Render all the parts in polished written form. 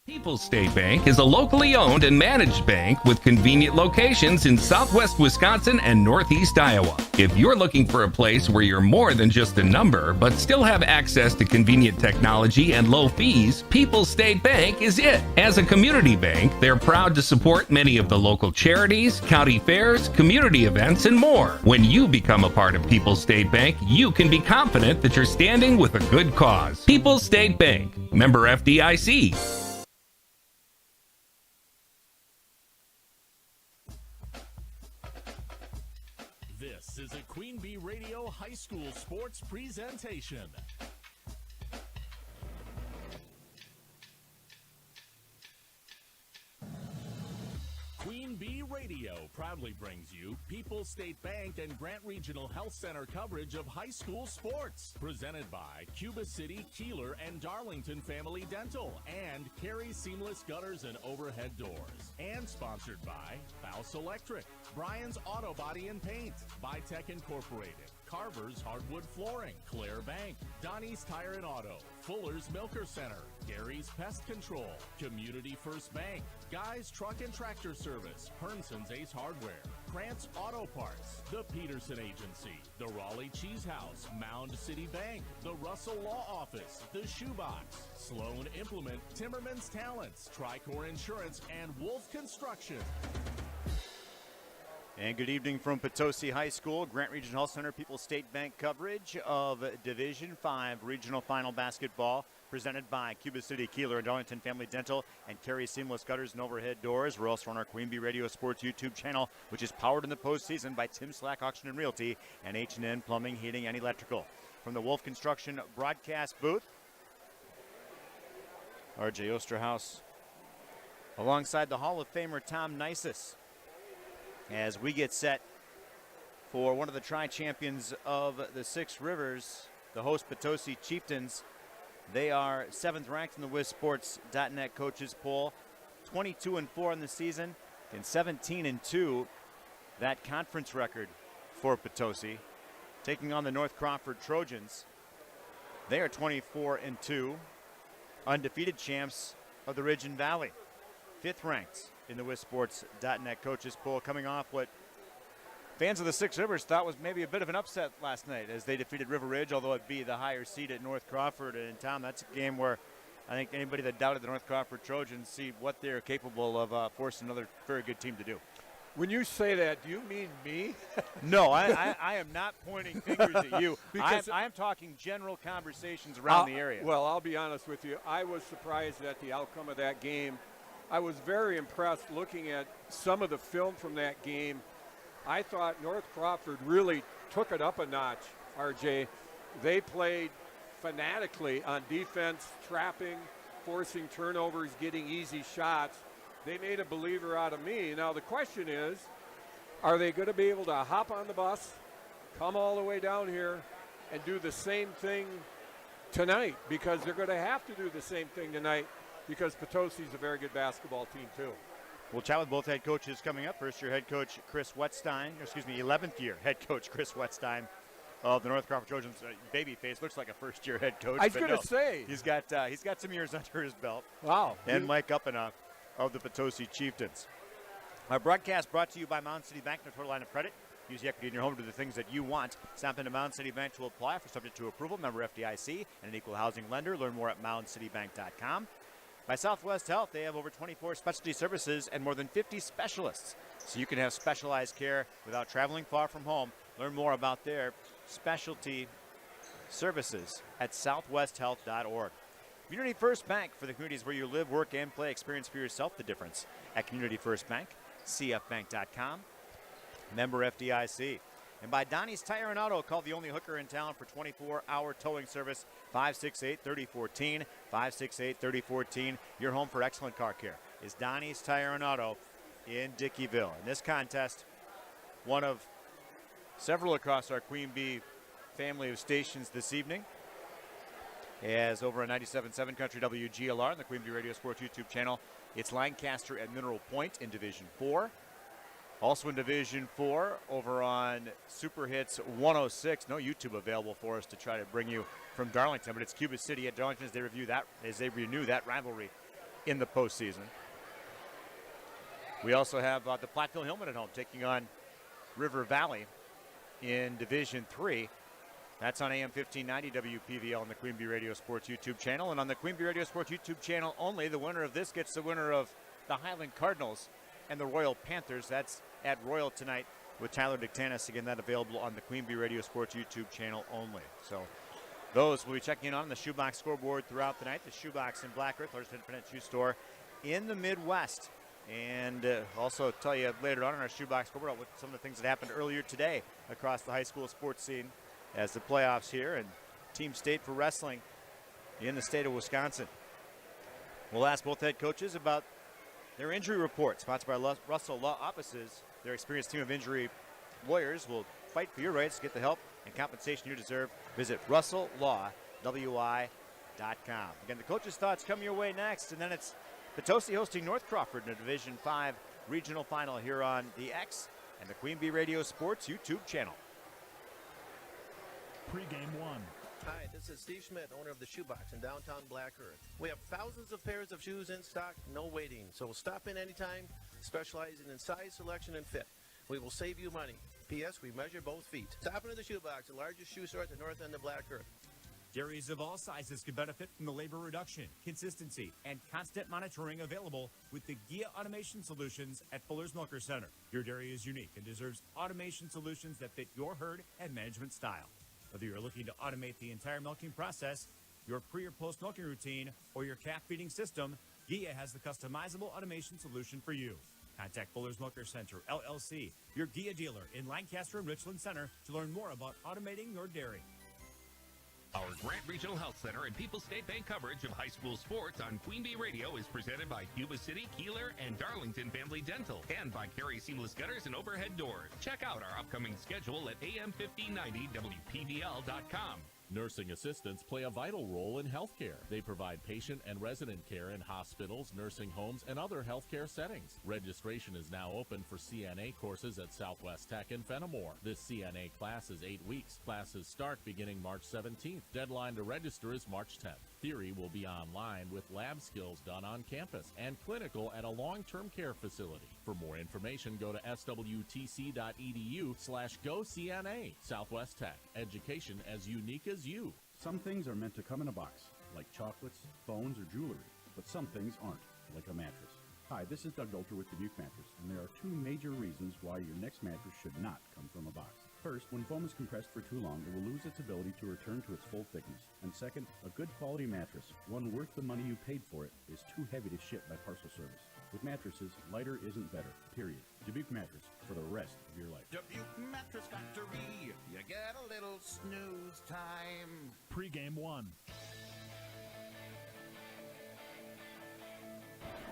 People's State Bank is a locally owned and managed bank with convenient locations in southwest Wisconsin and northeast Iowa. If you're looking for a place where you're more than just a number, but still have access to convenient technology and low fees, People's State Bank is it. As a community bank, they're proud to support many of the local charities, county fairs, community events, and more. When you become a part of People's State Bank, you can be confident that you're standing with a good cause. People's State Bank, member FDIC. This is a Queen Bee Radio High School Sports presentation. Queen Bee Radio proudly brings you People's State Bank and Grant Regional Health Center coverage of high school sports. Presented by Cuba City, Kieler, and Darlington Family Dental, and Carey Seamless Gutters and Overhead Doors. And sponsored by Faust Electric, Brian's Auto Body and Paint, Bytech Incorporated, Carver's Hardwood Flooring, Claire Bank, Donnie's Tire and Auto, Fuller's Milker Center, Gary's Pest Control, Community First Bank, Guy's Truck and Tractor Service, Hernson's Ace Hardware, Krantz Auto Parts, the Peterson Agency, the Raleigh Cheese House, Mound City Bank, the Russell Law Office, the Shoebox, Sloan Implement, Timmerman's Talents, Tricor Insurance, and Wolf Construction. And good evening from Potosi High School, Grant Regional Health Center, People's State Bank coverage of Division 5 Regional Final Basketball, presented by Cuba City, Kieler, and Darlington Family Dental, and Carey Seamless Gutters and Overhead Doors. We're also on our Queen Bee Radio Sports YouTube channel, which is powered in the postseason by Tim Slack Auction and Realty and H&N Plumbing, Heating, and Electrical. From the Wolf Construction broadcast booth, R.J. Osterhaus alongside the Hall of Famer Tom Nisus, as we get set for one of the tri-champions of the Six Rivers, the host Potosi Chieftains. They are 7th ranked in the WisSports.net coaches poll, 22-4 in the season, and 17-2, that conference record for Potosi. Taking on the North Crawford Trojans, they are 24-2, undefeated champs of the Ridge and Valley, 5th ranked in the WisSports.net coaches poll, coming off what fans of the Six Rivers thought was maybe a bit of an upset last night as they defeated River Ridge, although it be the higher seed at North Crawford. And Tom, that's a game where I think anybody that doubted the North Crawford Trojans see what they're capable of forcing another very good team to do. When you say that, do you mean me? No, I am not pointing fingers at you. I am talking general conversations around the area. Well, I'll be honest with you. I was surprised at the outcome of that game. I was very impressed looking at some of the film from that game. I thought North Crawford really took it up a notch, RJ. They played fanatically on defense, trapping, forcing turnovers, getting easy shots. They made a believer out of me. Now the question is, are they going to be able to hop on the bus, come all the way down here, and do the same thing tonight? Because they're going to have to do the same thing tonight, because Potosi's a very good basketball team too. We'll chat with both head coaches coming up. First year head coach Chris Wetstein, 11th year head coach Chris Wetstein of the North Crawford Trojans. Babyface looks like a first year head coach. I was going to say. He's got some years under his belt. Wow. And Mike Uppenoff of the Potosi Chieftains. Our broadcast brought to you by Mound City Bank, no total line of credit. Use the equity in your home to do the things that you want. Stop into Mound City Bank to apply for subject to approval. Member FDIC and an equal housing lender. Learn more at moundcitybank.com. By Southwest Health, they have over 24 specialty services and more than 50 specialists, so you can have specialized care without traveling far from home. Learn more about their specialty services at southwesthealth.org. Community First Bank, for the communities where you live, work, and play. Experience for yourself the difference at Community First Bank, cfbank.com, member FDIC. And by Donnie's Tire and Auto, call the only hooker in town for 24-hour towing service, 568-3014, 568-3014. Your home for excellent car care is Donnie's Tire and Auto in Dickeyville. In this contest, one of several across our Queen Bee family of stations this evening, as over on 97.7 Country WGLR and the Queen Bee Radio Sports YouTube channel, it's Lancaster at Mineral Point in Division 4. Also in Division 4, over on Super Hits 106. No YouTube available for us to try to bring you from Darlington, but it's Cuba City at Darlington as they renew that rivalry in the postseason. We also have the Platteville Hillman at home taking on River Valley in Division III. That's on AM 1590 WPVL on the Queen Bee Radio Sports YouTube channel. And on the Queen Bee Radio Sports YouTube channel only, the winner of this gets the winner of the Highland Cardinals and the Royal Panthers. That's at Royal tonight with Tyler Dictanis. Again, that available on the Queen Bee Radio Sports YouTube channel only. So those will be checking in on the Shoebox scoreboard throughout the night. The Shoebox in Black Earth, largest independent shoe store in the Midwest. And also tell you later on in our Shoebox scoreboard what some of the things that happened earlier today across the high school sports scene as the playoffs here and Team State for wrestling in the state of Wisconsin. We'll ask both head coaches about their injury report, sponsored by Russell Law Offices. Their experienced team of injury lawyers will fight for your rights, get the help and compensation you deserve. Visit RussellLawWI.com. Again, the coaches' thoughts come your way next, and then it's Potosi hosting North Crawford in a Division V regional final here on the X and the Queen Bee Radio Sports YouTube channel. Pre-game one. Hi, this is Steve Schmidt, owner of the Shoebox in downtown Black Earth. We have thousands of pairs of shoes in stock, no waiting. So stop in anytime, specializing in size, selection, and fit. We will save you money. P.S. We measure both feet. Stop into the Shoebox, the largest shoe store at the north end of Black Earth. Dairies of all sizes can benefit from the labor reduction, consistency, and constant monitoring available with the GIA Automation Solutions at Fuller's Milker Center. Your dairy is unique and deserves automation solutions that fit your herd and management style. Whether you're looking to automate the entire milking process, your pre- or post-milking routine, or your calf feeding system, GIA has the customizable automation solution for you. Contact Fuller's Milker Center, LLC, your GIA dealer in Lancaster and Richland Center to learn more about automating your dairy. Our Grant Regional Health Center and People's State Bank coverage of high school sports on Queen Bee Radio is presented by Cuba City, Kieler, and Darlington Family Dental, and by Carey Seamless Gutters and Overhead Doors. Check out our upcoming schedule at am1590wpvl.com. Nursing assistants play a vital role in healthcare. They provide patient and resident care in hospitals, nursing homes, and other healthcare settings. Registration is now open for CNA courses at Southwest Tech and Fenimore. This CNA class is 8 weeks. Classes start beginning March 17th. Deadline to register is March 10th. Theory will be online with lab skills done on campus and clinical at a long-term care facility. For more information, go to swtc.edu/GoCNA. Southwest Tech, education as unique as you. Some things are meant to come in a box, like chocolates, phones, or jewelry, but some things aren't, like a mattress. Hi, this is Doug Dolter with Dubuque Mattress, and there are two major reasons why your next mattress should not come from a box. First, when foam is compressed for too long, it will lose its ability to return to its full thickness. And second, a good quality mattress, one worth the money you paid for it, is too heavy to ship by parcel service. With mattresses, lighter isn't better, period. Dubuque Mattress, for the rest of your life. Dubuque Mattress Factory, you get a little snooze time. Pre-game one.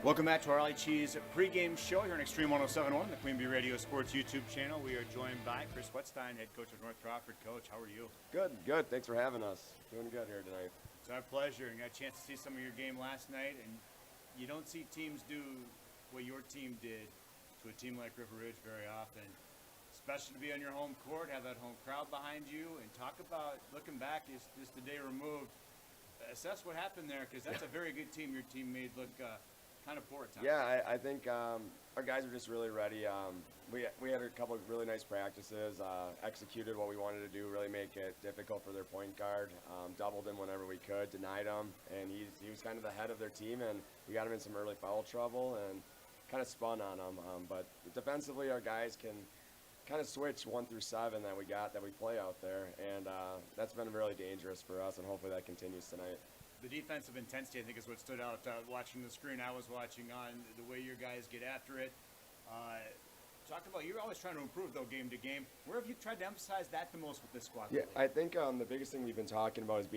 Welcome back to our Ali Cheese pregame show here on Extreme 107.1, the Queen Bee Radio Sports YouTube channel. We are joined by Chris Wetstein, head coach of North Crawford. Coach, how are you? Good. Thanks for having us. Doing good here tonight. It's our pleasure. And got a chance to see some of your game last night, and you don't see teams do what your team did to a team like River Ridge very often. Especially to be on your home court, have that home crowd behind you, and talk about looking back is just the day removed. Assess what happened there, because that's a very good team your team made look kind of poor at times. Yeah, I think our guys were just really ready. We had a couple of really nice practices, executed what we wanted to do, really make it difficult for their point guard, doubled him whenever we could, denied him, and he was kind of the head of their team, and we got him in some early foul trouble and kind of spun on him. But defensively, our guys can kind of switch 1 through 7 that we play out there, and that's been really dangerous for us, and hopefully that continues tonight. The defensive intensity, I think, is what stood out watching the screen I was watching on, the way your guys get after it. Talk about, you're always trying to improve, though, game to game. Where have you tried to emphasize that the most with this squad? Yeah, I think the biggest thing we've been talking about is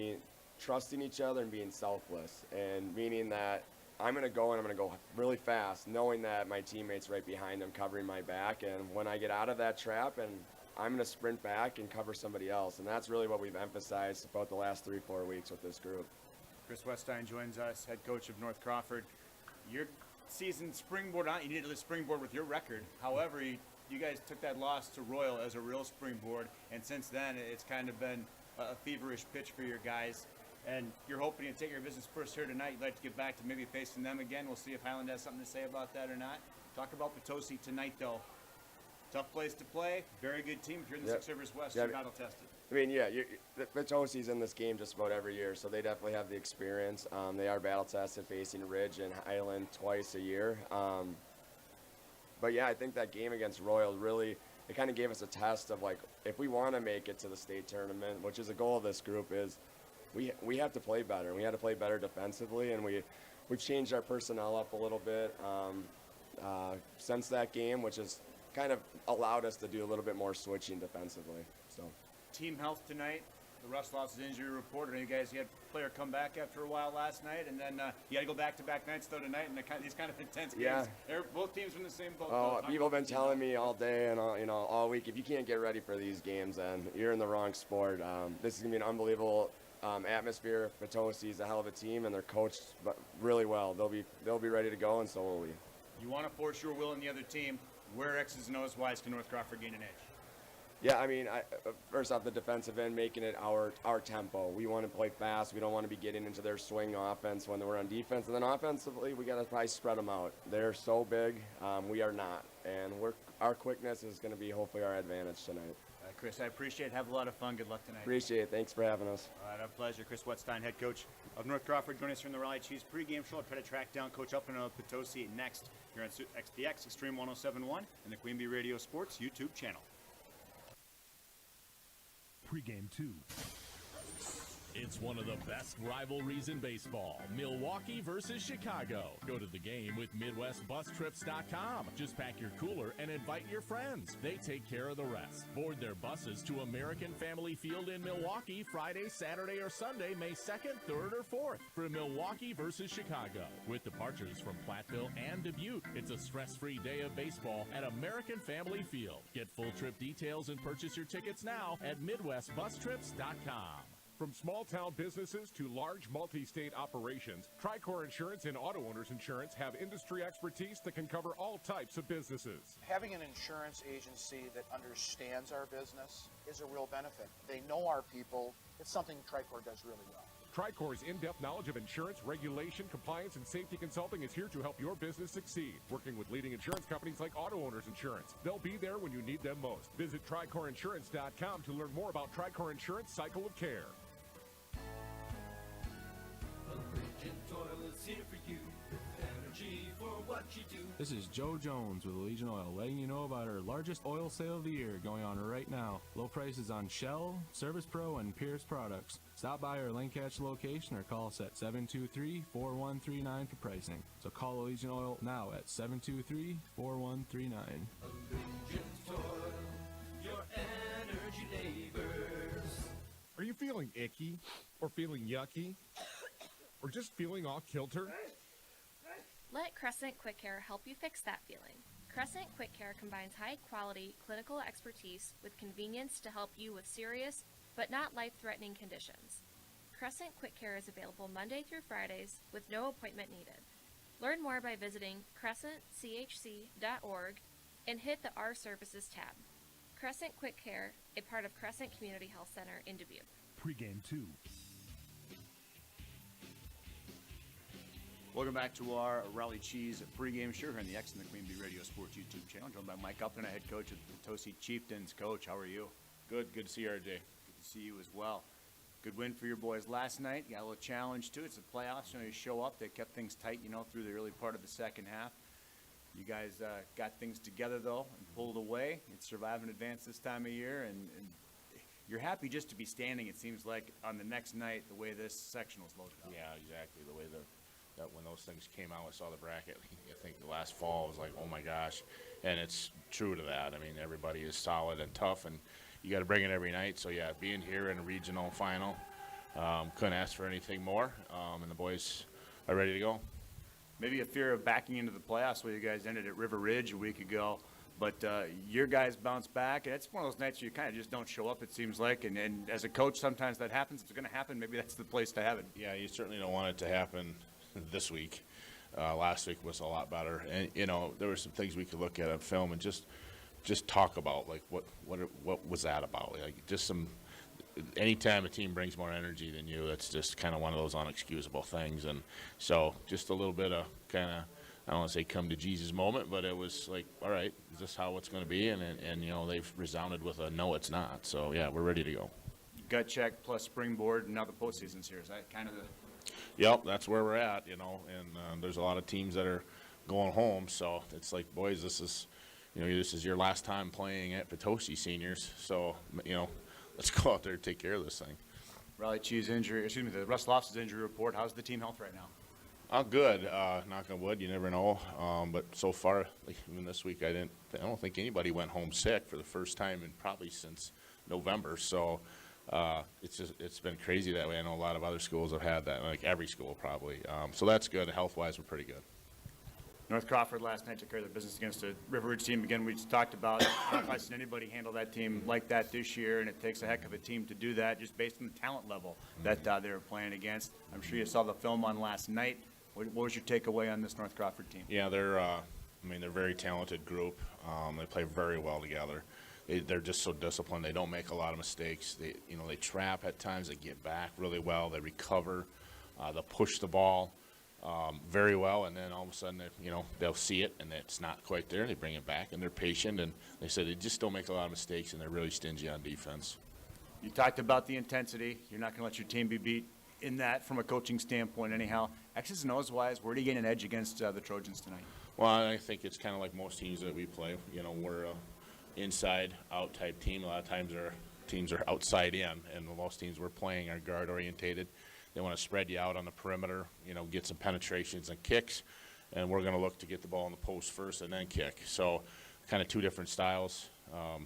trusting each other and being selfless, and meaning that I'm going to go really fast, knowing that my teammate's right behind them covering my back, and when I get out of that trap, and I'm going to sprint back and cover somebody else, and that's really what we've emphasized about the last 3-4 weeks with this group. Chris Wetstein joins us, head coach of North Crawford. Your season springboard on, you needed a springboard with your record. However, you guys took that loss to Royal as a real springboard, and since then it's kind of been a feverish pitch for your guys. and you're hoping to take your business first here tonight. You'd like to get back to maybe facing them again. We'll see if Highland has something to say about that or not. Talk about Potosi tonight, though. Tough place to play. Very good team. If you're in the 6 Rivers West, you're battle tested. I mean, the Potosi's in this game just about every year, so they definitely have the experience. They are battle tested, facing Ridge and Highland twice a year. But yeah, I think that game against Royal really, it kind of gave us a test of like, if we want to make it to the state tournament, which is a goal of this group, is we have to play better. We had to play better defensively, and we've changed our personnel up a little bit since that game, which has kind of allowed us to do a little bit more switching defensively. So, team health tonight. The Russ lost his injury report. You guys, you had a player come back after a while last night, and then you got to go back-to-back nights though tonight, and these kind of intense games. Yeah. Both teams are in the same boat. Oh, people have been telling me all day and all week, if you can't get ready for these games, then you're in the wrong sport. This is gonna be an unbelievable atmosphere. Potosi is a hell of a team, and they're coached really well. They'll be ready to go, and so will we. You want to force your will on the other team. Where X's and O's wise can North Crawford gain an edge? Yeah, I mean, first off, the defensive end, making it our tempo. We want to play fast. We don't want to be getting into their swing offense when we're on defense. And then offensively, we got to probably spread them out. They're so big. We are not. And our quickness is going to be hopefully our advantage tonight. Chris, I appreciate it. Have a lot of fun. Good luck tonight. Appreciate it. Thanks for having us. All right, our pleasure. Chris Wetstein, head coach of North Crawford, joining us here in the Raleigh Chiefs pregame show. I'll try to track down Coach Upton of Potosi next here on XDX Extreme 1071 and the Queen Bee Radio Sports YouTube channel. Pregame 2. It's one of the best rivalries in baseball. Milwaukee versus Chicago. Go to the game with MidwestBusTrips.com. Just pack your cooler and invite your friends. They take care of the rest. Board their buses to American Family Field in Milwaukee Friday, Saturday, or Sunday, May 2nd, 3rd, or 4th for Milwaukee versus Chicago. With departures from Platteville and Dubuque, it's a stress-free day of baseball at American Family Field. Get full trip details and purchase your tickets now at MidwestBusTrips.com. From small-town businesses to large multi-state operations, Tricor Insurance and Auto Owners Insurance have industry expertise that can cover all types of businesses. Having an insurance agency that understands our business is a real benefit. They know our people. It's something Tricor does really well. Tricor's in-depth knowledge of insurance, regulation, compliance, and safety consulting is here to help your business succeed. Working with leading insurance companies like Auto Owners Insurance. They'll be there when you need them most. Visit TricorInsurance.com to learn more about Tricor Insurance Cycle of Care. This is Joe Jones with Allegiant Oil, letting you know about our largest oil sale of the year going on right now. Low prices on Shell, Service Pro, and Pierce products. Stop by our Lancaster location or call us at 723-4139 for pricing. So call Allegiant Oil now at 723-4139. Allegiant Oil, your energy neighbors. Are you feeling icky? Or feeling yucky? Or just feeling off kilter? Let Crescent Quick Care help you fix that feeling. Crescent Quick Care combines high-quality clinical expertise with convenience to help you with serious but not life-threatening conditions. Crescent Quick Care is available Monday through Fridays with no appointment needed. Learn more by visiting crescentchc.org and hit the Our Services tab. Crescent Quick Care, a part of Crescent Community Health Center in Dubuque. Pregame 2. Welcome back to our Raleigh Cheese pregame show here on the X and the Queen Bee Radio Sports YouTube channel. Joined by Mike Upton, head coach of the Potosi Chieftains. Coach, how are you? Good to see you, RJ. Good to see you as well. Good win for your boys last night. You got a little challenge too. It's the playoffs. You show up. They kept things tight, through the early part of the second half. You guys got things together though and pulled away. You survive and advance this time of year, and you're happy just to be standing. It seems like on the next night, the way this sectional is loaded up. Yeah, exactly. The way that when those things came out, I saw the bracket. I think the last fall was like, oh my gosh, and it's true to that. I mean, everybody is solid and tough, and you got to bring it every night. So yeah, being here in a regional final, couldn't ask for anything more, and the boys are ready to go. Maybe a fear of backing into the playoffs where you guys ended at River Ridge a week ago, but your guys bounced back, and it's one of those nights where you kind of just don't show up, it seems like, and as a coach, sometimes that happens. If it's going to happen, maybe that's the place to have it. Yeah, you certainly don't want it to happen this week. Last week was a lot better, and there were some things we could look at on film and just talk about, like what was that about? Like just some anytime a team brings more energy than you, that's just kind of one of those unexcusable things. And so just a little bit of kind of, I don't want to say come to Jesus moment, but it was like, all right, is this how it's going to be? And they've resounded with a no, it's not. So, yeah, we're ready to go. Gut check plus springboard, and now the postseason's here. Is that kind of the... Yep, that's where we're at, and there's a lot of teams that are going home. So it's like, boys, this is your last time playing at Potosi, seniors. So, let's go out there and take care of this thing. Riley Cheese injury, the Russ Loftus injury report. How's the team health right now? Oh, good. Knock on wood, you never know. But so far, like, even this week, I don't think anybody went home sick for the first time in probably since November. So it's been crazy that way. I know a lot of other schools have had that, like every school probably. So that's good. Health-wise, we're pretty good. North Crawford last night took care of the business against a River Ridge team. Again, we just talked about I don't know if I've seen anybody handle that team like that this year, and it takes a heck of a team to do that just based on the talent level that they were playing against. I'm sure you saw the film on last night. What was your takeaway on this North Crawford team? Yeah, they're a very talented group. They play very well together. They're just so disciplined. They don't make a lot of mistakes. They trap at times. They get back really well. They recover. They'll push the ball very well, and then all of a sudden, they'll see it, and it's not quite there. They bring it back, and they're patient. And they said they just don't make a lot of mistakes, and they're really stingy on defense. You talked about the intensity. You're not going to let your team be beat in that from a coaching standpoint anyhow. X's and O's wise, where do you get an edge against the Trojans tonight? Well, I think it's kind of like most teams that we play. We're a inside-out type team. A lot of times our teams are outside in, and most teams we're playing are guard-orientated. They want to spread you out on the perimeter, get some penetrations and kicks, and we're going to look to get the ball in the post first and then kick. So kind of two different styles.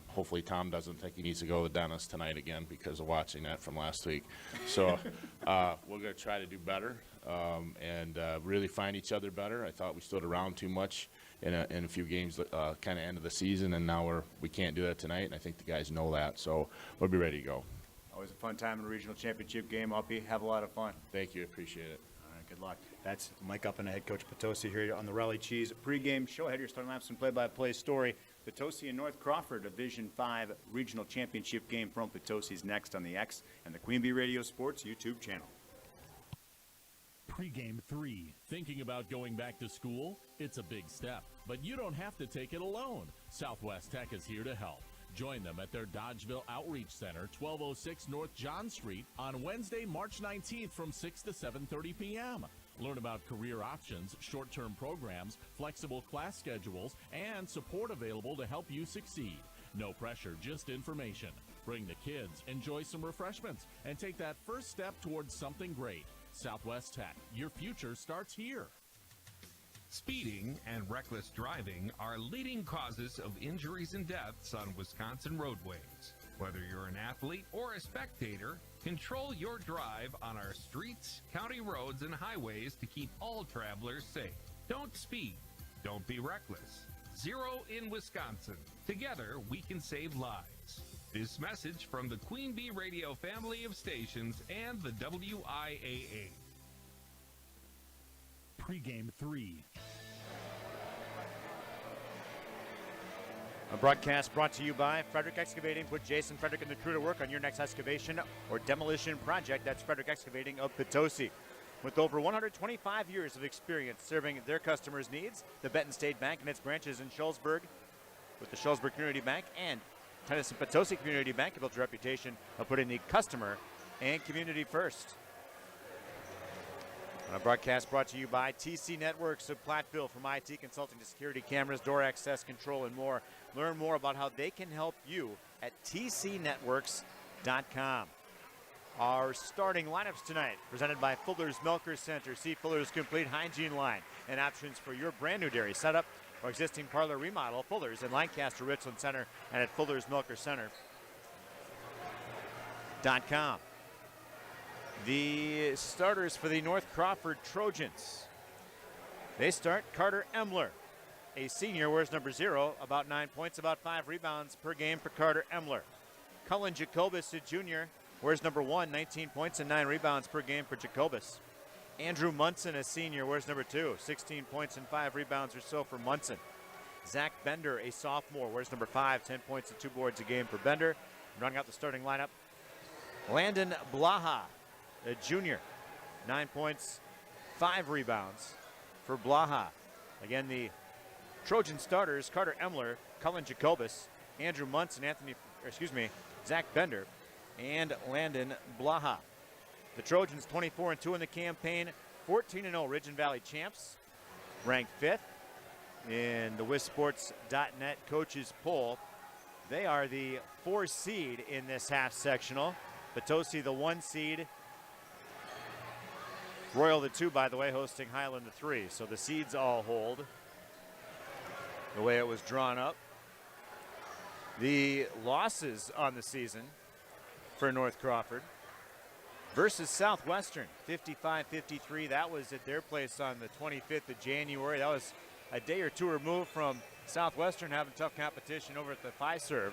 Hopefully Tom doesn't think he needs to go to the dentist tonight again because of watching that from last week. So we're going to try to do better and really find each other better. I thought we stood around too much in a few games kind of end of the season, and now we can't do that tonight, and I think the guys know that. So we'll be ready to go. Always a fun time in a regional championship game. Have a lot of fun. Thank you. Appreciate it. All right, good luck. That's Mike Uppin, head coach Potosi here on the Raleigh Cheese pregame show. Ahead of your starting laps and play-by-play story. Potosi and North Crawford, Division 5 regional championship game from Potosi's next on the X and the Queen Bee Radio Sports YouTube channel. Pregame 3. Thinking about going back to school? It's a big step, but you don't have to take it alone. Southwest Tech is here to help. Join them at their Dodgeville Outreach Center, 1206 North John Street, on Wednesday, March 19th from 6 to 7:30 p.m. Learn about career options, short-term programs, flexible class schedules, and support available to help you succeed. No pressure, just information. Bring the kids, enjoy some refreshments, and take that first step towards something great. Southwest Tech, your future starts here. Speeding and reckless driving are leading causes of injuries and deaths on Wisconsin roadways. Whether you're an athlete or a spectator, control your drive on our streets, county roads, and highways to keep all travelers safe. Don't speed. Don't be reckless. Zero in Wisconsin. Together, we can save lives. This message from the Queen Bee Radio family of stations and the WIAA. Pregame 3. A broadcast brought to you by Frederick Excavating. Put Jason Frederick and the crew to work on your next excavation or demolition project. That's Frederick Excavating of Potosi. With over 125 years of experience serving their customers' needs, the Benton State Bank and its branches in Shullsburg, with the Shullsburg Community Bank and Tennyson Potosi Community Bank, have built a reputation of putting the customer and community first. On a broadcast brought to you by TC Networks of Platteville, from IT consulting to security cameras, door access control, and more. Learn more about how they can help you at tcnetworks.com. Our starting lineups tonight, presented by Fuller's Milker Center. See Fuller's Complete Hygiene Line and options for your brand new dairy setup or existing parlor remodel. Fuller's in Lancaster, Richland Center, and at Fuller's Milker Center.com. The starters for the North Crawford Trojans. They start Carter Emler, a senior, wears number 0, about 9 points, about 5 rebounds per game for Carter Emler. Cullen Jacobus, a junior, wears number 1, 19 points and 9 rebounds per game for Jacobus. Andrew Munson, a senior, wears number 2, 16 points and 5 rebounds or so for Munson. Zach Bender, a sophomore, wears number 5, 10 points and 2 boards a game for Bender. Running out the starting lineup Landon Blaha, a junior, 9 points, 5 rebounds for Blaha. Again, the Trojan starters, Carter Emler, Cullen Jacobus, Andrew Muntz, and Zach Bender, and Landon Blaha. The Trojans 24-2 in the campaign, 14-0 Ridge and Valley champs, ranked 5th in the WisSports.net coaches poll. They are the 4 seed in this half sectional. Potosi the 1 seed. Royal the 2, by the way, hosting Highland the 3. So the seeds all hold the way it was drawn up. The losses on the season for North Crawford versus Southwestern, 55-53. That was at their place on the 25th of January. That was a day or two removed from Southwestern having tough competition over at the Fiserv.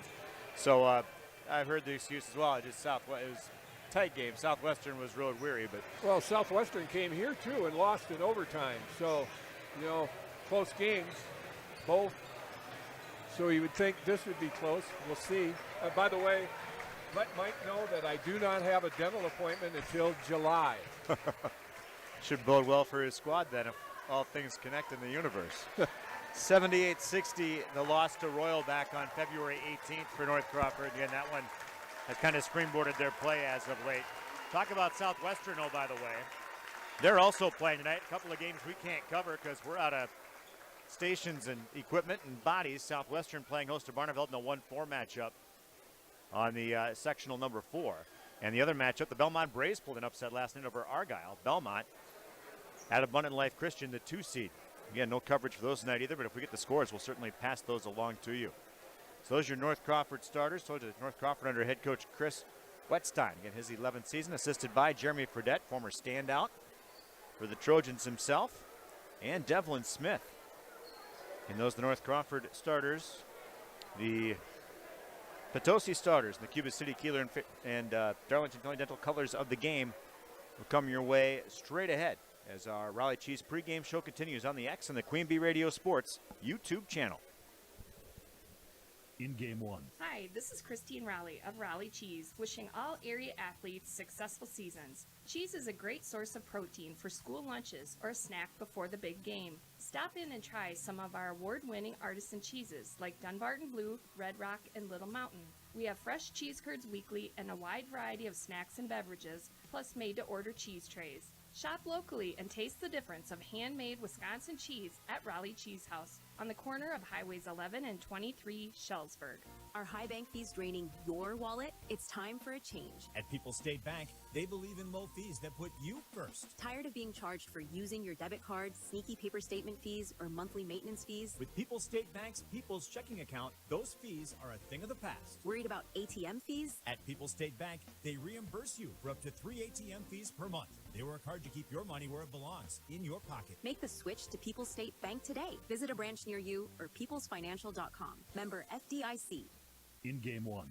So I've heard the excuse as well. It was a tight game. Southwestern was road weary, but well, Southwestern came here too and lost in overtime. So, close games, both. So you would think this would be close. We'll see. By the way, let Mike know that I do not have a dental appointment until July. Should bode well for his squad then if all things connect in the universe. 78-60, the loss to Royal back on February 18th for North Crawford. Again, that one has kind of springboarded their play as of late. Talk about Southwestern, oh, by the way. They're also playing tonight. A couple of games we can't cover because we're out of stations and equipment and bodies. Southwestern playing host to Barneveld in a 1-4 matchup on the sectional number 4. And the other matchup, the Belmont Braves pulled an upset last night over Argyle. Belmont at Abundant Life Christian, the 2 seed. Again, no coverage for those tonight either, but if we get the scores, we'll certainly pass those along to you. So those are your North Crawford starters. Told you North Crawford under head coach Chris Wetstein. Again, his 11th season, assisted by Jeremy Fredette, former standout for the Trojans himself, and Devlin Smith. And those are the North Crawford starters. The Potosi starters, the Cuba City, Kieler, and Darlington Family Dental colors of the game will come your way straight ahead as our Raleigh Cheese pregame show continues on the X and the Queen Bee Radio Sports YouTube channel. In game 1. Hi, this is Christine Raleigh of Raleigh Cheese, wishing all area athletes successful seasons. Cheese is a great source of protein for school lunches or a snack before the big game. Stop in and try some of our award-winning artisan cheeses like Dunbarton Blue, Red Rock, and Little Mountain. We have fresh cheese curds weekly and a wide variety of snacks and beverages, plus made-to-order cheese trays. Shop locally and taste the difference of handmade Wisconsin cheese at Raleigh Cheese House on the corner of Highways 11 and 23, Shellsburg. Are high bank fees draining your wallet? It's time for a change. At People's State Bank, they believe in low fees that put you first. Tired of being charged for using your debit card, sneaky paper statement fees, or monthly maintenance fees? With People's State Bank's People's Checking Account, those fees are a thing of the past. Worried about ATM fees? At People's State Bank, they reimburse you for up to 3 ATM fees per month. They work hard to keep your money where it belongs, in your pocket. Make the switch to People's State Bank today. Visit a branch near you or peoplesfinancial.com. Member FDIC. In game 1.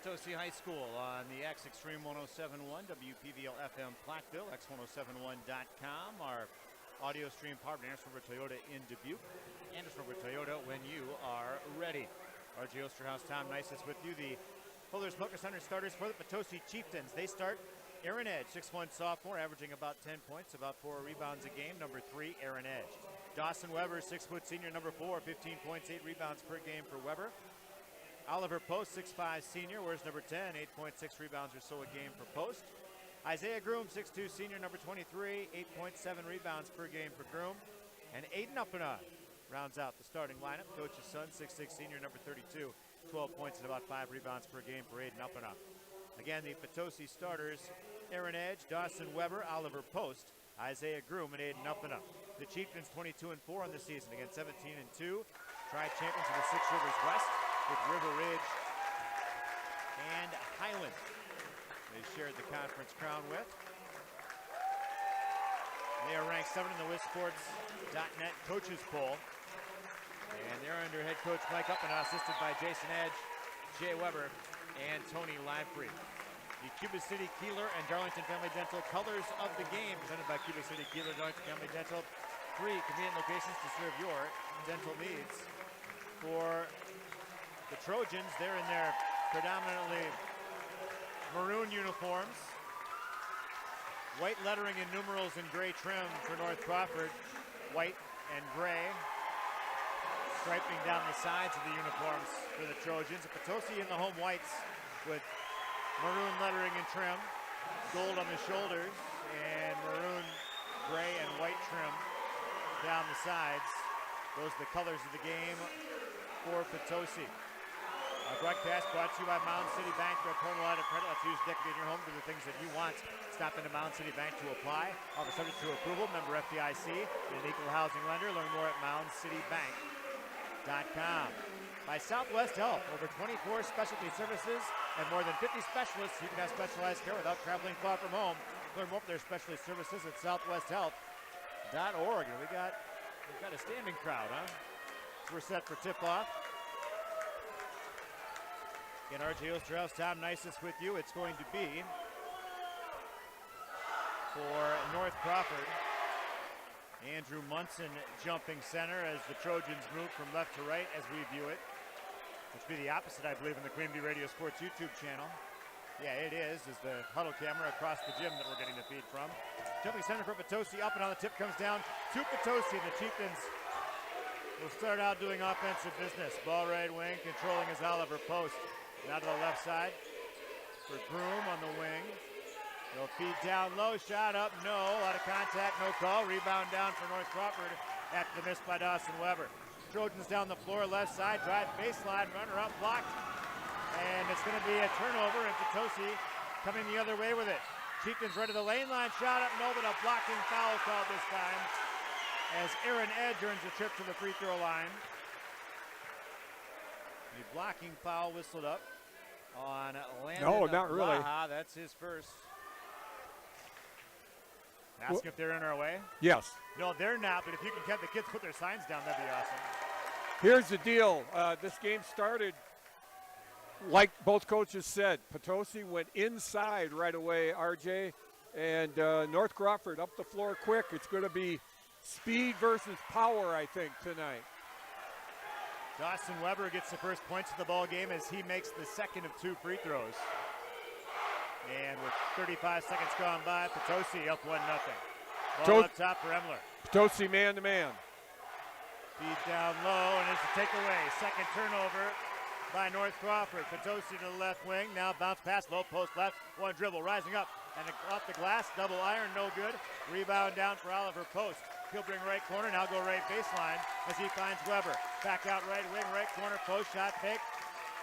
Potosi High School on the X Extreme 107.1, WPVL FM Platteville, x1071.com. Our audio stream powered by Anderson River Toyota in Dubuque. Anderson River Toyota when you are ready. RJ Osterhaus, Tom Nices with you. The Fuller's Milker Center starters for the Potosi Chieftains. They start Aaron Edge, 6'1" sophomore, averaging about 10 points, about 4 rebounds a game. Number 3, Aaron Edge. Dawson Weber, 6' senior, number 4, 15 points, 8 rebounds per game for Weber. Oliver Post, 6'5" senior, wears number 10, 8.6 rebounds or so a game for Post. Isaiah Groom, 6'2" senior, number 23, 8.7 rebounds per game for Groom. And Aiden Uppenaugh rounds out the starting lineup. Coach's son, 6'6" senior, number 32, 12 points and about 5 rebounds per game for Aiden Uppenaugh. Again, the Potosi starters, Aaron Edge, Dawson Weber, Oliver Post, Isaiah Groom, and Aiden Uppenaugh. The Chieftains 22-4 on the season, again 17-2. Tri-champions of the Six Rivers West with River Ridge and Highland. They shared the conference crown with. They are ranked 7th in the WizSports.net coaches poll. And they're under head coach Mike Uppenaugh, assisted by Jason Edge, Jay Weber, and Tony Livefree. The Cuba City, Kieler, and Darlington Family Dental colors of the game, presented by Cuba City, Kieler, Darlington Family Dental. 3 convenient locations to serve your dental needs. For the Trojans, they're in their predominantly maroon uniforms. White lettering and numerals in gray trim for North Crawford. White and gray. Striping down the sides of the uniforms for the Trojans. Potosi in the home whites with maroon lettering and trim. Gold on the shoulders and maroon, gray, and white trim down the sides. Those are the colors of the game for Potosi. Our broadcast brought to you by Mound City Bank. Their total line of credit lets you use equity in your home to do the things that you want. Stop into Mound City Bank to apply. Offer subject to approval. Member FDIC. An equal housing lender. Learn more at moundcitybank.com. By Southwest Health, over 24 specialty services and more than 50 specialists. You can have specialized care without traveling far from home. Learn more for their specialty services at southwesthealth.org. And we've got a standing crowd, huh? So we're set for tip-off. Again, RJ Osterhaus, Tom Nices with you. It's going to be for North Crawford. Andrew Munson jumping center as the Trojans move from left to right as we view it. Which would be the opposite, I believe, in the Queen Bee Radio Sports YouTube channel. Yeah, it is the huddle camera across the gym that we're getting the feed from. Jumping center for Potosi, up and on the tip comes down to Potosi. The Chieftains will start out doing offensive business. Ball right wing, controlling is Oliver Post. Now to the left side for Groom on the wing. They'll feed down low, shot up, no. A lot of contact, no call. Rebound down for North Crawford after the miss by Dawson Weber. Trojans down the floor, left side, drive baseline, runner up, blocked. And it's going to be a turnover, and Potosi coming the other way with it. Chieftains right to the lane line, shot up, no, but a blocking foul called this time as Aaron Edge earns a trip to the free throw line. The blocking foul whistled up on Landon. No, not really. That's his first. Ask if they're in our way. Yes. No, they're not, but if you can have the kids put their signs down, that'd be awesome. Here's the deal. This game started, like both coaches said, Potosi went inside right away, RJ, and North Crawford up the floor quick. It's going to be speed versus power, I think, tonight. Dawson Weber gets the first points of the ball game as he makes the second of 2 free throws. And with 35 seconds gone by, Potosi up 1-0. Ball up top for Emler. Potosi man-to-man. Feed down low, and it's a takeaway. Second turnover by North Crawford. Potosi to the left wing. Now bounce pass, low post left. One dribble, rising up. And off the glass, double iron, no good. Rebound down for Oliver Post. He'll bring right corner, now go right baseline as he finds Weber. Back out right wing, right corner, post, shot fake.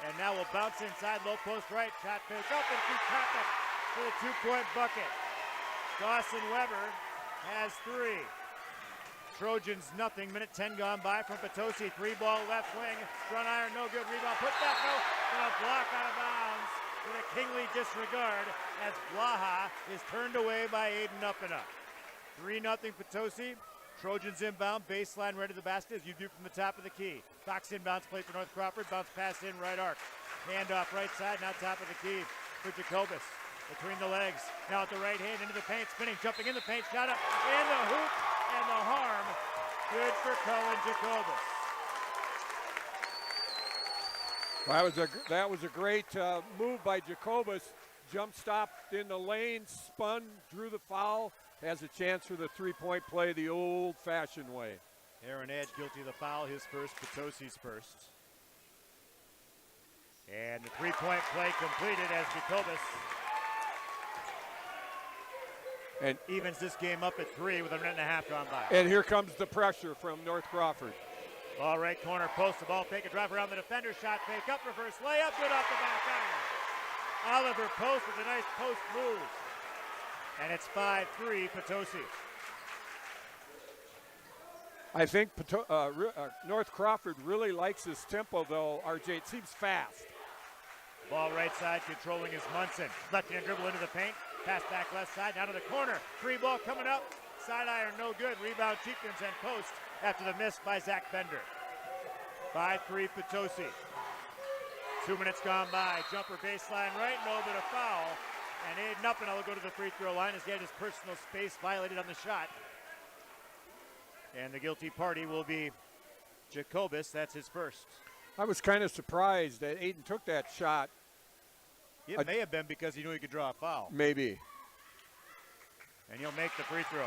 And now we'll bounce inside, low post right, shot fake up and through traffic for the 2-point bucket. Dawson Weber has 3. Trojans nothing, minute 10 gone by from Potosi. 3-ball left wing, front iron, no good, rebound, put back, no, and a block out of bounds with a kingly disregard as Blaha is turned away by Aiden Uppenaugh. 3-0 Potosi. Trojans inbound, baseline right to the basket as you do from the top of the key. Box inbounds play for North Crawford, bounce pass in right arc. Handoff right side, now top of the key for Jacobus. Between the legs, now at the right hand, into the paint, spinning, jumping in the paint, shot up, and the hoop, and the harm. Good for Cohen Jacobus. That was a great move by Jacobus. Jump stopped in the lane, spun, drew the foul, has a chance for the three-point play the old-fashioned way. Aaron Edge guilty of the foul, his first, Potosi's first. And the three-point play completed as Jacobus and evens this game up at 3 with a minute and a half gone by. And here comes the pressure from North Crawford. Ball right corner, post the ball, fake a drive around the defender, shot fake up, reverse layup, good off the back iron. Oliver Post with a nice post move. And it's 5-3 Potosi. I think North Crawford really likes this tempo, though, RJ. It seems fast. Ball right side, controlling is Munson. Left-hand dribble into the paint. Pass back left side, down to the corner. Free ball coming up. Side iron, no good. Rebound, Chieftains and post after the miss by Zach Bender. 5-3 Potosi. 2 minutes gone by. Jumper baseline right, no, but a foul. And Aiden Uppinall will go to the free throw line as he had his personal space violated on the shot. And the guilty party will be Jacobus. That's his first. I was kind of surprised that Aiden took that shot. It may have been because he knew he could draw a foul. Maybe. And he'll make the free throw.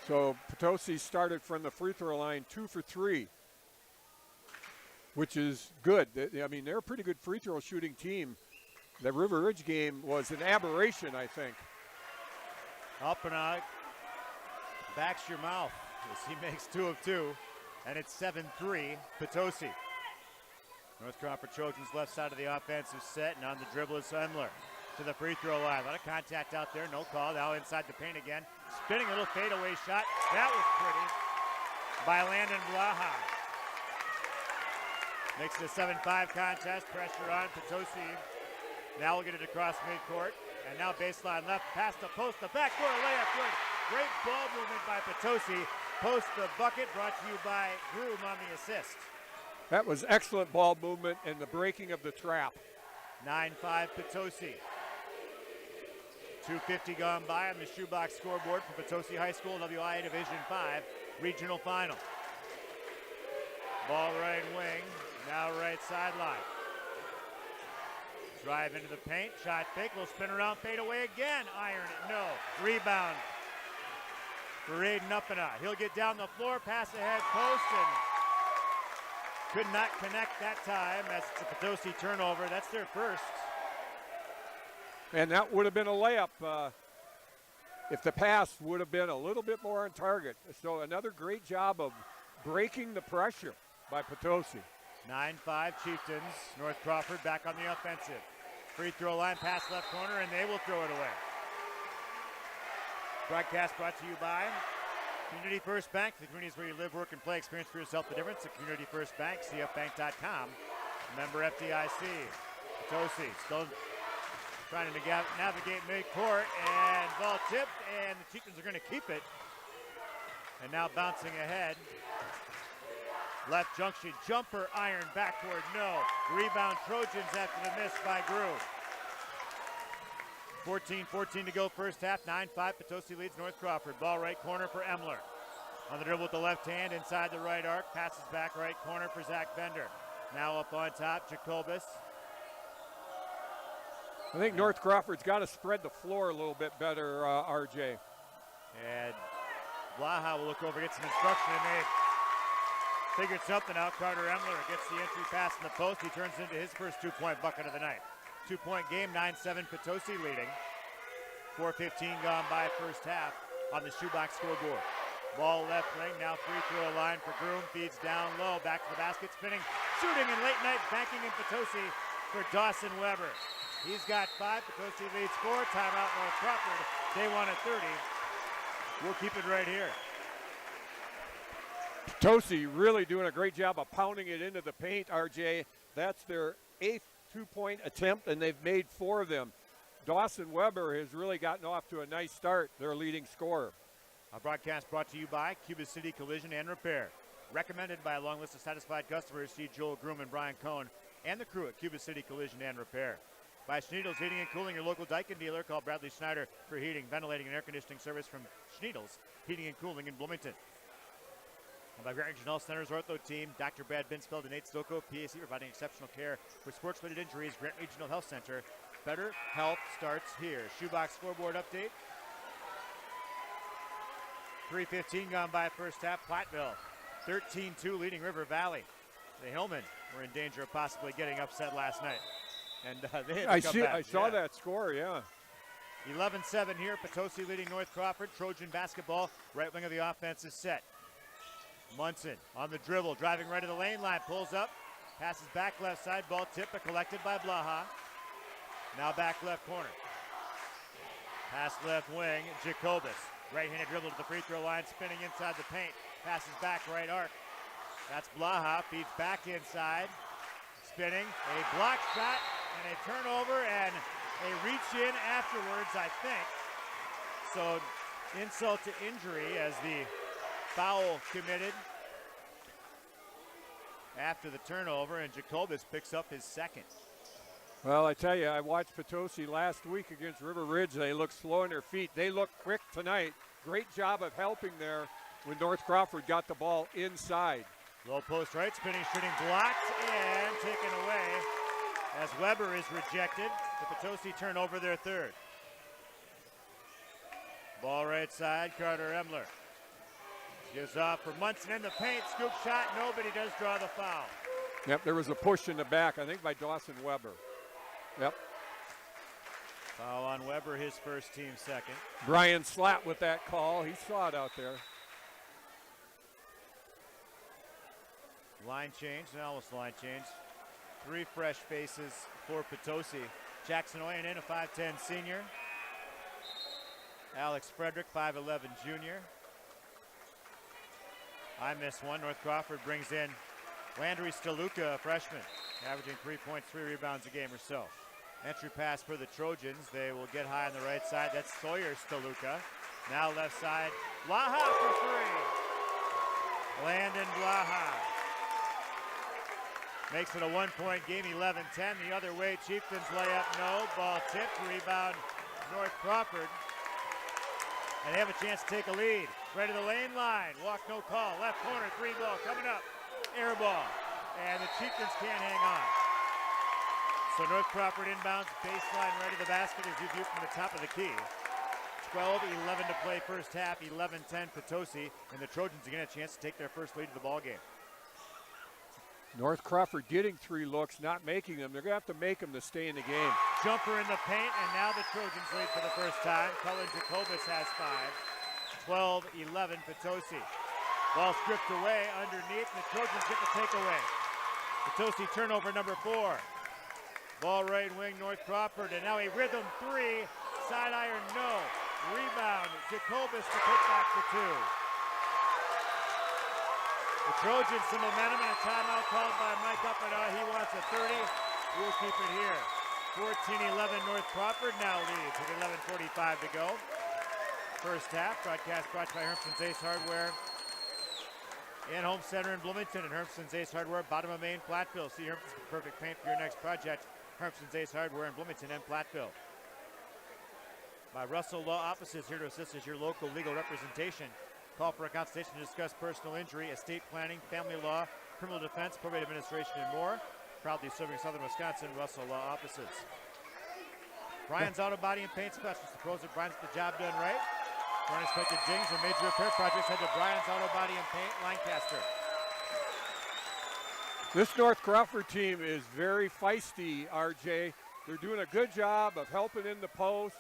So Potosi started from the free throw line 2 for 3, which is good. I mean, they're a pretty good free throw shooting team. The River Ridge game was an aberration, I think. Uppinall backs your mouth as he makes 2 of 2, and it's 7-3 Potosi. North Crawford Trojans left side of the offensive set, and on the dribble is Emler to the free throw line. A lot of contact out there, no call. Now inside the paint again. Spinning a little fadeaway shot. That was pretty by Landon Blaha. Makes it a 7-5 contest. Pressure on Potosi. Now we'll get it across midcourt. And now baseline left, past the post, the backdoor layup, good. Great ball movement by Potosi. Post the bucket, brought to you by Groom on the assist. That was excellent ball movement and the breaking of the trap. 9-5 Potosi. 2:50 gone by on the shoebox scoreboard for Potosi High School WIA Division 5 Regional Final. Ball right wing, now right sideline. Drive into the paint, shot fake, will spin around, fade away again. Iron it, no. Rebound for Aiden Uppinall. He'll get down the floor, pass ahead, post, and could not connect that time as it's a Potosi turnover. That's their first. And that would have been a layup if the pass would have been a little bit more on target. So another great job of breaking the pressure by Potosi. 9-5 Chieftains. North Crawford back on the offensive. Free throw line, pass left corner, and they will throw it away. Broadcast brought to you by Community First Bank. The communities where you live, work, and play. Experience for yourself the difference at Community First Bank. CFBank.com. Member FDIC. Potosi still trying to navigate midcourt, and ball tipped, and the Chieftains are going to keep it. And now bouncing ahead. Left junction, jumper, iron, backward, no. Rebound Trojans after the miss by Groove. 14-14 to go first half, 9-5, Potosi leads North Crawford. Ball right corner for Emler. On the dribble with the left hand, inside the right arc, passes back right corner for Zach Bender. Now up on top, Jacobus. I think North Crawford's got to spread the floor a little bit better, RJ. And Blaha will look over, get some instruction, and they figured something out. Carter Emler gets the entry pass in the post. He turns into his first two-point bucket of the night. 2-point game, 9-7 Potosi leading. 4:15 gone by first half on the shoebox scoreboard. Ball left wing, now free throw line for Groom. Feeds down low, back to the basket, spinning, shooting in late night, banking in Potosi for Dawson Weber. He's got 5, Potosi leads 4, timeout North Crawford. They won at 30. We'll keep it right here. Potosi really doing a great job of pounding it into the paint, RJ. That's their 8th two-point attempt, and they've made 4 of them. Dawson Weber has really gotten off to a nice start, their leading scorer. Our broadcast brought to you by Cuba City Collision and Repair. Recommended by a long list of satisfied customers. See Joel Groom and Brian Cohn and the crew at Cuba City Collision and Repair. By Schneidels Heating and Cooling, your local Daikin dealer. Call Bradley Schneider for heating, ventilating, and air conditioning service from Schneidels Heating and Cooling in Bloomington. And by Grant Regional Health Center's Ortho team, Dr. Brad Binsfeld and Nate Stocco, PAC, providing exceptional care for sports-related injuries. Grant Regional Health Center. Better health starts here. Shoebox scoreboard update. 3:15 gone by first half. Platteville 13-2 leading River Valley. The Hillmen were in danger of possibly getting upset last night. And they had to come back. I saw that score, yeah. 11-7 here. Potosi leading North Crawford. Trojan basketball. Right wing of the offense is set. Munson on the dribble, driving right to the lane line. Pulls up. Passes back left side. Ball tipped but collected by Blaha. Now back left corner. Pass left wing. Jacobus. Right-handed dribble to the free throw line. Spinning inside the paint. Passes back right arc. That's Blaha. Feeds back inside. Spinning. A block shot. And a turnover and a reach in afterwards, I think. So insult to injury as the foul committed after the turnover, and Jacobus picks up his second. Well, I tell you, I watched Potosi last week against River Ridge. They look slow on their feet. They look quick tonight. Great job of helping there when North Crawford got the ball inside. Low post right, spinning, shooting, blocked, and taken away as Weber is rejected. The Potosi turnover their third. Ball right side, Carter Emler. Gives off for Munson in the paint, scoop shot, nobody does draw the foul. Yep, there was a push in the back, I think by Dawson Weber. Yep. Foul on Weber, his first, team second. Brian Slatt with that call. He saw it out there. Line change, and almost line change. Three fresh faces for Potosi. Jackson Oyen in, a 5'10 senior. Alex Frederick, 5'11 junior. I miss one. North Crawford brings in Landry Steluka, a freshman, averaging 3 points, 3 rebounds a game or so. Entry pass for the Trojans. They will get high on the right side. That's Sawyer Steluka. Now left side. Blaha for three. Landon Blaha. Makes it a 1-point game, 11-10. The other way, Chieftains layup, no. Ball tipped, rebound, North Crawford. And they have a chance to take a lead. Right to the lane line, walk no call. Left corner, three ball coming up. Air ball, and the Chieftains can't hang on. So North Crawford inbounds, baseline right to the basket as you view from the top of the key. 12-11 to play first half, 11-10 Potosi, and the Trojans again a chance to take their first lead of the ball game. North Crawford getting 3 looks, not making them. They're going to have to make them to stay in the game. Jumper in the paint, and now the Trojans lead for the first time. Cullen Jacobus has 5. 12-11 Potosi. Ball stripped away underneath, and the Trojans get the takeaway. Potosi turnover number 4. Ball right wing, North Crawford, and now a rhythm 3. Side iron, no. Rebound, Jacobus to pick back for 2. The Trojans some momentum and a timeout called by Mike Uppanaugh. He wants a 30. We'll keep it here. 14-11 North Crawford now leads with 11:45 to go. First half, broadcast brought to you by Hermson's Ace Hardware and Home Center in Bloomington and Hermson's Ace Hardware, bottom of Main, Platteville. See Hermson's perfect paint for your next project. Hermson's Ace Hardware in Bloomington and Platteville. By Russell Law Offices, here to assist as your local legal representation. Call for a consultation to discuss personal injury, estate planning, family law, criminal defense, probate administration, and more. Proudly serving Southern Wisconsin, Russell Law Offices. Brian's Auto Body and Paint Specialist. The pros at Brian's get the job done right. For unexpected dings or major repair projects, head to Brian's Auto Body and Paint, Lancaster. This North Crawford team is very feisty, RJ. They're doing a good job of helping in the post,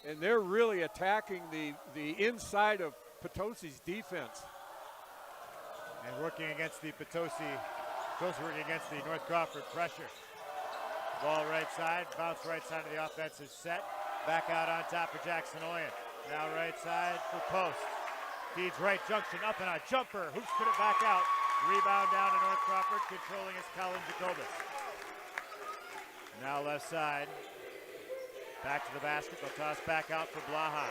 and they're really attacking the inside of Potosi's defense. And working against the Potosi working against the North Crawford pressure. Ball right side, bounce right side of the offense is set. Back out on top for Jackson Oyen. Now right side for Post. Feeds right junction, up and a jumper. Hoops put it back out. Rebound down to North Crawford, controlling is Colin Jacobus. Now left side. Back to the basket, they'll toss back out for Blaha.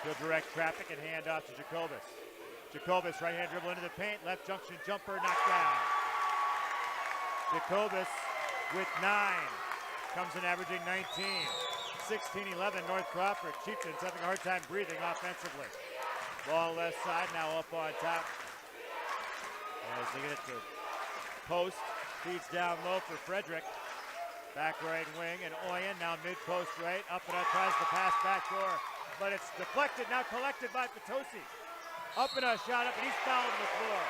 He'll direct traffic and hand off to Jacobus. Jacobus, right hand dribble into the paint, left junction jumper, knocked down. Jacobus with 9. Comes in averaging 19. 16-11 North Crawford. Chieftains having a hard time breathing offensively. Ball left side, now up on top. As they get it to post. Feeds down low for Frederick. Back right wing, and Oyen now mid-post right. Up and up, tries to pass back door. But it's deflected, now collected by Potosi. Up and a shot up, and he's fouled on the floor.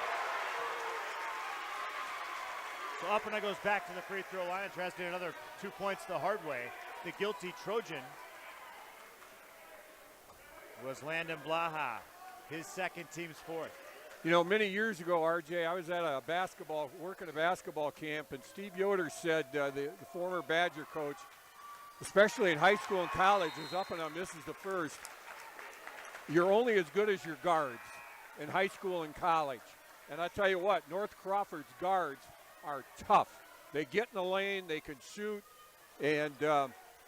So Uppena goes back to the free throw line and tries to get another 2 points the hard way. The guilty Trojan was Landon Blaha, his second, team's fourth. You know, many years ago, RJ, I was at working a basketball camp, and Steve Yoder said, the former Badger coach, especially in high school and college, as Uppena misses the first, you're only as good as your guards in high school and college. And I tell you what, North Crawford's guards are tough. They get in the lane, they can shoot, and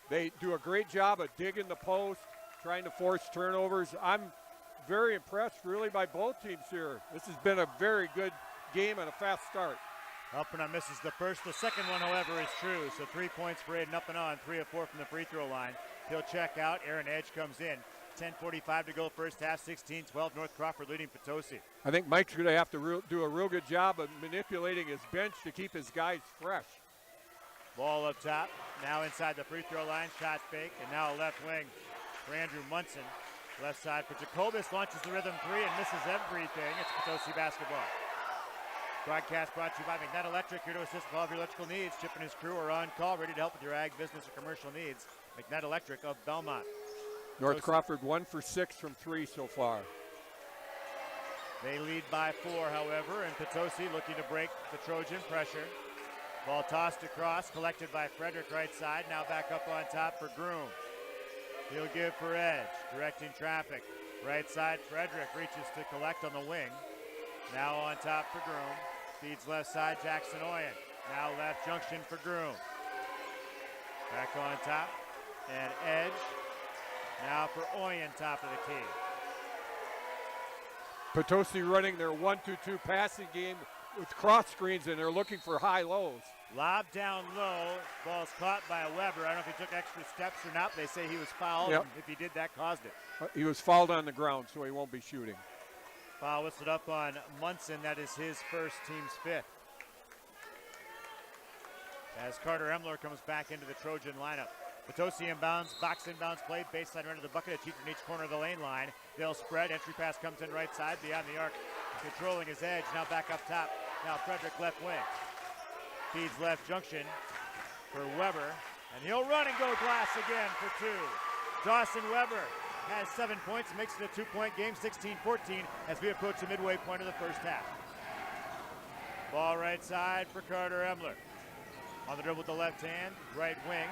they do a great job of digging the post, trying to force turnovers. I'm very impressed really by both teams here. This has been a very good game and a fast start. Uppena misses the first. The second one, however, is true. So 3 points for Aiden Uppena on 3 of 4 from the free throw line. He'll check out. Aaron Edge comes in. 10:45 to go first half, 16-12. North Crawford leading Potosi. I think Mike's going to have to do a real good job of manipulating his bench to keep his guys fresh. Ball up top. Now inside the free throw line. Shot fake. And now a left wing for Andrew Munson. Left side for Jacobus. Launches the rhythm three and misses everything. It's Potosi basketball. Broadcast brought to you by McNett Electric, here to assist with all of your electrical needs. Chip and his crew are on call, ready to help with your ag, business, or commercial needs. McNett Electric of Belmont. North Crawford 1 for 6 from 3 so far. They lead by 4, however, and Potosi looking to break the Trojan pressure. Ball tossed across, collected by Frederick right side. Now back up on top for Groom. He'll give for Edge, directing traffic. Right side, Frederick reaches to collect on the wing. Now on top for Groom. Feeds left side, Jackson Oyen. Now left junction for Groom. Back on top, and Edge. Now for Oyen, top of the key. Potosi running their 1-2-2 passing game with cross screens, and they're looking for high lows. Lob down low. Ball's caught by Weber. I don't know if he took extra steps or not. They say he was fouled. Yep. If he did, that caused it. He was fouled on the ground, so he won't be shooting. Foul whistled up on Munson. That is his first, team's 5th. As Carter Emler comes back into the Trojan lineup. Potosi inbounds, box inbounds play, baseline right to the bucket, a cheat from each corner of the lane line. They'll spread, entry pass comes in right side, beyond the arc, controlling his edge, now back up top. Now Frederick left wing. Feeds left junction for Weber, and he'll run and go glass again for 2. Dawson Weber has 7 points, makes it a 2-point game, 16-14, as we approach the midway point of the first half. Ball right side for Carter Emler. On the dribble with the left hand, right wing.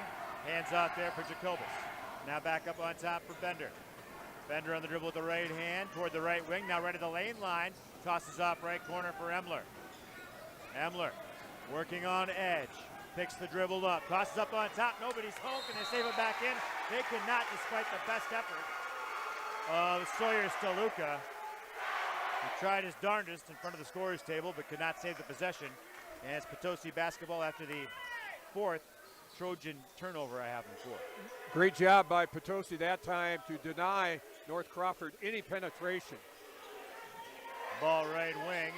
Hands out there for Jacobus. Now back up on top for Bender. Bender on the dribble with the right hand toward the right wing. Now right at the lane line. Tosses off right corner for Emler. Emler working on Edge. Picks the dribble up. Tosses up on top. Nobody's home. Can they save it back in? They could not, despite the best effort of Sawyer Steluka. He tried his darndest in front of the scorer's table, but could not save the possession. And it's Potosi basketball after the 4th Trojan turnover I have in 4. Great job by Potosi that time to deny North Crawford any penetration. Ball right wing.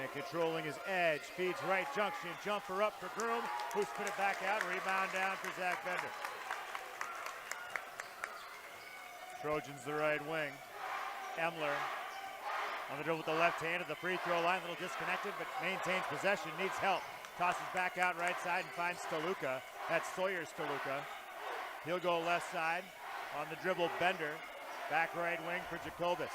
And controlling his edge. Feeds right junction. Jumper up for Groom, who spit it back out. Rebound down for Zach Bender. Trojans the right wing. Emler on the dribble with the left hand at the free throw line. A little disconnected, but maintains possession. Needs help. Tosses back out right side and finds Steluka. That's Sawyer Steluka. He'll go left side on the dribble. Bender. Back right wing for Jacobus.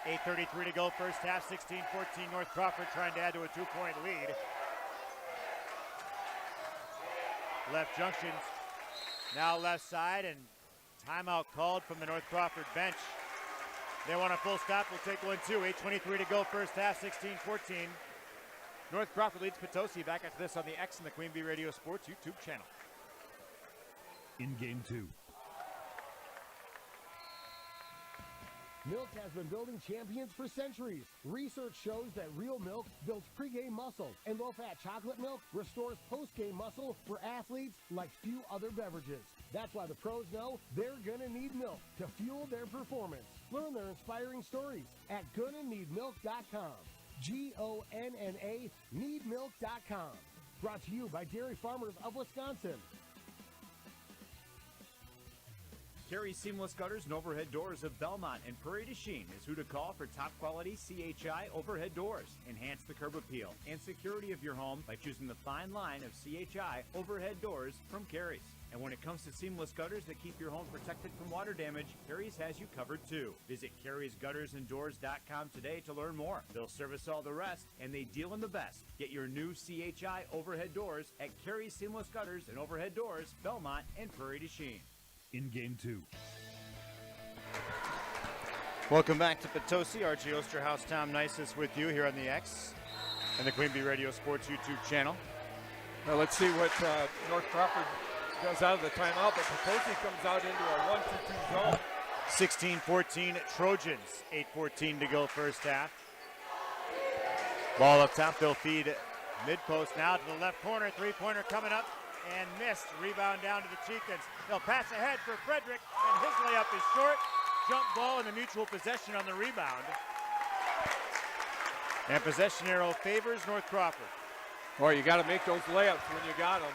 8:33 to go first half. 16-14 North Crawford trying to add to a 2-point lead. Left junction. Now left side, and timeout called from the North Crawford bench. They want a full stop. We'll take one too. 8:23 to go first half. 16-14. North Crawford leads Potosi. Back after this on the X and the Queen Bee Radio Sports YouTube channel. In game 2. Milk has been building champions for centuries. Research shows that real milk builds pregame muscle, and low-fat chocolate milk restores postgame muscle for athletes like few other beverages. That's why the pros know they're gonna need milk to fuel their performance. Learn their inspiring stories at gonnaneedmilk.com. Gonna needmilk.com. Brought to you by Dairy Farmers of Wisconsin. Carey Seamless Gutters and Overhead Doors of Belmont and Prairie du Chien is who to call for top quality CHI overhead doors. Enhance the curb appeal and security of your home by choosing the fine line of CHI overhead doors from Carey's. And when it comes to seamless gutters that keep your home protected from water damage, Carey's has you covered too. Visit Carey'sGuttersandDoors.com today to learn more. They'll service all the rest, and they deal in the best. Get your new CHI overhead doors at Carey's Seamless Gutters and Overhead Doors, Belmont and Prairie du Chien. In game 2. Welcome back to Potosi. Archie Osterhaus, Tom Nices with you here on the X and the Queen Bee Radio Sports YouTube channel. Now let's see what North Crawford does out of the timeout, but Potosi comes out into a 1-2-2 zone. 16-14 Trojans, 8:14 to go first half. Ball up top, they'll feed mid-post now to the left corner. Three-pointer coming up and missed. Rebound down to the Chieftains. They'll pass ahead for Frederick, and his layup is short. Jump ball and the mutual possession on the rebound. And possession arrow favors North Crawford. Boy, you got to make those layups when you got them.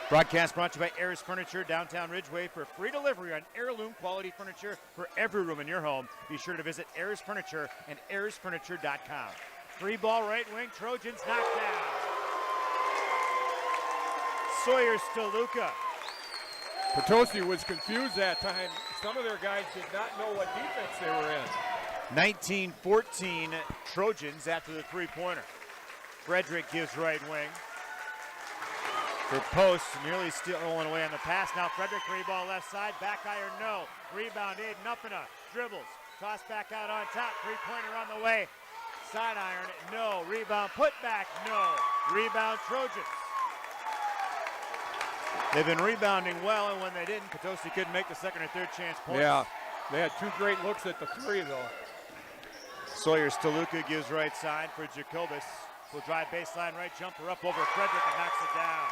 Broadcast brought to you by Ayers Furniture, downtown Ridgeway, for free delivery on heirloom quality furniture for every room in your home. Be sure to visit Ayers Furniture and AyersFurniture.com. Free ball right wing, Trojans knocked down. Sawyer Steluka. Potosi was confused that time. Some of their guys did not know what defense they were in. 19-14 Trojans after the three-pointer. Frederick gives right wing. For post, nearly stealing away on the pass. Now Frederick, three ball left side, back iron, no. Rebound, Aiden Uppina, dribbles, toss back out on top, three-pointer on the way. Side iron, no. Rebound, put back, no. Rebound, Trojans. They've been rebounding well, and when they didn't, Potosi couldn't make the second or third chance points. Yeah, they had two great looks at the three, though. Sawyer Steluka gives right side for Jacobus. Will drive baseline right jumper up over Frederick and knocks it down.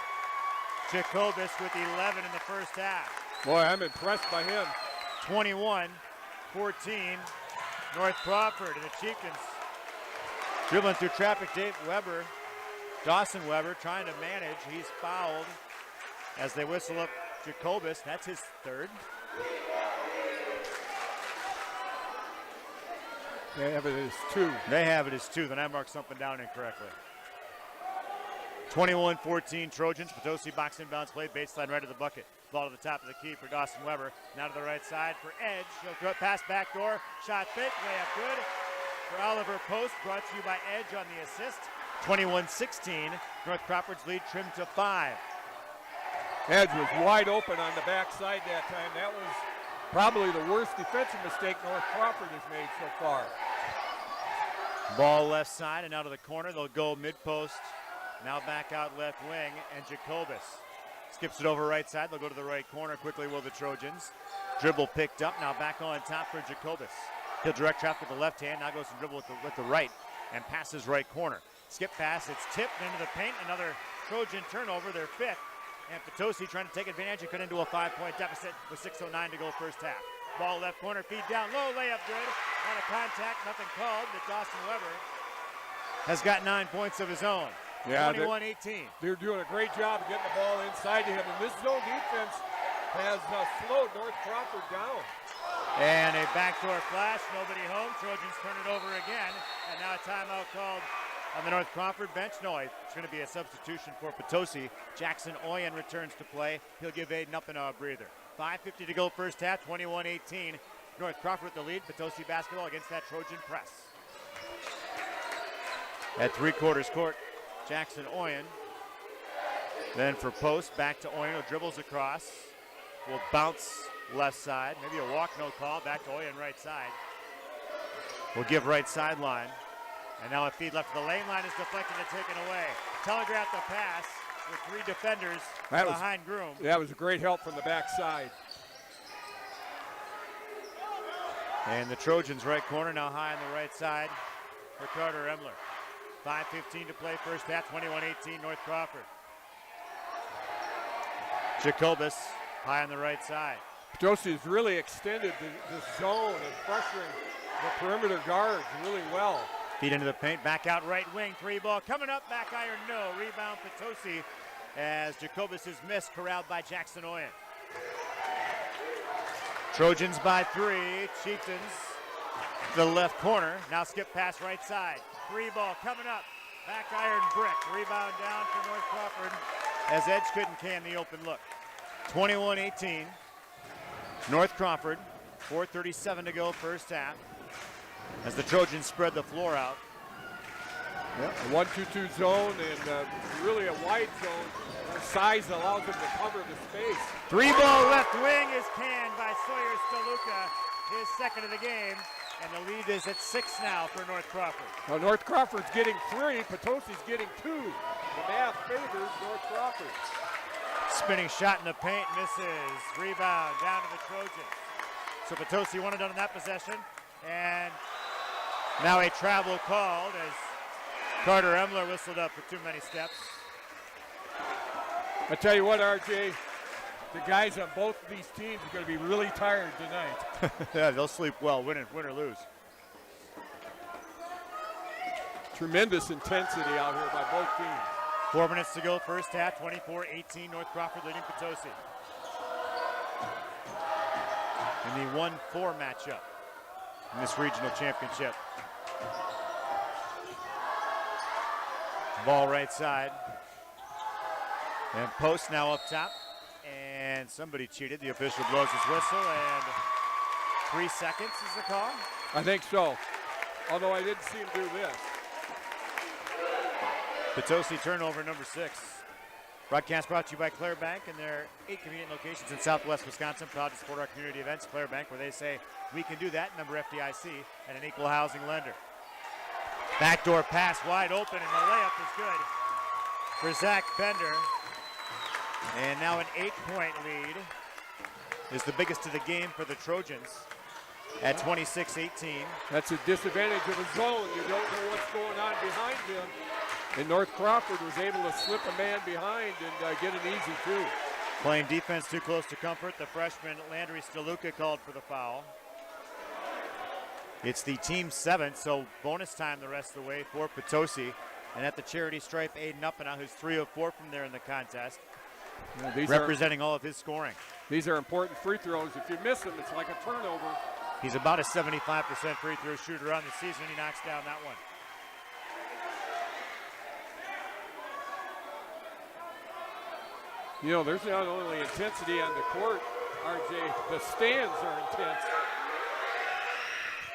Jacobus with 11 in the first half. Boy, I'm impressed by him. 21-14, North Crawford, and the Chieftains dribbling through traffic. Dawson Weber trying to manage. He's fouled as they whistle up Jacobus. That's his third. They have it as two. They have it as two. Then I marked something down incorrectly. 21-14 Trojans. Potosi box inbounds play. Baseline right of the bucket. Ball to the top of the key for Dawson Weber. Now to the right side for Edge. He'll throw it past back door. Shot fake. Layup good. For Oliver Post. Brought to you by Edge on the assist. 21-16. North Crawford's lead trimmed to 5. Edge was wide open on the backside that time. That was probably the worst defensive mistake North Crawford has made so far. Ball left side and out of the corner. They'll go mid-post. Now back out left wing, and Jacobus skips it over right side. They'll go to the right corner. Quickly will the Trojans. Dribble picked up. Now back on top for Jacobus. He'll direct traffic with the left hand. Now goes to dribble with the right and passes right corner. Skip pass. It's tipped into the paint. Another Trojan turnover, their fifth. And Potosi trying to take advantage. It cut into a 5-point deficit with 6:09 to go first half. Ball left corner, feed down low, layup good. On a contact, nothing called, but Dawson Weber has got 9 points of his own. Yeah, 21-18. They're doing a great job of getting the ball inside to him. And this zone defense has slowed North Crawford down. And a backdoor flash, nobody home. Trojans turn it over again. And now a timeout called on the North Crawford bench. No, it's going to be a substitution for Potosi. Jackson Oyen returns to play. He'll give Aiden Uppina a breather. 5:50 to go first half, 21-18. North Crawford with the lead. Potosi basketball against that Trojan press. At three-quarters court, Jackson Oyen. Then for Post, back to Oyen, who dribbles across. Will bounce left side. Maybe a walk, no call. Back to Oyen, right side. Will give right sideline. And now a feed left to the lane line is deflected and taken away. Telegraphed the pass with three defenders behind Groom. That was a great help from the backside. And the Trojans right corner now high on the right side for Carter Emler. 5:15 to play first half, 21-18 North Crawford. Jacobus high on the right side. Potosi has really extended the zone and pressuring the perimeter guards really well. Feed into the paint, back out right wing, three ball coming up, back iron, no. Rebound Potosi as Jacobus is missed, corralled by Jackson Oyen. Trojans by three, Chieftains, the left corner, now skip pass right side. Three ball coming up, back iron brick, rebound down for North Crawford as Edge couldn't can the open look. 21-18, North Crawford, 4:37 to go first half as the Trojans spread the floor out. Yep. A 1-2-2 zone and really a wide zone. Their size allows them to cover the space. Three ball left wing is canned by Sawyer Steluka, his second of the game, and the lead is at 6 now for North Crawford. Now North Crawford's getting 3, Potosi's getting 2. The math favors North Crawford. Spinning shot in the paint, misses. Rebound down to the Trojans. So Potosi wanted done in that possession, and now a travel called as Carter Emler whistled up for too many steps. I tell you what, RJ, the guys on both of these teams are going to be really tired tonight. Yeah, they'll sleep well, win or lose. Tremendous intensity out here by both teams. 4 minutes to go first half, 24-18, North Crawford leading Potosi. In the 1-4 matchup in this regional championship. Ball right side. And post now up top. And somebody cheated. The official blows his whistle, and 3 seconds is the call? I think so. Although I didn't see him do this. Potosi turnover number 6. Broadcast brought to you by Claire Bank and their 8 convenient locations in Southwest Wisconsin. Proud to support our community events. Claire Bank, where they say we can do that. Member FDIC and an equal housing lender. Backdoor pass wide open, and the layup is good for Zach Bender. And now an 8-point lead is the biggest of the game for the Trojans at 26-18. That's a disadvantage of a zone. You don't know what's going on behind him. And North Crawford was able to slip a man behind and get an easy 2. Playing defense too close to comfort. The freshman Landry Steluka called for the foul. It's the team 7th, so bonus time the rest of the way for Potosi. And at the charity stripe, Aiden Uppenow, who's 3 of 4 from there in the contest, representing all of his scoring. These are important free throws. If you miss them, it's like a turnover. He's about a 75% free throw shooter on the season. He knocks down that one. You know, there's not only intensity on the court, RJ, the stands are intense.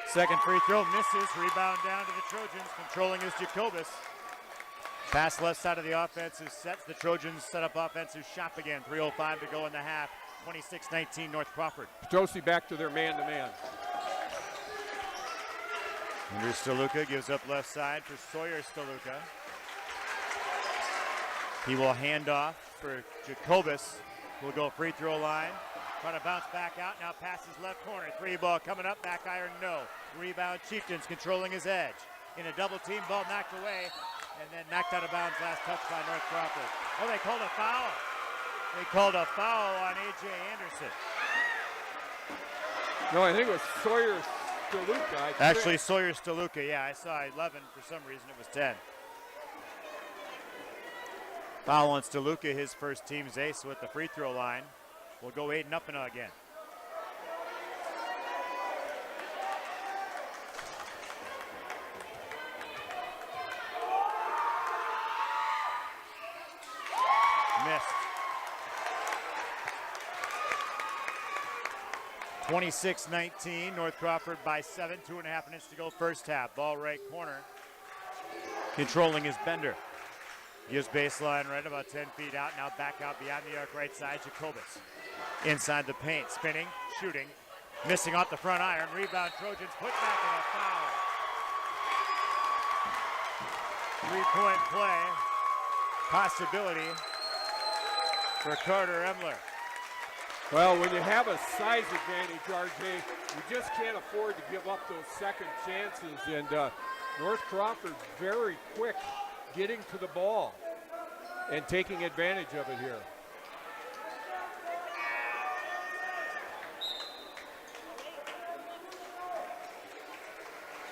Second free throw misses. Rebound down to the Trojans. Controlling is Jacobus. Pass left side of the offensive sets. The Trojans set up offensive shop again. 3:05 to go in the half. 26-19 North Crawford. Potosi back to their man-to-man. Andrew Steluka gives up left side for Sawyer Steluka. He will hand off for Jacobus. Will go free throw line. Trying to bounce back out. Now passes left corner. 3 ball coming up. Back iron, no. Rebound, Chieftains controlling his edge. In a double team, ball knocked away. And then knocked out of bounds, last touch by North Crawford. Oh, they called a foul. They called a foul on A.J. Anderson. No, I think it was Sawyer Steluka. Actually, Sawyer Steluka, yeah. I saw 11. For some reason, it was 10. Foul on Steluka, his first team's ace with the free throw line. We'll go Aiden Uppenow again. Missed. 26-19, North Crawford by 7, 2.5 minutes to go first half. Ball right corner. Controlling is Bender. Gives baseline right about 10 feet out. Now back out beyond the arc right side. Jacobus inside the paint. Spinning, shooting, missing off the front iron. Rebound Trojans. Put back and a foul. 3-point play. Possibility for Carter Emler. Well, when you have a size advantage, RJ, you just can't afford to give up those second chances. And North Crawford very quick getting to the ball and taking advantage of it here.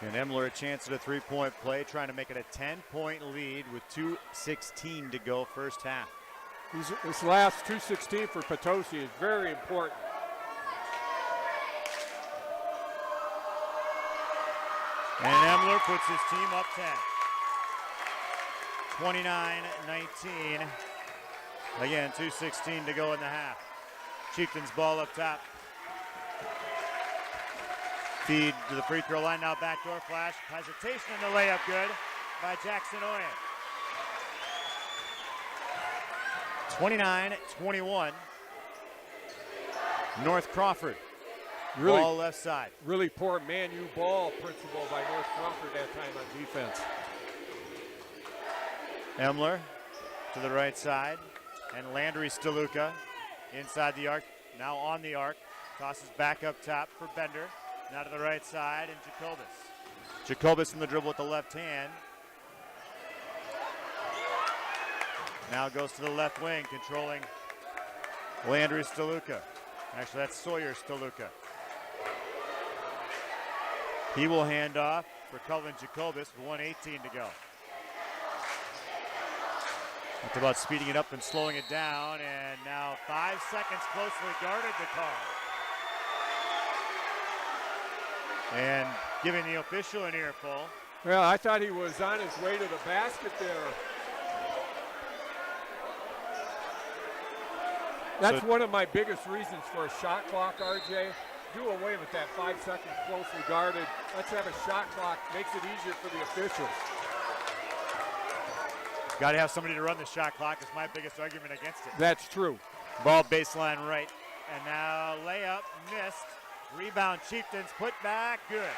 And Emler a chance at a three-point play, trying to make it a 10-point lead with 2:16 to go first half. This last 2:16 for Potosi is very important. And Emler puts his team up 10. 29-19. Again, 2:16 to go in the half. Chieftains ball up top. Feed to the free throw line, now backdoor flash. Hesitation in the layup, good by Jackson Oyen. 29-21. North Crawford. Really, ball left side. Really poor man-u ball principle by North Crawford that time on defense. Emler to the right side. And Landry Steluka inside the arc. Now on the arc. Tosses back up top for Bender. Now to the right side, and Jacobus. Jacobus in the dribble with the left hand. Now goes to the left wing, controlling Landry Steluka. Actually, that's Sawyer Steluka. He will hand off for Cullen Jacobus with 1:18 to go. It's about speeding it up and slowing it down, and now 5 seconds closely guarded the call. And giving the official an earful. Well, I thought he was on his way to the basket there. That's one of my biggest reasons for a shot clock, RJ. Do away with that 5 seconds closely guarded. Let's have a shot clock. Makes it easier for the officials. Got to have somebody to run the shot clock is my biggest argument against it. That's true. Ball baseline right. And now layup missed. Rebound Chieftains, put back, good.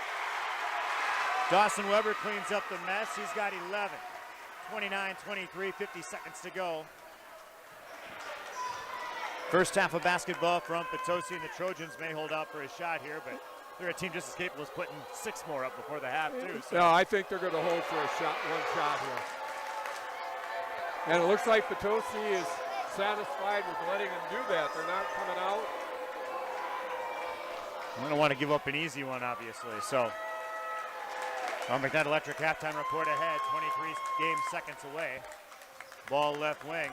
Dawson Weber cleans up the mess. He's got 11. 29-23, 50 seconds to go. First half of basketball from Potosi, and the Trojans may hold out for a shot here, but they're a team just as capable as putting 6 more up before the half, too. So. No, I think they're going to hold for a shot, one shot here. And it looks like Potosi is satisfied with letting them do that. They're not coming out. I don't want to give up an easy one, obviously. So, our McKnight Electric halftime report ahead. 23 game seconds away. Ball left wing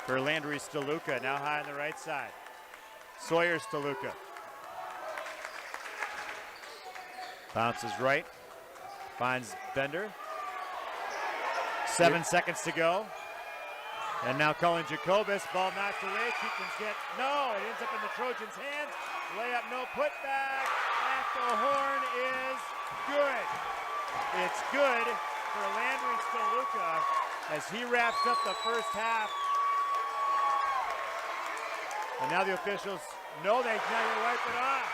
for Landry Steluka. Now high on the right side. Sawyer Steluka. Bounces right. Finds Bender. 7 seconds to go. And now Cullen Jacobus. Ball knocked away. Chieftains get, no, it ends up in the Trojans' hands. Layup, no putback. At the horn is good. It's good for Landry Steluka as he wraps up the first half. And now the officials know they can wipe it off.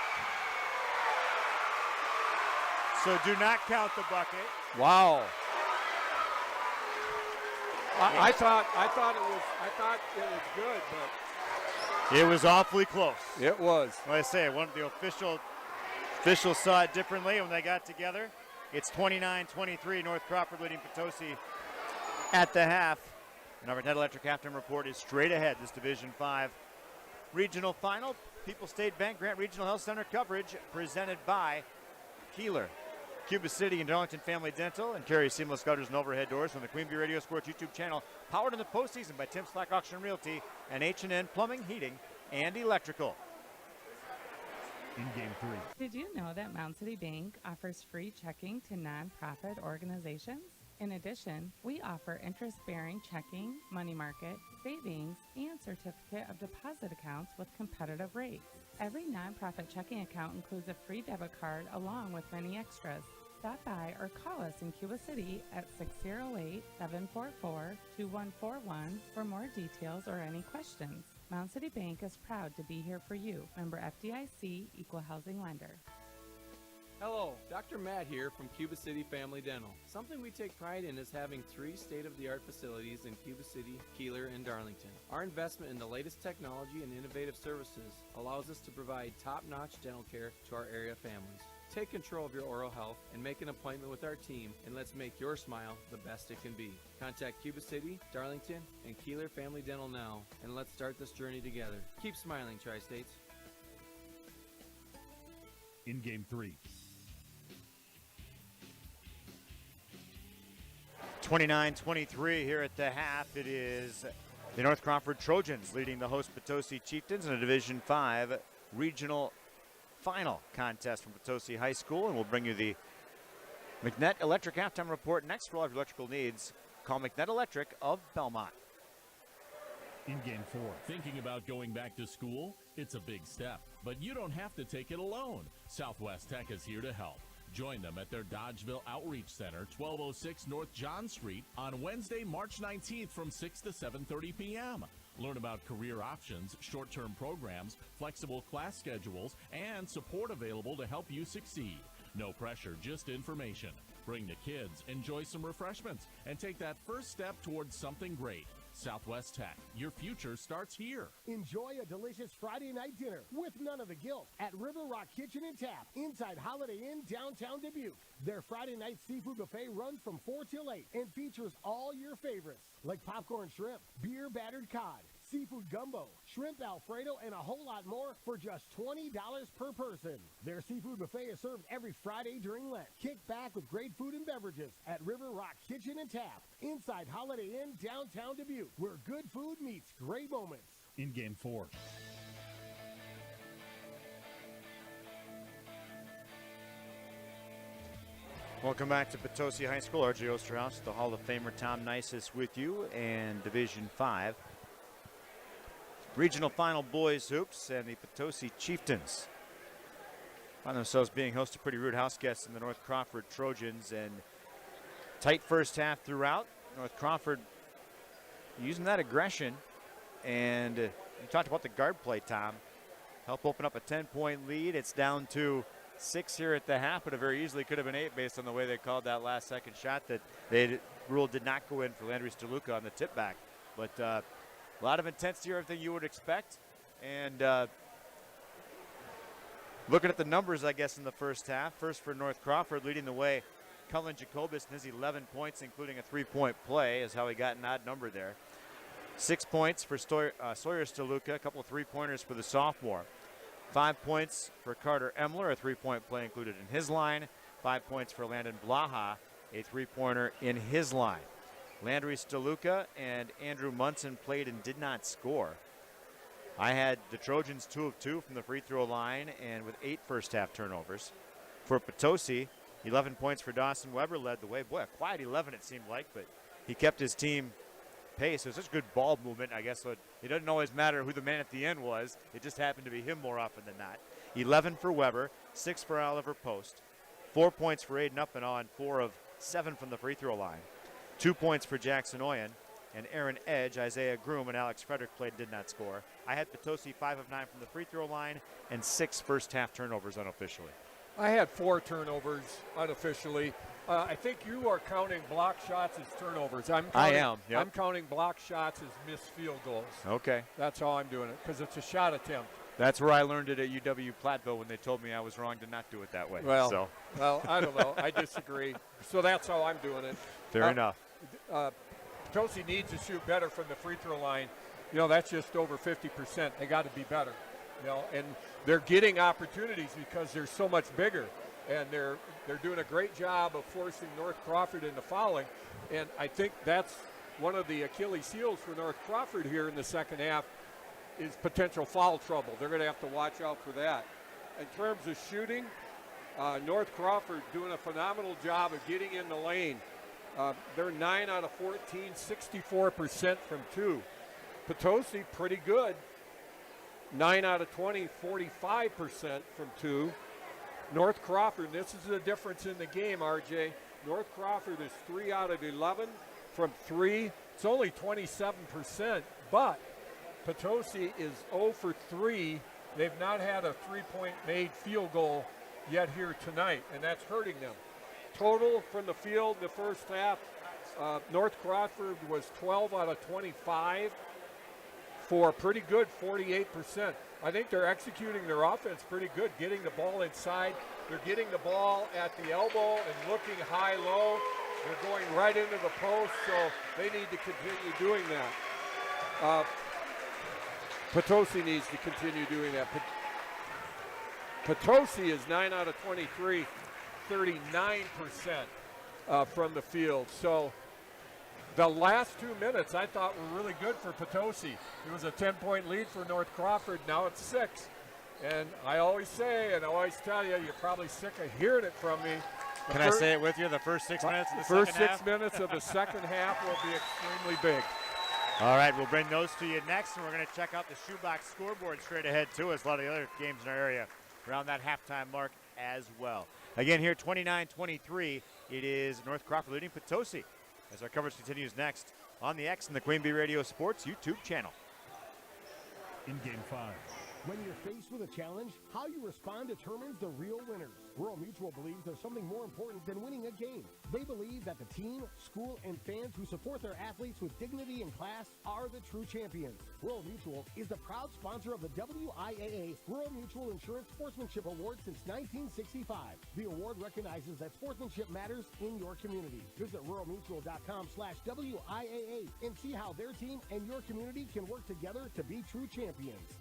So do not count the bucket. Wow. I thought it was good, but it was awfully close. It was. Like I say, one of the officials saw it differently when they got together. It's 29-23, North Crawford leading Potosi at the half. And our McKnight Electric halftime report is straight ahead. This Division 5 regional final. People's State Bank Grant Regional Health Center coverage presented by Kieler, Cuba City and Darlington Family Dental, and Carey Seamless Gutters and Overhead Doors from the Queen Bee Radio Sports YouTube channel. Powered in the postseason by Tim Slack Auction Realty and H&N Plumbing, Heating, and Electrical. In Game 3. Did you know that Mound City Bank offers free checking to nonprofit organizations? In addition, we offer interest-bearing checking, money market, savings, and certificate of deposit accounts with competitive rates. Every nonprofit checking account includes a free debit card along with many extras. Stop by or call us in Cuba City at 608-744-2141 for more details or any questions. Mound City Bank is proud to be here for you. Member FDIC, Equal Housing Lender. Hello, Dr. Matt here from Cuba City Family Dental. Something we take pride in is having 3 state-of-the-art facilities in Cuba City, Kieler, and Darlington. Our investment in the latest technology and innovative services allows us to provide top-notch dental care to our area families. Take control of your oral health and make an appointment with our team, and let's make your smile the best it can be. Contact Cuba City, Darlington, and Kieler Family Dental now, and let's start this journey together. Keep smiling, Tri-States. In game 3. 29-23 here at the half. It is the North Crawford Trojans leading the host Potosi Chieftains in a Division 5 regional final contest from Potosi High School. And we'll bring you the McNett Electric halftime report next. For all of your electrical needs, call McNett Electric of Belmont. In game 4. Thinking about going back to school? It's a big step, but you don't have to take it alone. Southwest Tech is here to help. Join them at their Dodgeville Outreach Center, 1206 North John Street, on Wednesday, March 19th from 6 to 7:30 p.m. Learn about career options, short-term programs, flexible class schedules, and support available to help you succeed. No pressure, just information. Bring the kids, enjoy some refreshments, and take that first step towards something great. Southwest Tech, your future starts here. Enjoy a delicious Friday night dinner with none of the guilt at River Rock Kitchen and Tap inside Holiday Inn downtown Dubuque. Their Friday night seafood buffet runs from 4 till 8 and features all your favorites like popcorn shrimp, beer battered cod, seafood gumbo, shrimp Alfredo, and a whole lot more for just $20 per person. Their seafood buffet is served every Friday during Lent. Kick back with great food and beverages at River Rock Kitchen and Tap inside Holiday Inn downtown Dubuque, where good food meets great moments. In game 4. Welcome back to Potosi High School. RJ Osterhaus, the Hall of Famer Tom Nisus with you, and Division 5. Regional final boys hoops, and the Potosi Chieftains find themselves being hosted to pretty rude house guests in the North Crawford Trojans, and tight first half throughout. North Crawford using that aggression, and you talked about the guard play, Tom. Help open up a 10-point lead. It's down to 6 here at the half, but it very easily could have been 8 based on the way they called that last second shot that they ruled did not go in for Landry Steluka on the tip back. But a lot of intensity, everything you would expect. And looking at the numbers, I guess, in the first half. First for North Crawford, leading the way, Cullen Jacobus and his 11 points, including a 3-point play, is how he got an odd number there. 6 points for Sawyer Steluka, a couple of 3-pointers for the sophomore. 5 points for Carter Emler, a 3-point play included in his line. 5 points for Landon Blaha, a 3-pointer in his line. Landry Steluka and Andrew Munson played and did not score. I had the Trojans 2 of 2 from the free throw line and with 8 first half turnovers. For Potosi, 11 points for Dawson Weber led the way. Boy, a quiet 11 it seemed like, but he kept his team pace. It was such good ball movement, I guess. So it doesn't always matter who the man at the end was. It just happened to be him more often than not. 11 for Weber, 6 for Oliver Post, 4 points for Aiden Uppenaw, and 4 of 7 from the free throw line. 2 points for Jackson Oyen, and Aaron Edge, Isaiah Groom, and Alex Frederick played and did not score. I had Potosi 5 of 9 from the free throw line and 6 first half turnovers unofficially. I had 4 turnovers unofficially. I think you are counting block shots as turnovers. I am. Yep. I'm counting block shots as missed field goals. Okay. That's how I'm doing it, because it's a shot attempt. That's where I learned it at UW-Platteville when they told me I was wrong to not do it that way. Well, I don't know. I disagree. So that's how I'm doing it. Fair enough. Potosi needs to shoot better from the free throw line. You know, that's just over 50%. They got to be better. You know, and they're getting opportunities because they're so much bigger, and they're doing a great job of forcing North Crawford into fouling. And I think that's one of the Achilles heels for North Crawford here in the second half is potential foul trouble. They're going to have to watch out for that. In terms of shooting, North Crawford doing a phenomenal job of getting in the lane. They're 9 out of 14, 64% from 2. Potosi, pretty good. 9 out of 20, 45% from 2. North Crawford, this is the difference in the game, RJ. North Crawford is 3 out of 11 from 3. It's only 27%, but Potosi is 0 for 3. They've not had a 3-point made field goal yet here tonight, and that's hurting them. Total from the field the first half, North Crawford was 12 out of 25 for a pretty good 48%. I think they're executing their offense pretty good, getting the ball inside. They're getting the ball at the elbow and looking high-low. They're going right into the post, so they need to continue doing that. Potosi needs to continue doing that. Potosi is 9 out of 23, 39% from the field. So the last 2 minutes I thought were really good for Potosi. It was a 10-point lead for North Crawford. Now it's 6. And I always say, and I always tell you, you're probably sick of hearing it from me. Can I say it with you? The first 6 minutes of the first second 6 minutes of the second half will be extremely big. All right, we'll bring those to you next, and we're going to check out the shoebox scoreboard straight ahead, too, as a lot of the other games in our area around that halftime mark as well. Again, here, 29-23, it is North Crawford leading Potosi as our coverage continues next on the X and the Queen Bee Radio Sports YouTube channel. In Game 5. When you're faced with a challenge, how you respond determines the real winners. Rural Mutual believes there's something more important than winning a game. They believe that the team, school, and fans who support their athletes with dignity and class are the true champions. Rural Mutual is the proud sponsor of the WIAA Rural Mutual Insurance Sportsmanship Award since 1965. The award recognizes that sportsmanship matters in your community. Visit ruralmutual.com/WIAA and see how their team and your community can work together to be true champions.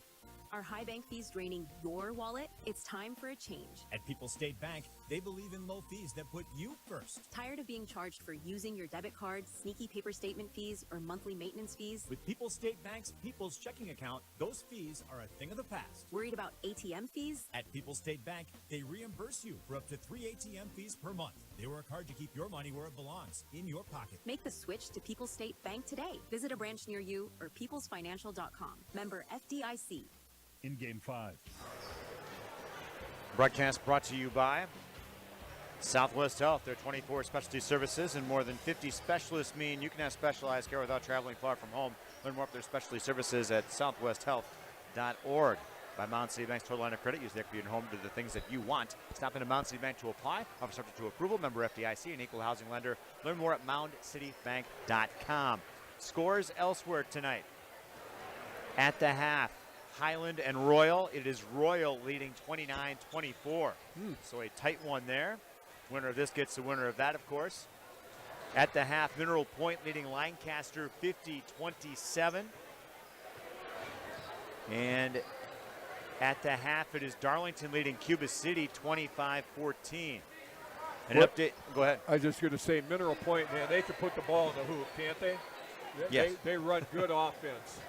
Are high bank fees draining your wallet? It's time for a change. At People's State Bank, they believe in low fees that put you first. Tired of being charged for using your debit card, sneaky paper statement fees, or monthly maintenance fees? With People's State Bank's People's Checking Account, those fees are a thing of the past. Worried about ATM fees? At People's State Bank, they reimburse you for up to 3 ATM fees per month. They work hard to keep your money where it belongs, in your pocket. Make the switch to People's State Bank today. Visit a branch near you or peoplesfinancial.com. Member FDIC. In Game 5. Broadcast brought to you by Southwest Health. Their 24 specialty services and more than 50 specialists mean you can have specialized care without traveling far from home. Learn more about their specialty services at southwesthealth.org. By Mound City Bank's total line of credit, use the equity in home to do the things that you want. Stop into Mound City Bank to apply. Offer subject to approval. Member FDIC, an equal housing lender. Learn more at moundcitybank.com. Scores elsewhere tonight. At the half, Highland and Royal. It is Royal leading 29-24. So a tight one there. Winner of this gets the winner of that, of course. At the half, Mineral Point leading Lancaster 50-27. And at the half, it is Darlington leading Cuba City 25-14. An update. Go ahead. I was just going to say, Mineral Point, man, they can put the ball in the hoop, can't they? Yes. They run good offense.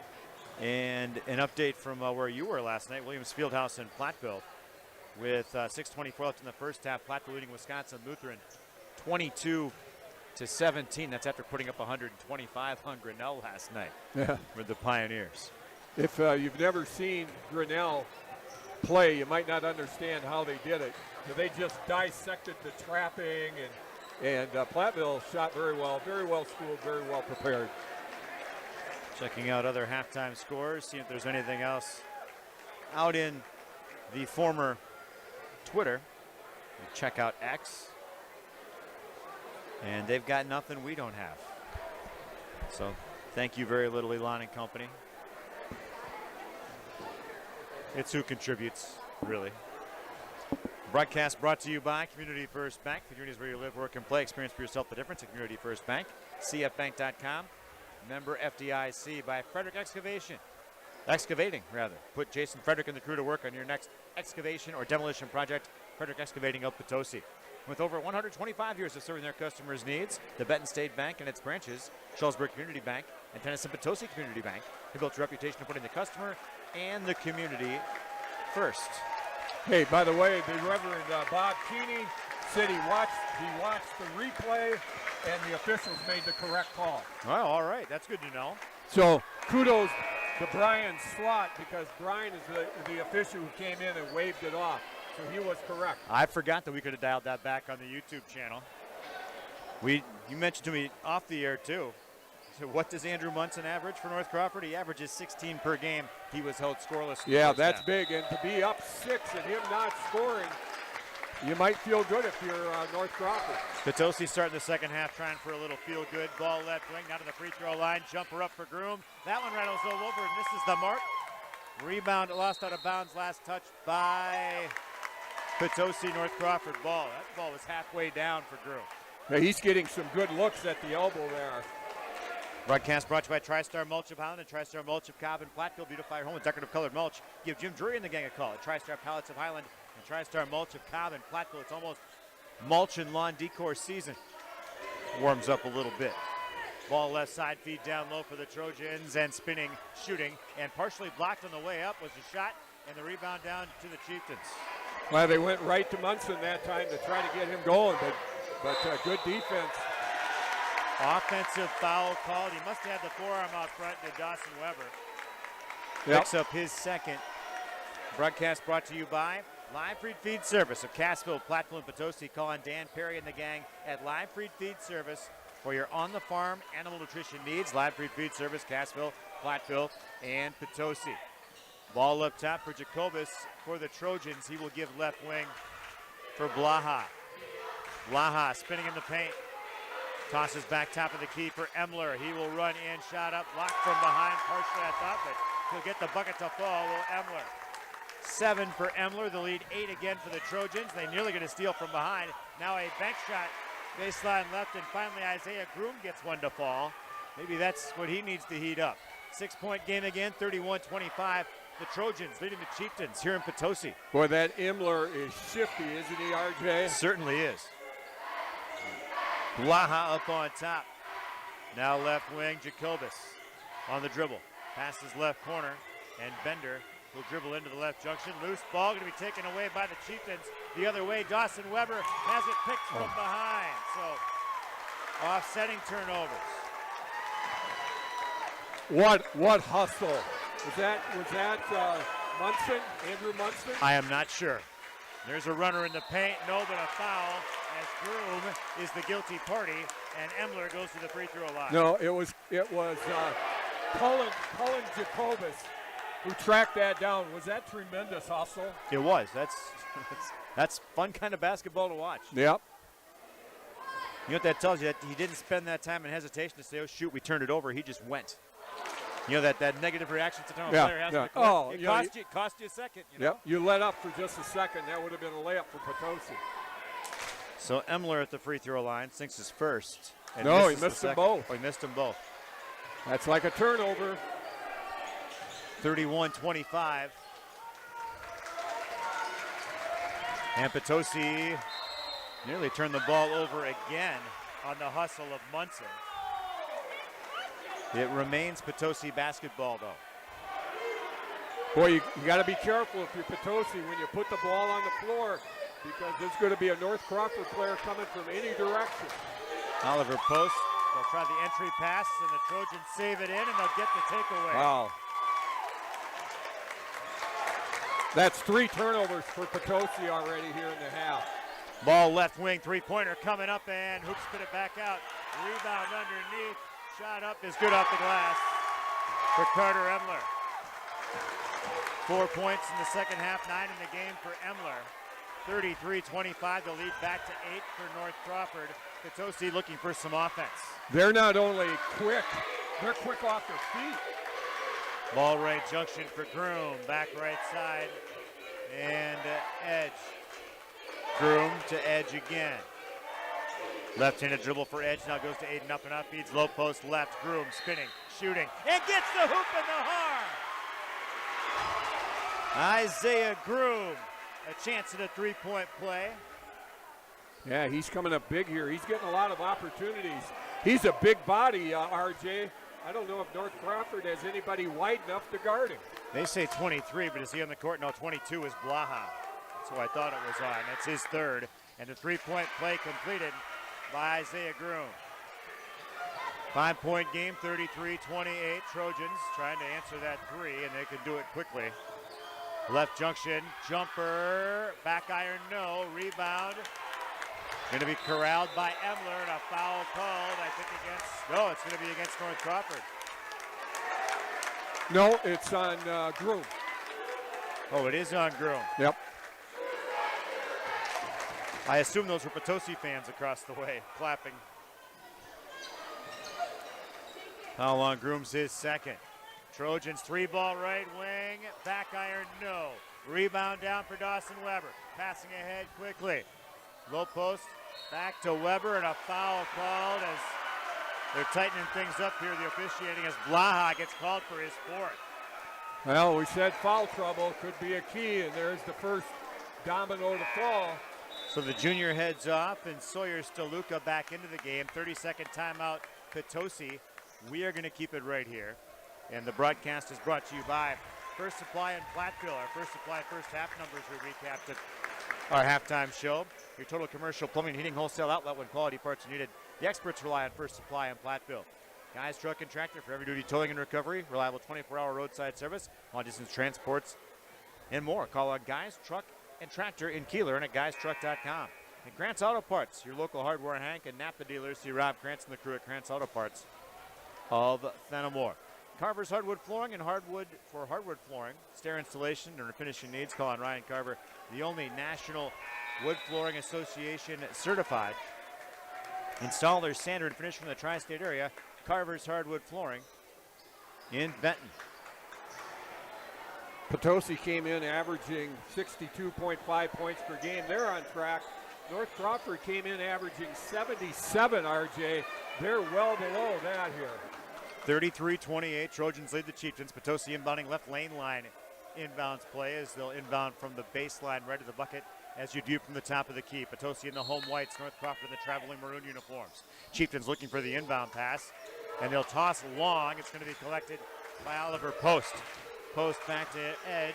And an update from where you were last night, Williams Fieldhouse in Platteville. With 6:24 left in the first half, Platteville leading Wisconsin Lutheran 22-17. That's after putting up 125 on Grinnell last night with the Pioneers. If you've never seen Grinnell play, you might not understand how they did it. They just dissected the trapping, and Platteville shot very well schooled, very well prepared. Checking out other halftime scores, seeing if there's anything else out in the former Twitter. Check out X. And they've got nothing we don't have. So thank you very little, Elon and company. It's who contributes, really. Broadcast brought to you by Community First Bank. The community is where you live, work, and play. Experience for yourself the difference at Community First Bank. CFBank.com. Member FDIC. By Frederick Excavating. Put Jason Frederick and the crew to work on your next excavation or demolition project. Frederick Excavating of Potosi. With over 125 years of serving their customers' needs, the Benton State Bank and its branches, Shullsburg Community Bank, and Tennyson Potosi Community Bank, have built a reputation of putting the customer and the community first. Hey, by the way, the Reverend Bob Keeney said he watched the replay, and the officials made the correct call. Well, all right. That's good to know. So kudos to Brian Slott, because Brian is the official who came in and waved it off. So he was correct. I forgot that we could have dialed that back on the YouTube channel. You mentioned to me off the air, too. So what does Andrew Munson average for North Crawford? He averages 16 per game. He was held scoreless. Yeah, that's big. And to be up 6 and him not scoring, you might feel good if you're North Crawford. Potosi starting the second half trying for a little feel good. Ball left wing, now to the free throw line. Jumper up for Groom. That one rattles all over and misses the mark. Rebound lost out of bounds, last touch by Potosi. North Crawford ball. That ball was halfway down for Groom. Yeah, he's getting some good looks at the elbow there. Broadcast brought to you by TriStar Mulch of Highland and TriStar Mulch of Cobb and Platteville. Beautify your home with decorative colored mulch. Give Jim Drury and the gang a call at TriStar Pallets of Highland and TriStar Mulch of Cobb and Platteville. It's almost mulch and lawn decor season. Warms up a little bit. Ball left side, feed down low for the Trojans, and spinning, shooting, and partially blocked on the way up was the shot, and the rebound down to the Chieftains. Well, they went right to Munson that time to try to get him going, but good defense. Offensive foul called. He must have had the forearm out front to Dawson Weber. Yep. Picks up his second. Broadcast brought to you by Live Feed Feed Service of Cassville, Platteville, and Potosi. Call on Dan Perry and the gang at Live Feed Feed Service for your on-the-farm animal nutrition needs. Live Feed Feed Service, Cassville, Platteville, and Potosi. Ball up top for Jacobus for the Trojans. He will give left wing for Blaha. Blaha spinning in the paint. Tosses back top of the key for Emler. He will run in, shot up, blocked from behind. Partially, I thought, but he'll get the bucket to fall, will Emler. 7 for Emler, the lead 8 again for the Trojans. They nearly get a steal from behind. Now a bank shot, baseline left, and finally Isaiah Groom gets one to fall. Maybe that's what he needs to heat up. 6-point game again, 31-25. The Trojans leading the Chieftains here in Potosi. Boy, that Emler is shifty, isn't he, RJ? Certainly is. Blaha up on top. Now left wing, Jacobus on the dribble. Passes left corner, and Bender will dribble into the left junction. Loose ball going to be taken away by the Chieftains. The other way, Dawson Weber has it picked from behind. So offsetting turnovers. What hustle? Was that Munson, Andrew Munson? I am not sure. There's a runner in the paint, no, but a foul as Groom is the guilty party, and Emler goes to the free throw line. No, it was Cullen Jacobus who tracked that down. Was that tremendous hustle? It was. That's fun kind of basketball to watch. Yep. You know what that tells you? That he didn't spend that time in hesitation to say, oh, shoot, we turned it over. He just went. You know, that negative reaction to a player has to Oh, it cost you a second. You know? Yep, you let up for just a second. That would have been a layup for Potosi. So Emler at the free throw line sinks his first. And no, he missed them both. Oh, he missed them both. That's like a turnover. 31-25. And Potosi nearly turned the ball over again on the hustle of Munson. It remains Potosi basketball, though. Boy, you got to be careful if you're Potosi when you put the ball on the floor, because there's going to be a North Crawford player coming from any direction. Oliver Post, they'll try the entry pass, and the Trojans save it in, and they'll get the takeaway. Wow. That's 3 turnovers for Potosi already here in the half. Ball left wing, three-pointer coming up, and Hoops spit it back out. Rebound underneath. Shot up is good off the glass for Carter Emler. 4 points in the second half, 9 in the game for Emler. 33-25, the lead back to 8 for North Crawford. Potosi looking for some offense. They're not only quick, they're quick off their feet. Ball right junction for Groom, back right side, and Edge. Groom to Edge again. Left-handed dribble for Edge, now goes to Aiden up and up, feeds low post left, Groom spinning, shooting, and gets the hoop in the heart. Isaiah Groom, a chance at a three-point play. Yeah, he's coming up big here. He's getting a lot of opportunities. He's a big body, RJ. I don't know if North Crawford has anybody wide enough to guard him. They say 23, but is he on the court? No, 22 is Blaha. That's who I thought it was on. That's his third. And the three-point play completed by Isaiah Groom. 5-point game, 33-28. Trojans trying to answer that three, and they can do it quickly. Left junction, jumper, back iron, no. Rebound. Going to be corralled by Emler, and a foul called, I think, against, no, it's going to be against North Crawford. No, it's on Groom. Oh, it is on Groom. Yep. I assume those were Potosi fans across the way, clapping. Foul on Grooms, his second. Trojans 3-ball right wing, back iron, no. Rebound down for Dawson Weber. Passing ahead quickly. Low post, back to Weber, and a foul called as they're tightening things up here, the officiating, as Blaha gets called for his fourth. Well, we said foul trouble could be a key, and there's the first domino to fall. So the junior heads off, and Sawyer Steluka back into the game. 30-second timeout, Potosi. We are going to keep it right here. And the broadcast is brought to you by First Supply in Platteville. Our First Supply first half numbers we recapped at our halftime show. Your total commercial plumbing and heating wholesale outlet when quality parts are needed. The experts rely on First Supply in Platteville. Guys Truck and Tractor for heavy-duty towing and recovery. Reliable 24-hour roadside service, long-distance transports, and more. Call out Guys Truck and Tractor in Kieler and at guystruck.com. And Grant's Auto Parts, your local hardware Hank and Napa dealers. See Rob Krantz and the crew at Grant's Auto Parts of Fenimore. Carver's Hardwood Flooring and hardwood flooring. Stair installation and finishing needs. Call on Ryan Carver, the only National Wood Flooring Association certified installer, standard and finish from the tri-state area. Carver's Hardwood Flooring in Benton. Potosi came in averaging 62.5 points per game. They're on track. North Crawford came in averaging 77, RJ. They're well below that here. 33-28, Trojans lead the Chieftains. Potosi inbounding left lane line inbounds play as they'll inbound from the baseline right to the bucket as you do from the top of the key. Potosi in the home whites, North Crawford in the traveling maroon uniforms. Chieftains looking for the inbound pass, and they'll toss long. It's going to be collected by Oliver Post. Post back to Edge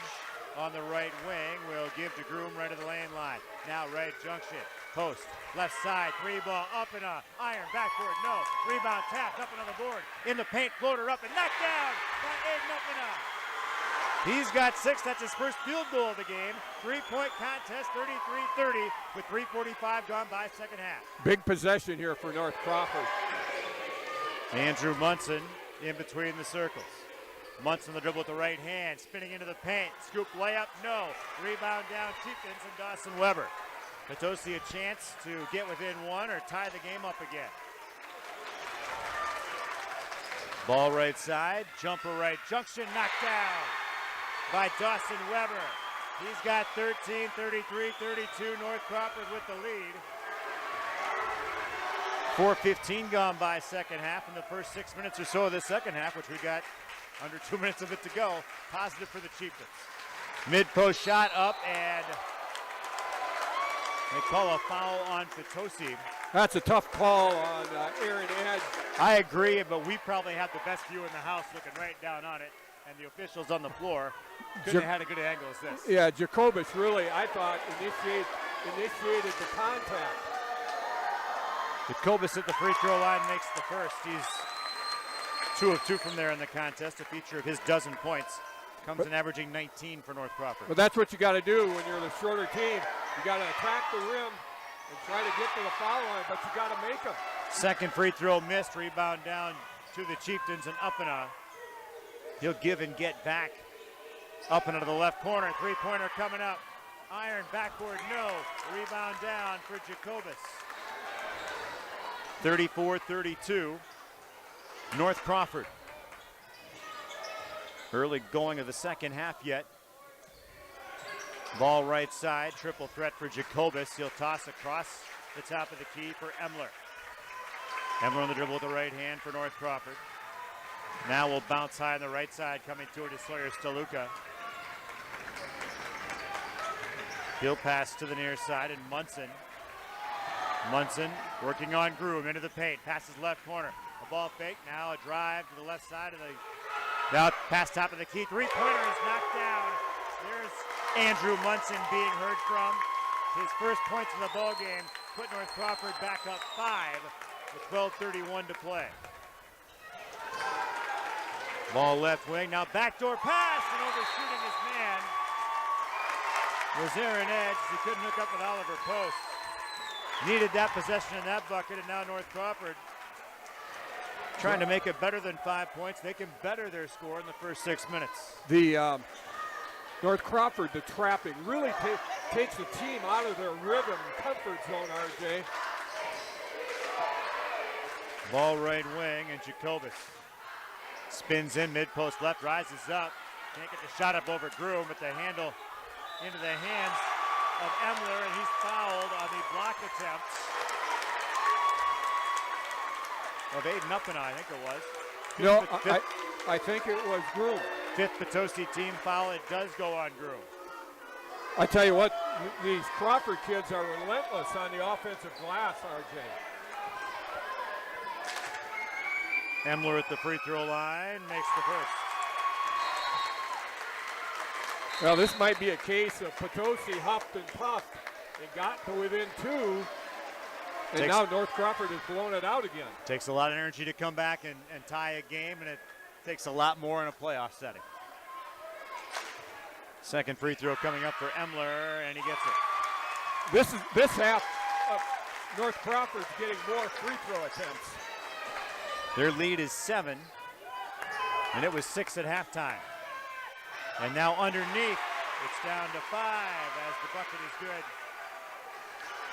on the right wing. Will give to Groom right of the lane line. Now right junction. Post, left side, 3-ball, up and a iron, backboard, no. Rebound tapped, up and on the board. In the paint, floater up and knocked down by Aiden Uppina. He's got 6, that's his first field goal of the game. 3-point contest, 33-30 with 3:45 gone by second half. Big possession here for North Crawford. Andrew Munson in between the circles. Munson the dribble with the right hand, spinning into the paint. Scoop layup, no. Rebound down, Chieftains and Dawson Weber. Potosi a chance to get within one or tie the game up again. Ball right side, jumper right junction, knocked down by Dawson Weber. He's got 13, 33, 32, North Crawford with the lead. 4:15 gone by second half in the first 6 minutes or so of the second half, which we got under 2 minutes of it to go. Positive for the Chieftains. Mid-post shot up, and they call a foul on Potosi. That's a tough call on Aaron Edge. I agree, but we probably have the best view in the house looking right down on it, and the officials on the floor couldn't have had a good angle as this. Yeah, Jacobus really, I thought, initiated the contact. Jacobus at the free throw line makes the first. He's 2 of 2 from there in the contest, a feature of his dozen points. Comes in averaging 19 for North Crawford. But that's what you got to do when you're the shorter team. You got to attack the rim and try to get to the foul line, but you got to make them. Second free throw missed, rebound down to the Chieftains, and Uppina. He'll give and get back. Uppina to the left corner, three-pointer coming up. Iron backboard, no. Rebound down for Jacobus. 34-32, North Crawford. Early going of the second half yet. Ball right side, triple threat for Jacobus. He'll toss across the top of the key for Emler. Emler on the dribble with the right hand for North Crawford. Now will bounce high on the right side, coming to it is Sawyer Steluka. He'll pass to the near side, and Munson working on Groom into the paint, passes left corner. A ball fake, now a drive to the left side of the. Now pass top of the key, three-pointer is knocked down. There's Andrew Munson being heard from. His first points in the ball game put North Crawford back up 5 with 12:31 to play. Ball left wing, now backdoor pass, and overshooting his man was Aaron Edge. He couldn't hook up with Oliver Post. Needed that possession in that bucket, and now North Crawford trying to make it better than 5 points. They can better their score in the first 6 minutes. North Crawford, the trapping, really takes the team out of their rhythm and comfort zone, RJ. Ball right wing, and Jacobus spins in mid-post left, rises up. Can't get the shot up over Groom, but the handle into the hands of Emler, and he's fouled on the block attempt of Aiden Uppena, I think it was. No, I think it was Groom. Fifth Potosi team foul. It does go on Groom. I tell you what, these Crawford kids are relentless on the offensive glass, RJ. Emler at the free throw line makes the first. Well, this might be a case of Potosi huffed and puffed and got to within 2. And now North Crawford has blown it out again. Takes a lot of energy to come back and tie a game, and it takes a lot more in a playoff setting. Second free throw coming up for Emler, and he gets it. This half, North Crawford's getting more free throw attempts. Their lead is 7, and it was 6 at halftime. And now underneath, it's down to 5 as the bucket is good.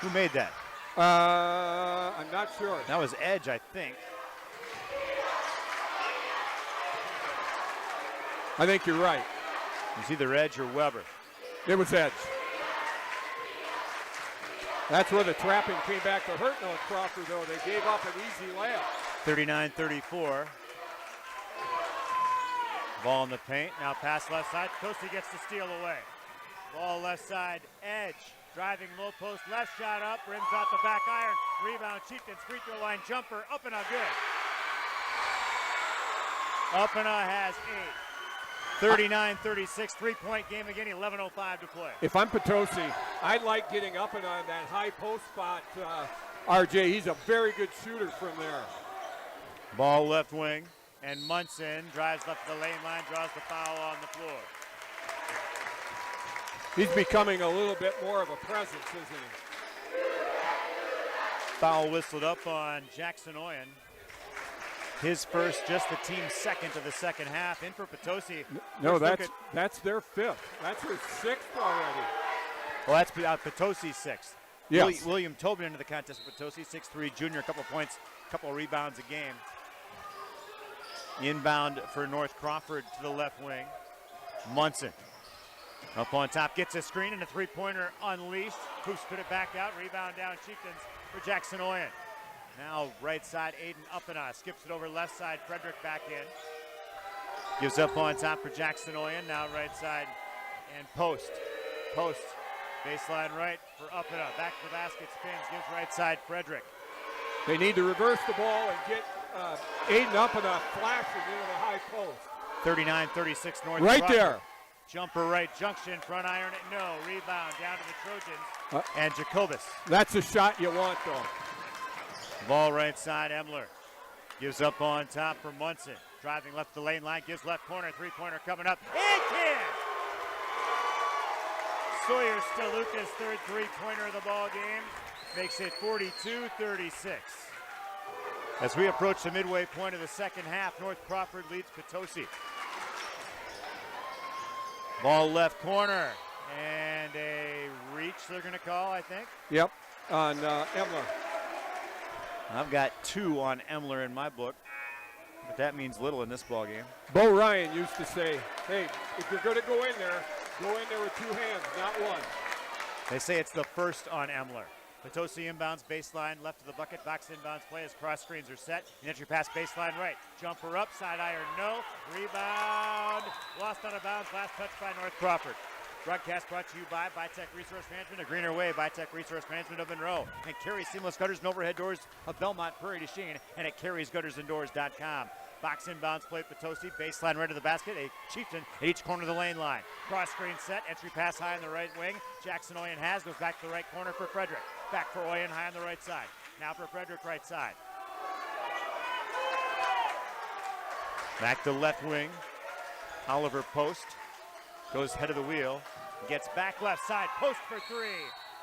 Who made that? I'm not sure. That was Edge, I think. I think you're right. It was either Edge or Weber. It was Edge. That's where the trapping came back to hurt North Crawford, though. They gave up an easy layup. 39-34. Ball in the paint. Now pass left side. Potosi gets the steal away. Ball left side. Edge driving low post. Left shot up. Rims out the back iron. Rebound. Chieftains free throw line jumper. Up and a good. Up and a has 8. 39-36. 3-point game again. 11:05 to play. If I'm Potosi, I like getting up and on that high post spot. RJ, he's a very good shooter from there. Ball left wing. And Munson drives left to the lane line, draws the foul on the floor. He's becoming a little bit more of a presence, isn't he? Foul whistled up on Jackson Oyen. His first, just the team's second of the second half. In for Potosi. No, that's their 5th. That's his 6th already. Well, that's Potosi's 6th. Yes. William Tobin into the contest for Potosi, 6'3", junior, a couple points, couple of rebounds a game. Inbound for North Crawford to the left wing. Munson up on top, gets a screen and a three-pointer unleashed. Hoops put it back out, rebound down Chieftains for Jackson Oyen. Now right side, Aiden Uppena skips it over left side, Frederick back in. Gives up on top for Jackson Oyen, now right side and post. Post, baseline right for Uppena, back to the basket, spins, gives right side Frederick. They need to reverse the ball and get Aiden Uppena flashing into the high post. 39-36 North right Crawford. there. Jumper right junction, front iron it, no. Rebound down to the Trojans and Jacobus. That's a shot you want, though. Ball right side, Emler. Gives up on top for Munson. Driving left the lane line, gives left corner, three-pointer coming up. And can! Sawyer Steluka's third three-pointer of the ball game makes it 42-36. As we approach the midway point of the second half, North Crawford leads Potosi. Ball left corner, and a reach they're going to call, I think. Yep, on Emler. I've got 2 on Emler in my book, but that means little in this ball game. Bo Ryan used to say, hey, if you're going to go in there with 2 hands, not 1. They say it's the first on Emler. Potosi inbounds baseline, left to the bucket, box inbounds play as cross screens are set. An entry pass baseline right. Jumper up, side iron, no. Rebound, lost out of bounds, last touch by North Crawford. Broadcast brought to you by Bytech Resource Management, a greener way, Bytech Resource Management of Monroe, and Carey Seamless Gutters and Overhead Doors of Belmont, Prairie du Chien, and at Carey'sGuttersandDoors.com. Box inbounds play Potosi, baseline right to the basket, a Chieftain at each corner of the lane line. Cross screen set, entry pass high on the right wing. Jackson Oyen goes back to the right corner for Frederick. Back for Oyen, high on the right side. Now for Frederick, right side. Back to left wing. Oliver Post goes head of the wheel. Gets back left side, post for 3.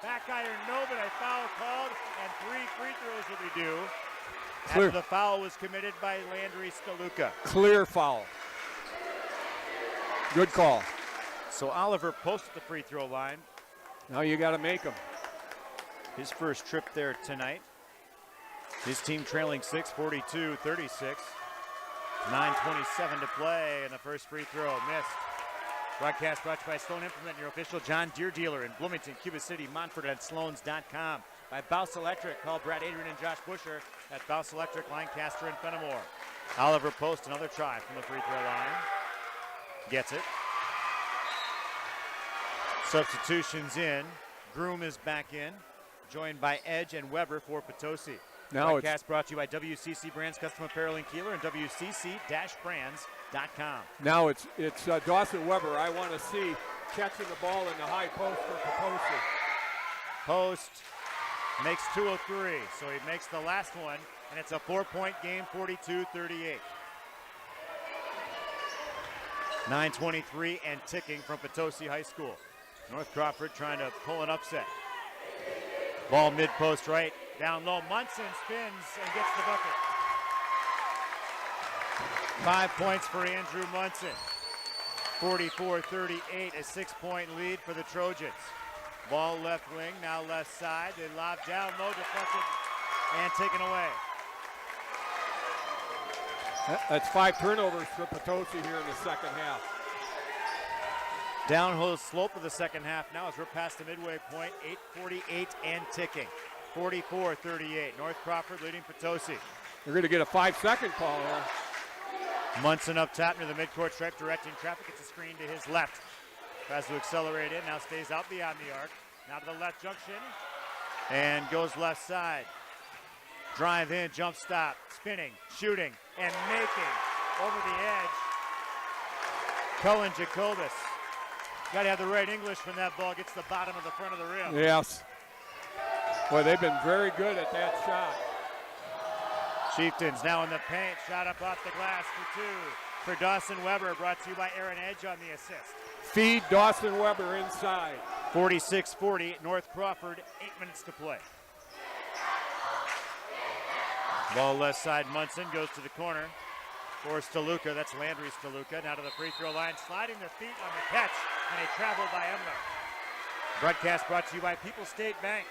Back iron, no, but a foul called, and 3 free throws will be due. After the foul was committed by Landry Steluka. Clear foul. Good call. So Oliver Post at the free throw line. Now you got to make them. His first trip there tonight. His team trailing 6, 42-36. 9:27 to play, and the first free throw missed. Broadcast brought to you by Sloan Implement, your official John Deere dealer in Bloomington, Cuba City, Montford, and Sloans.com. By Bouse Electric, call Brad Adrian and Josh Busher at Bouse Electric, Lancaster, and Fenimore. Oliver Post, another try from the free throw line. Gets it. Substitutions in. Groom is back in, joined by Edge and Weber for Potosi. Now Broadcast brought to you by WCC Brands Custom Apparel in Kieler and WCC-Brands.com. Now it's Dawson Weber. I want to see catching the ball in the high post for Potosi. Post makes 2 of 3, so he makes the last one, and it's a 4-point game, 42-38. 9:23 and ticking from Potosi High School. North Crawford trying to pull an upset. Ball mid-post right, down low. Munson spins and gets the bucket. 5 points for Andrew Munson. 44-38, a 6-point lead for the Trojans. Ball left wing, now left side. They lob down low, deflected, and taken away. That's 5 turnovers for Potosi here in the second half. Downhill slope of the second half now as we're past the midway point. 8:48 and ticking. 44-38. North Crawford leading Potosi. They're going to get a 5-second call here. Munson up top near the midcourt stripe, directing traffic. It's a screen to his left. Tries to accelerate in, now stays out beyond the arc. Now to the left junction, and goes left side. Drive in, jump stop, spinning, shooting, and making over the edge. Cullen Jacobus. Got to have the right English when that ball gets the bottom of the front of the rim. Yes. Boy, they've been very good at that shot. Chieftains now in the paint, shot up off the glass for 2. For Dawson Weber, brought to you by Aaron Edge on the assist. Feed Dawson Weber inside. 46-40, North Crawford, 8 minutes to play. Ball left side, Munson goes to the corner for Steluka. That's Landry Steluka. Now to the free throw line, sliding the feet on the catch, and a travel by Emler. Broadcast brought to you by People's State Bank.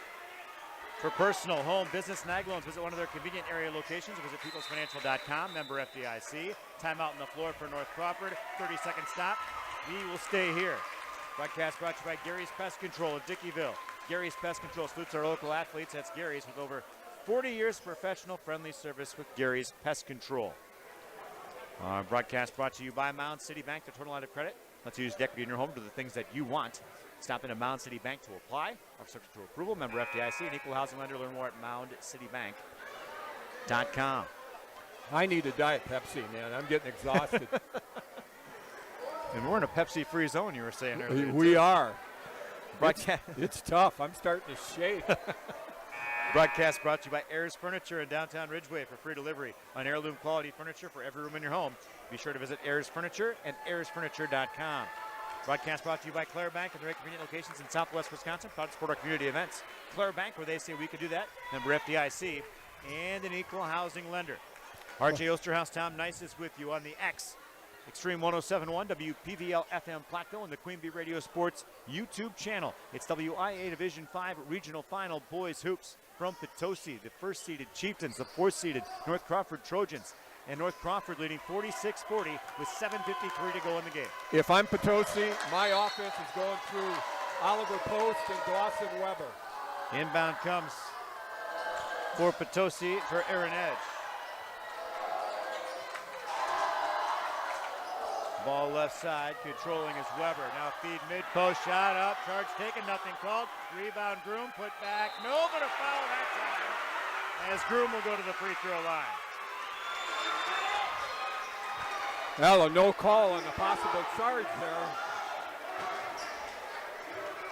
For personal, home, business, and ag loans, visit one of their convenient area locations or visit peoplesfinancial.com, member FDIC. Timeout on the floor for North Crawford. 30-second stop. We will stay here. Broadcast brought to you by Gary's Pest Control of Dickeyville. Gary's Pest Control salutes our local athletes. That's Gary's with over 40 years of professional friendly service with Gary's Pest Control. Broadcast brought to you by Mound City Bank, the total line of credit. Let's use equity in your home to do the things that you want. Stop into Mound City Bank to apply. Are subject to approval. Member FDIC, an equal housing lender. Learn more at moundcitybank.com. I need a Diet Pepsi, man. I'm getting exhausted. And we're in a Pepsi-free zone, you were saying earlier. We are. It's tough. I'm starting to shake. Broadcast brought to you by Ayers Furniture in downtown Ridgeway for free delivery on heirloom quality furniture for every room in your home. Be sure to visit Ayers Furniture and AyersFurniture.com. Broadcast brought to you by Clare Bank and their convenient locations in Southwest Wisconsin. Proud to support our community events. Clare Bank, where they say we can do that. Member FDIC and an equal housing lender. RJ Osterhaus, Tom Nice is with you on the X. Extreme 107.1 WPVL FM Platteville and the Queen Bee Radio Sports YouTube channel. It's WIA Division 5 Regional Final Boys Hoops from Potosi, the first-seeded Chieftains, the fourth-seeded North Crawford Trojans. And North Crawford leading 46-40 with 7:53 to go in the game. If I'm Potosi, my offense is going through Oliver Post and Dawson Weber. Inbound comes for Potosi for Aaron Edge. Ball left side, controlling is Weber. Now feed mid-post, shot up, charge taken, nothing called. Rebound Groom, put back, no, but a foul that time. As Groom will go to the free throw line. Well, a no call on the possible charge there.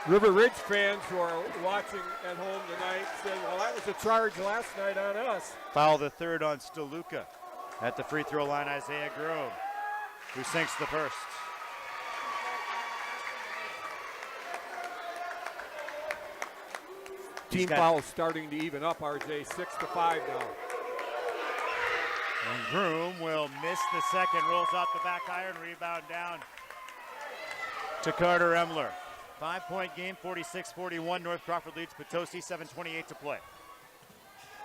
River Ridge fans who are watching at home tonight said, well, that was a charge last night on us. Foul the third on Steluka. At the free throw line, Isaiah Groom, who sinks the first. Team fouls starting to even up, RJ, 6-5 now. And Groom will miss the second, rolls out the back iron, rebound down to Carter Emler. 5-point game, 46-41. North Crawford leads Potosi, 7:28 to play.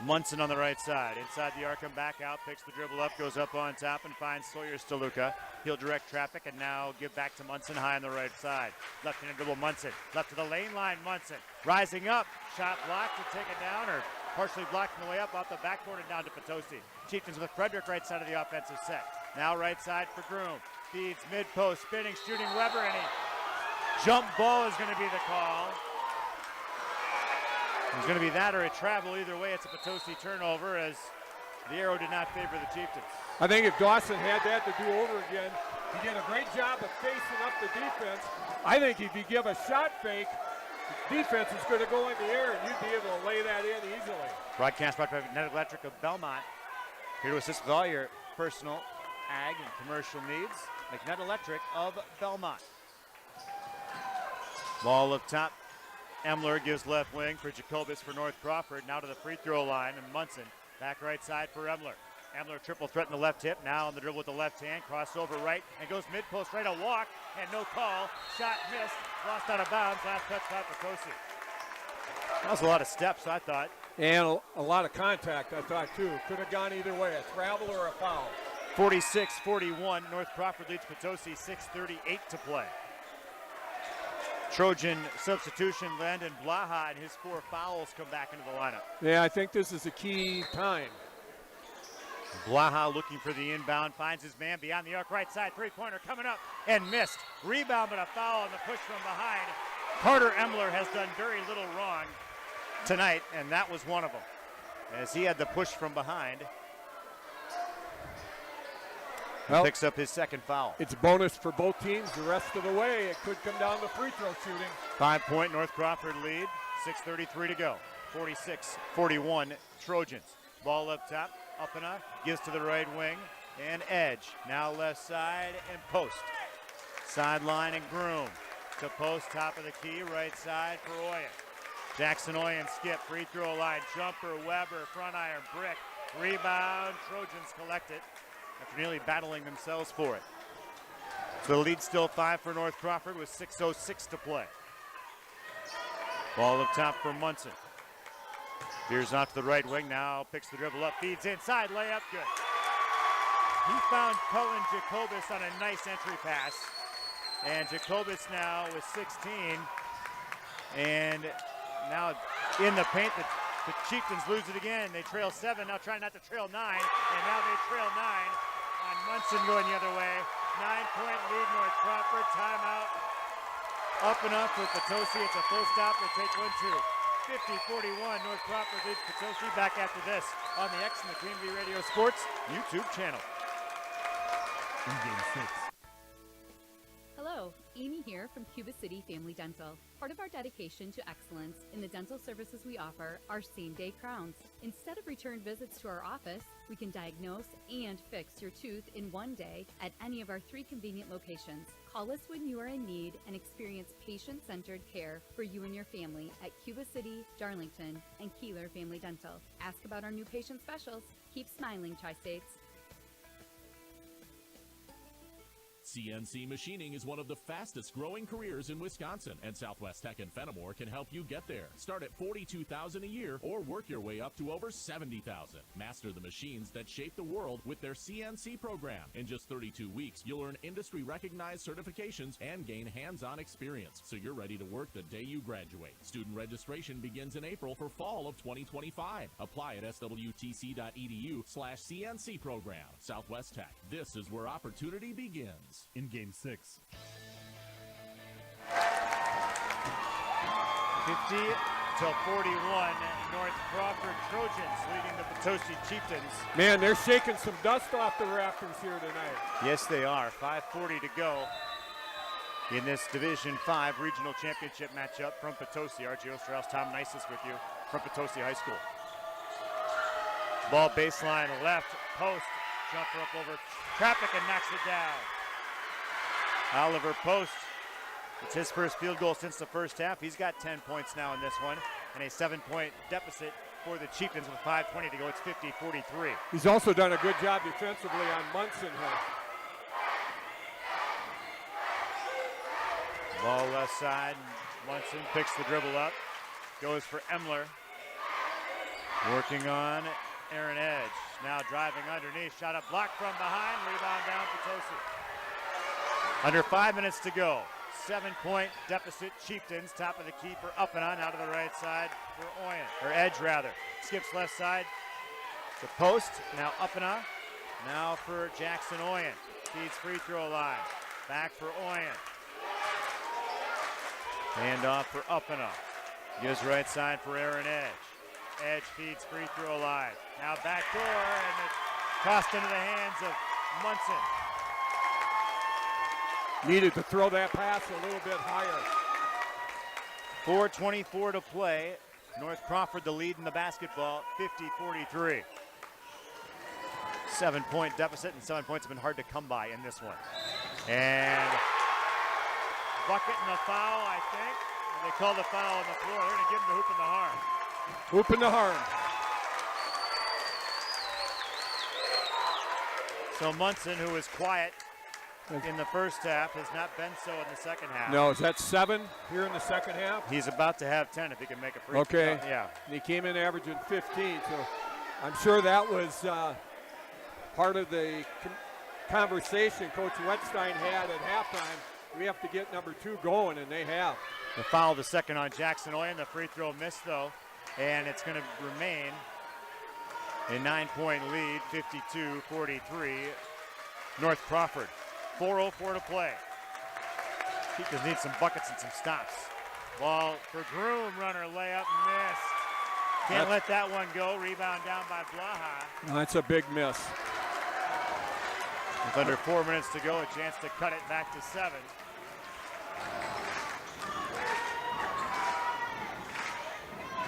Munson on the right side. Inside the arc and back out, picks the dribble up, goes up on top and finds Sawyer Steluka. He'll direct traffic and now give back to Munson high on the right side. Left-handed dribble Munson. Left to the lane line, Munson. Rising up, shot blocked to take it down or partially blocked on the way up off the backboard and down to Potosi. Chieftains with Frederick right side of the offensive set. Now right side for Groom. Feeds mid-post, spinning, shooting Weber, and he jump ball is going to be the call. It's going to be that or a travel. Either way, it's a Potosi turnover as the arrow did not favor the Chieftains. I think if Dawson had that to do over again, he did a great job of facing up the defense. I think if you give a shot fake, defense is going to go in the air and you'd be able to lay that in easily. Broadcast brought by Magnetic Electric of Belmont. Here to assist with all your personal, ag, and commercial needs. Magnetic Electric of Belmont. Ball up top. Emler gives left wing for Jacobus for North Crawford. Now to the free throw line, and Munson back right side for Emler. Emler triple threat in the left hip. Now on the dribble with the left hand. Crossover right and goes mid-post right. A walk and no call. Shot missed. Lost out of bounds. Last touch by Potosi. That was a lot of steps, I thought. And a lot of contact, I thought, too. Could have gone either way, a travel or a foul. 46-41. North Crawford leads Potosi. 6:38 to play. Trojan substitution, Landon Blaha and his 4 fouls come back into the lineup. Yeah, I think this is a key time. Blaha looking for the inbound, finds his man beyond the arc, right side, three-pointer coming up and missed. Rebound, but a foul on the push from behind. Carter Emler has done very little wrong tonight, and that was one of them, as he had the push from behind. Well, picks up his second foul. It's bonus for both teams the rest of the way. It could come down to free throw shooting. 5-point North Crawford lead, 6:33 to go. 46-41 Trojans. Ball up top, Uppana gives to the right wing, and Edge. Now left side and post. Sideline and Groom. To post, top of the key, right side for Oyen. Jackson Oyen skip, free throw line, jumper, Weber, front iron, brick. Rebound, Trojans collect it after nearly battling themselves for it. So the lead still 5 for North Crawford with 6:06 to play. Ball up top for Munson. Veers off to the right wing now, picks the dribble up, feeds inside, layup, good. He found Cullen Jacobus on a nice entry pass. And Jacobus now with 16. And now in the paint, the Chieftains lose it again. They trail 7, now trying not to trail 9. And now they trail 9 on Munson going the other way. 9-point lead, North Crawford, timeout. Up and up with Potosi, it's a full stop, we'll take 1-2. 50-41, North Crawford leads Potosi. Back after this on the X and the Queen Bee Radio Sports YouTube channel. In game 6. Hello, Amy here from Cuba City Family Dental. Part of our dedication to excellence in the dental services we offer are same-day crowns. Instead of return visits to our office, we can diagnose and fix your tooth in one day at any of our 3 convenient locations. Call us when you are in need and experience patient-centered care for you and your family at Cuba City, Darlington, and Kieler Family Dental. Ask about our new patient specials. Keep smiling, Tri-States. CNC machining is one of the fastest growing careers in Wisconsin, and Southwest Tech and Fenimore can help you get there. Start at $42,000 a year or work your way up to over $70,000. Master the machines that shape the world with their CNC program. In just 32 weeks, you'll earn industry recognized certifications and gain hands-on experience, so you're ready to work the day you graduate. Student registration begins in April for fall of 2025. Apply at swtc.edu/CNC program. Southwest Tech. This is where opportunity begins. In game 6. 50-41, North Crawford Trojans leading the Potosi Chieftains. Man, they're shaking some dust off the rafters here tonight. Yes, they are. 5:40 to go in this Division 5 regional championship matchup from Potosi. RJ Osterhaus, Tom Nisus with you from Potosi High School. Ball baseline left, post, jumper up over traffic and knocks it down. Oliver Post, it's his first field goal since the first half. He's got 10 points now in this one, and a 7-point deficit for the Chieftains with 5:20 to go. It's 50-43. He's also done a good job defensively on Munson here. Ball left side. Munson picks the dribble up. Goes for Emler. Working on Aaron Edge. Now driving underneath. Shot up blocked from behind. Rebound down Potosi. Under 5 minutes to go. 7-point deficit. Chieftains. Top of the key for Uppana. Now to the right side for Oyen. Or Edge rather. Skips left side. The post. Now Uppana. Now for Jackson Oyen. Feeds free throw line. Back for Oyen. Hand off for Uppana. Gives right side for Aaron Edge. Edge feeds free throw line. Now back door, and it's tossed into the hands of Munson. Needed to throw that pass a little bit higher. 4:24 to play. North Crawford the lead in the basketball, 50-43. 7-point deficit, and 7 points have been hard to come by in this one. And bucket and a foul, I think. They call the foul on the floor. They're going to give him the hoop and the harm. Hoop in the harm. So Munson, who was quiet in the first half, has not been so in the second half. No, is that 7 here in the second half? He's about to have 10 if he can make a free throw. Okay. Yeah. And he came in averaging 15, so I'm sure that was part of the conversation Coach Wettstein had at halftime. We have to get number 2 going, and they have. The foul, the second on Jackson Oyen. The free throw missed, though, and it's going to remain a 9-point lead, 52-43. North Crawford, 4:04 to play. Keepers need some buckets and some stops. Ball for Groom, runner, layup, missed. Can't let that one go. Rebound down by Blaha. That's a big miss. With under 4 minutes to go, a chance to cut it back to 7.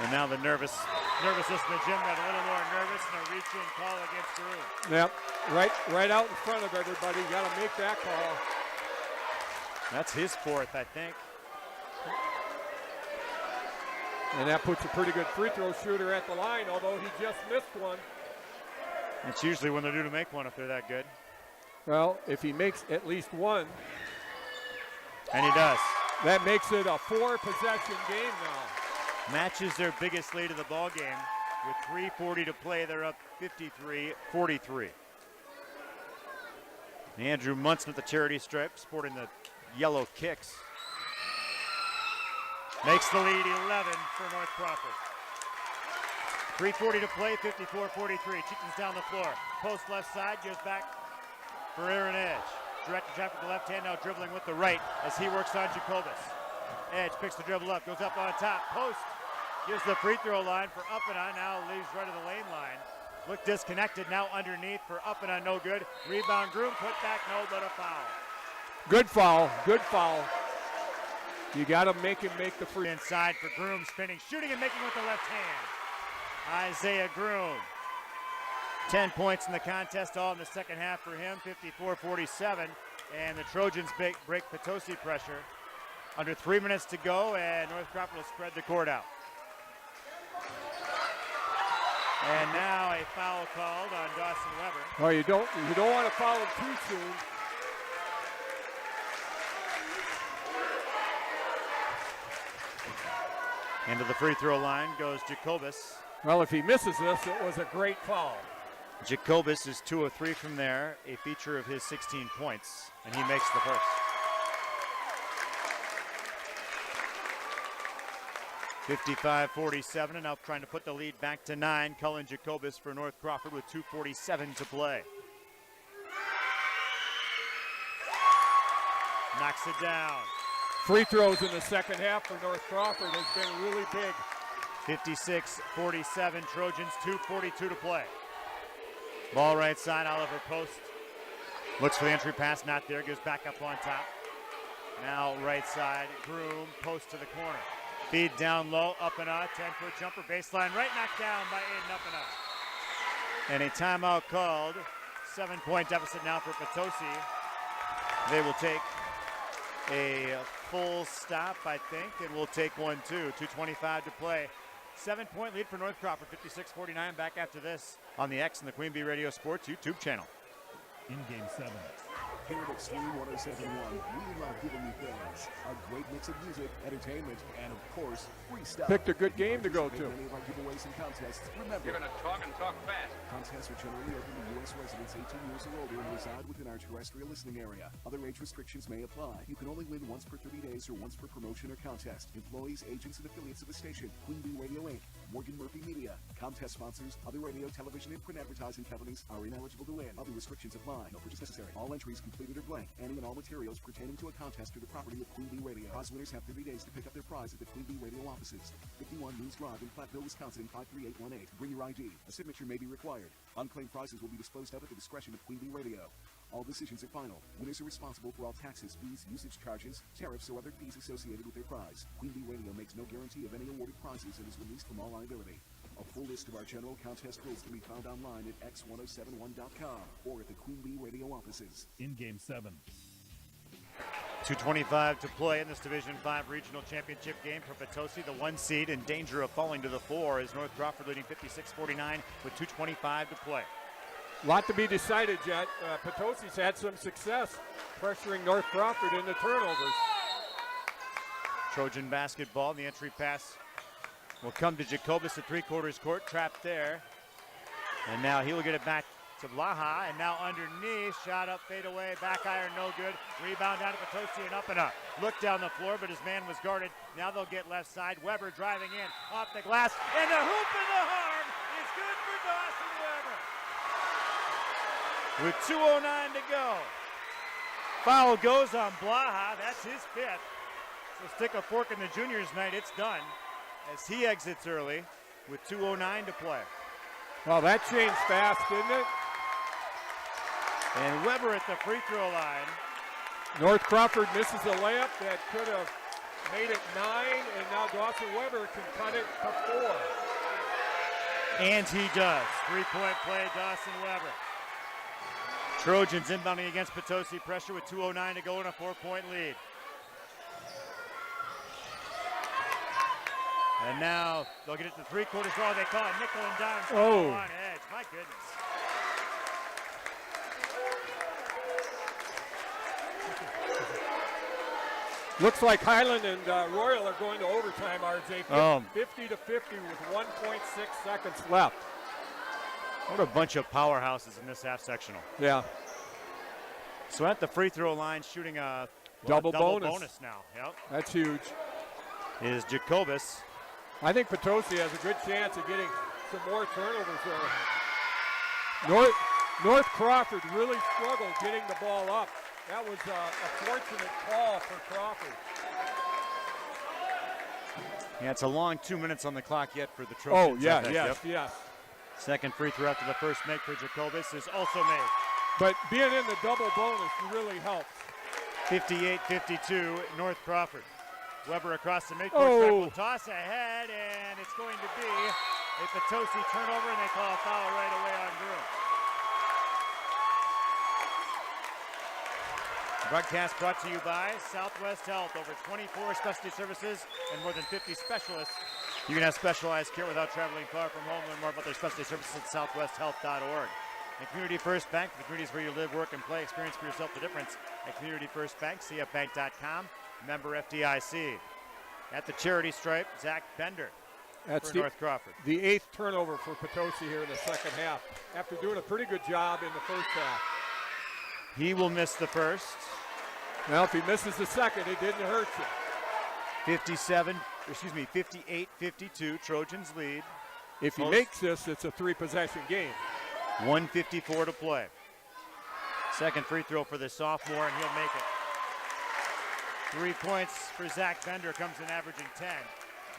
And now the nervousness in the gym got a little more nervous, and a reach-in call against Groom. Yep, right out in front of everybody. You got to make that call. That's his 4th, I think. And that puts a pretty good free throw shooter at the line, although he just missed one. It's usually when they're due to make one if they're that good. Well, if he makes at least one. And he does. That makes it a 4-possession game now. Matches their biggest lead of the ball game. With 3:40 to play, they're up 53-43. Andrew Munson at the charity stripe, sporting the yellow kicks. Makes the lead 11 for North Crawford. 3:40 to play, 54-43. Chieftains down the floor. Post left side, gives back for Aaron Edge. Direct traffic with the left hand, now dribbling with the right as he works on Jacobus. Edge picks the dribble up, goes up on top. Post gives the free throw line for Uppana, now leaves right of the lane line. Looked disconnected, now underneath for Uppana, no good. Rebound Groom, put back, no, but a foul. Good foul, good foul. You got to make him make the free. Inside for Groom, spinning, shooting and making with the left hand. Isaiah Groom. 10 points in the contest, all in the second half for him, 54-47. And the Trojans break Potosi pressure. Under 3 minutes to go, and North Crawford will spread the court out. And now a foul called on Dawson Weber. Well, you don't want to foul him too soon. Into the free throw line goes Jacobus. Well, if he misses this, it was a great foul. Jacobus is 2 of 3 from there, a feature of his 16 points, and he makes the first. 55-47, and now trying to put the lead back to 9. Cullen Jacobus for North Crawford with 2:47 to play. Knocks it down. Free throws in the second half for North Crawford has been really big. 56-47, Trojans, 2:42 to play. Ball right side, Oliver Post. Looks for the entry pass, not there, goes back up on top. Now right side, Groom, Post to the corner. Feed down low, up and out, 10-foot jumper, baseline right, knocked down by Aiden up and out. And a timeout called. 7-point deficit now for Potosi. They will take a full stop, I think, and we'll take one too. 2:25 to play. 7-point lead for North Crawford, 56-49. Back after this on the X and the Queen Bee Radio Sports YouTube channel. In game 7. Here at Extreme 1071, we love giving you things. A great mix of music, entertainment, and of course, free stuff. Picked a good game to go to. Many of our giveaways and contests. Remember, You're going to talk and talk fast. contests are generally open to U.S. residents 18 years or older and reside within our terrestrial listening area. Other age restrictions may apply. You can only win once per 30 days or once per promotion or contest. Employees, agents, and affiliates of the station, Queen Bee Radio Inc., Morgan Murphy Media, contest sponsors, other radio, television, and print advertising companies are ineligible to win. Other restrictions apply. No purchase necessary. All entries completed are blank. Any and all materials pertaining to a contest are the property of Queen Bee Radio. Prize winners have 30 days to pick up their prize at the Queen Bee Radio offices. 51 News Drive in Platteville, Wisconsin, 53818. Bring your ID. A signature may be required. Unclaimed prizes will be disposed of at the discretion of Queen Bee Radio. All decisions are final. Winners are responsible for all taxes, fees, usage charges, tariffs, or other fees associated with their prize. Queen Bee Radio makes no guarantee of any awarded prizes and is released from all liability. A full list of our general contest rules can be found online at x1071.com or at the Queen Bee Radio offices. In Game 7. 2:25 to play in this Division 5 regional championship game for Potosi. The 1 seed in danger of falling to the 4 is North Crawford leading 56-49 with 2:25 to play. A lot to be decided yet. Potosi's had some success pressuring North Crawford in the turnovers. Trojan basketball, and the entry pass will come to Jacobus at three-quarters court, trapped there. And now he will get it back to Blaha, and now underneath, shot up, fade away, back iron, no good. Rebound down to Potosi and up. Look down the floor, but his man was guarded. Now they'll get left side. Weber driving in, off the glass, and the hoop in the arm is good for Dawson Weber. With 2:09 to go. Foul goes on Blaha, that's his 5th. So stick a fork in the juniors' night, it's done. As he exits early with 2:09 to play. Well, that changed fast, didn't it? And Weber at the free throw line. North Crawford misses a layup that could have made it 9, and now Dawson Weber can cut it to 4. And he does. 3-point play, Dawson Weber. Trojans inbounding against Potosi, pressure with 2:09 to go and a 4-point lead. And now they'll get it to three-quarters. Oh, they call it nickel and dime. Oh. On edge. My goodness. Looks like Highland and Royal are going to overtime, RJ. 50-50 with 1.6 seconds left. What a bunch of powerhouses in this half-sectional. Yeah. So at the free throw line, shooting a double bonus now. Yep. That's huge. Is Jacobus. I think Potosi has a good chance of getting some more turnovers there. North Crawford really struggled getting the ball up. That was a fortunate call for Crawford. Yeah, it's a long 2 minutes on the clock yet for the Trojans. Oh, yeah, yes. Second free throw after the first make for Jacobus is also made. But being in the double bonus really helps. 58-52, North Crawford. Weber across the midcourt track will toss ahead, and it's going to be a Potosi turnover, and they call a foul right away on Groom. Broadcast brought to you by Southwest Health. Over 24 specialty services and more than 50 specialists. You can have specialized care without traveling far from home. Learn more about their specialty services at southwesthealth.org. And Community First Bank, the communities where you live, work, and play. Experience for yourself the difference at Community First Bank, cfbank.com, member FDIC. At the charity stripe, Zach Bender for North Crawford. The 8th turnover for Potosi here in the second half, after doing a pretty good job in the first half. He will miss the first. Well, if he misses the second, it didn't hurt you. 58-52, Trojans lead. If he makes this, it's a 3-possession game. 1:54 to play. Second free throw for the sophomore, and he'll make it. 3 points for Zach Bender, comes in averaging 10.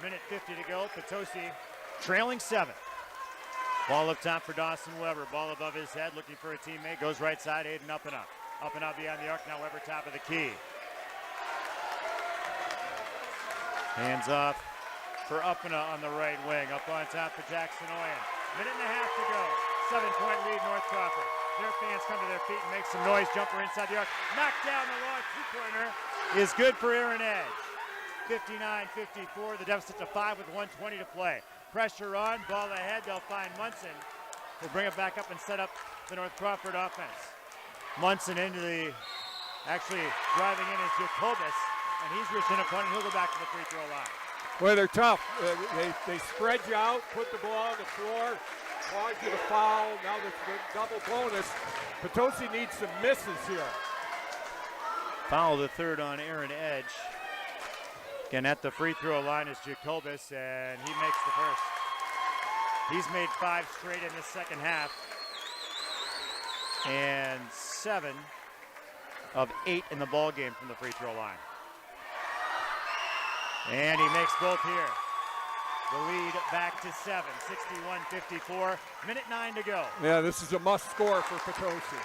Minute 50 to go, Potosi trailing 7. Ball up top for Dawson Weber. Ball above his head, looking for a teammate. Goes right side, Aiden up and up. Up and up beyond the arc, now Weber top of the key. Hands off for Uppana on the right wing. Up on top for Jackson Oyen. Minute and a half to go. 7-point lead, North Crawford. Their fans come to their feet and make some noise. Jumper inside the arc. Knocked down the long two-pointer is good for Aaron Edge. 59-54. The deficit to 5 with 1:20 to play. Pressure on. Ball ahead. They'll find Munson. Will bring it back up and set up the North Crawford offense. Munson into the Actually, driving in is Jacobus, and he's reaching a punt, and he'll go back to the free throw line. Well, they're tough. They spread you out, put the ball on the floor, cause you to foul. Now there's the double bonus. Potosi needs some misses here. Foul the third on Aaron Edge. Again, at the free throw line is Jacobus, and he makes the first. He's made 5 straight in the second half, and 7 of 8 in the ball game from the free throw line. And he makes both here. The lead back to 7, 61-54, minute 9 to go. Yeah, this is a must score for Potosi.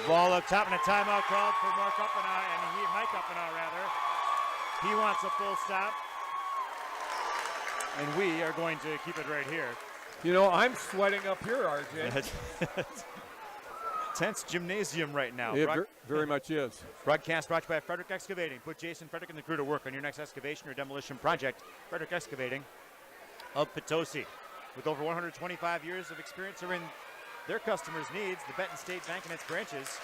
Ball up top and a timeout called for Mike Uppenaugh, rather. He wants a full stop. And we are going to keep it right here. You know, I'm sweating up here, RJ. Tense gymnasium right now. It very much is. Broadcast brought to you by Frederick Excavating. Put Jason Frederick and the crew to work on your next excavation or demolition project. Frederick Excavating of Potosi. With over 125 years of experience serving their customers' needs, the Benton State Bank and its branches,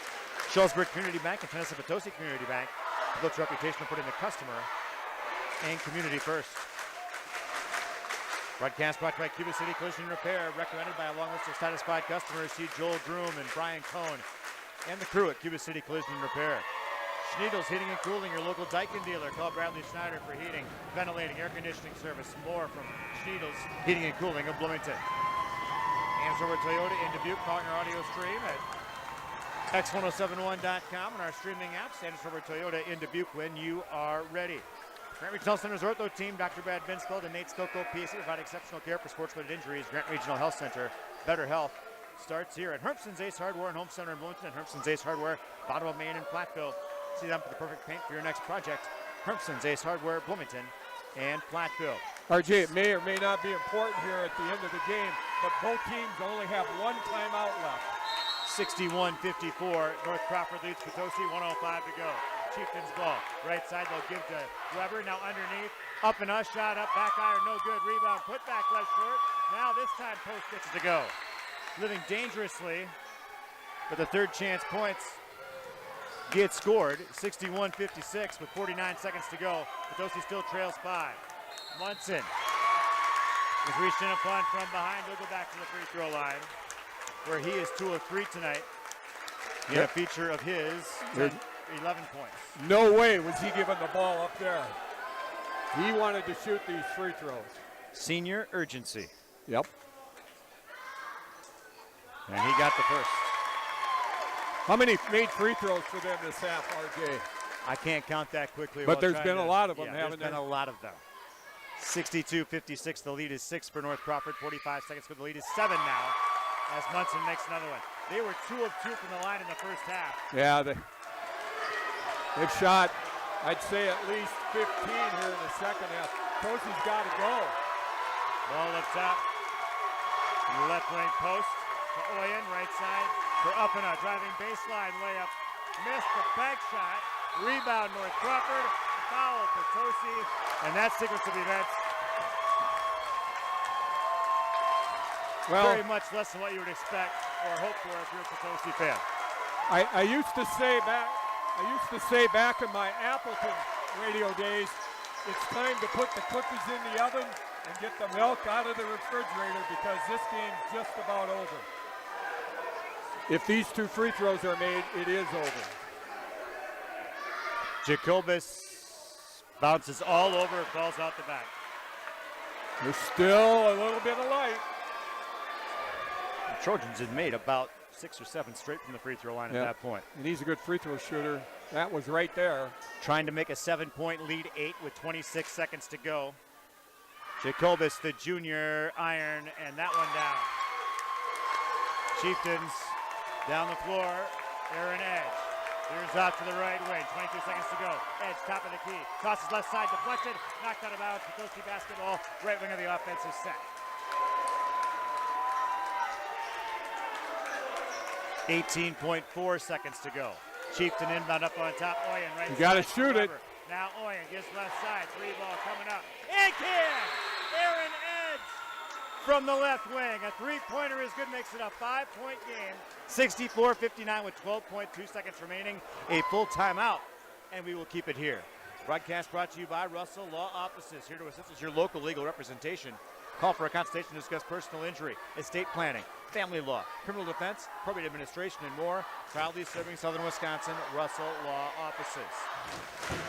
Shullsburg Community Bank and Tennessee Potosi Community Bank, built a reputation of putting the customer and community first. Broadcast brought to you by Cuba City Collision and Repair, recommended by a long list of satisfied customers. See Joel Groom and Brian Cohn and the crew at Cuba City Collision and Repair. Schniedel's Heating and Cooling, your local Daikin dealer. Call Bradley Schneider for heating, ventilating, air conditioning service. More from Schniedel's Heating and Cooling of Bloomington. Andover Toyota in Dubuque, calling our audio stream at x1071.com and our streaming apps. Andover Toyota in Dubuque when you are ready. Grant Regional Center's ortho team, Dr. Brad Binsfeld and Nate Stocco, PC, provide exceptional care for sports-related injuries. Grant Regional Health Center, better health starts here at Hermson's Ace Hardware and Home Center in Bloomington and Hermson's Ace Hardware, bottom of Main in Platteville. See them for the perfect paint for your next project. Hermson's Ace Hardware, Bloomington and Platteville. RJ, it may or may not be important here at the end of the game, but both teams only have one timeout left. 61-54, North Crawford leads Potosi, 1:05 to go. Chieftains ball, right side, they'll give to Weber, now underneath, Uppenaugh, shot up, back iron, no good, rebound, put back left short, now this time Post gets it to go. Living dangerously, but the third chance points get scored, 61-56 with 49 seconds to go. Potosi still trails 5. Munson is reached in upon from behind, he'll go back to the free throw line, where he is 2 of 3 tonight. He had a feature of his, 11 points. No way was he given the ball up there. He wanted to shoot these free throws. Senior urgency. Yep. And he got the first. How many made free throws for them this half, RJ? I can't count that quickly. But there's been a lot of them, haven't there? There's been a lot of them. 62-56, the lead is 6 for North Crawford. 45 seconds for the lead is 7 now, as Munson makes another one. They were 2 of 2 from the line in the first half. Yeah, they've shot, I'd say, at least 15 here in the second half. Potosi's got to go. Ball up top. Left wing post for Oyen, right side for Uppenaugh. Driving baseline layup. Missed the back shot. Rebound North Crawford. Foul Potosi. And that sequence of events very much less than what you would expect or hope for if you're a Potosi fan. I used to say back in my Appleton radio days, it's time to put the cookies in the oven and get the milk out of the refrigerator because this game's just about over. If these 2 free throws are made, it is over. Jacobus bounces all over, falls out the back. There's still a little bit of light. The Trojans had made about 6 or 7 straight from the free throw line at that point. And he's a good free throw shooter. That was right there. Trying to make a 7-point lead, 8 with 26 seconds to go. Jacobus, the junior, iron, and that one down. Chieftains down the floor. Aaron Edge. Here's out to the right wing. 22 seconds to go. Edge, top of the key. Crosses left side, deflected. Knocked out of bounds. Potosi basketball. Right wing of the offense is set. 18.4 seconds to go. Chieftain inbound up on top. Oyen right side. You got to shoot it. Now Oyen gives left side. 3 ball coming up. And can! Aaron Edge from the left wing. A three-pointer is good, makes it a 5-point game. 64-59 with 12.2 seconds remaining. A full timeout, and we will keep it here. Broadcast brought to you by Russell Law Offices. Here to assist us, your local legal representation. Call for a consultation to discuss personal injury, estate planning, family law, criminal defense, probate administration, and more. Proudly serving Southern Wisconsin, Russell Law Offices.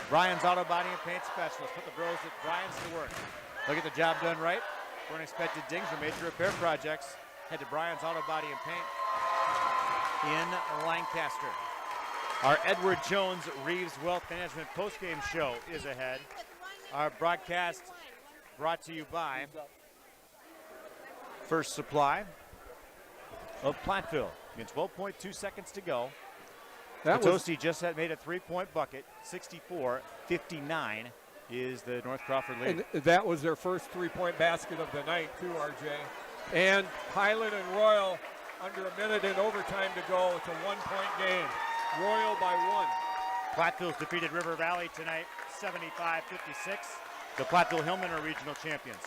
Brian's Auto Body and Paint Specialist. Put the bros at Brian's to work. They'll get the job done right. For unexpected dings or major repair projects, head to Brian's Auto Body and Paint in Lancaster. Our Edward Jones Reeves Wealth Management postgame show is ahead. Our broadcast brought to you by First Supply of Platteville. In 12.2 seconds to go. Potosi just had made a three-point bucket. 64-59 is the North Crawford lead. And that was their first three-point basket of the night, too, RJ. And Highland and Royal under a minute in overtime to go. It's a one-point game. Royal by 1. Platteville's defeated River Valley tonight, 75-56. The Platteville Hillmen are regional champions.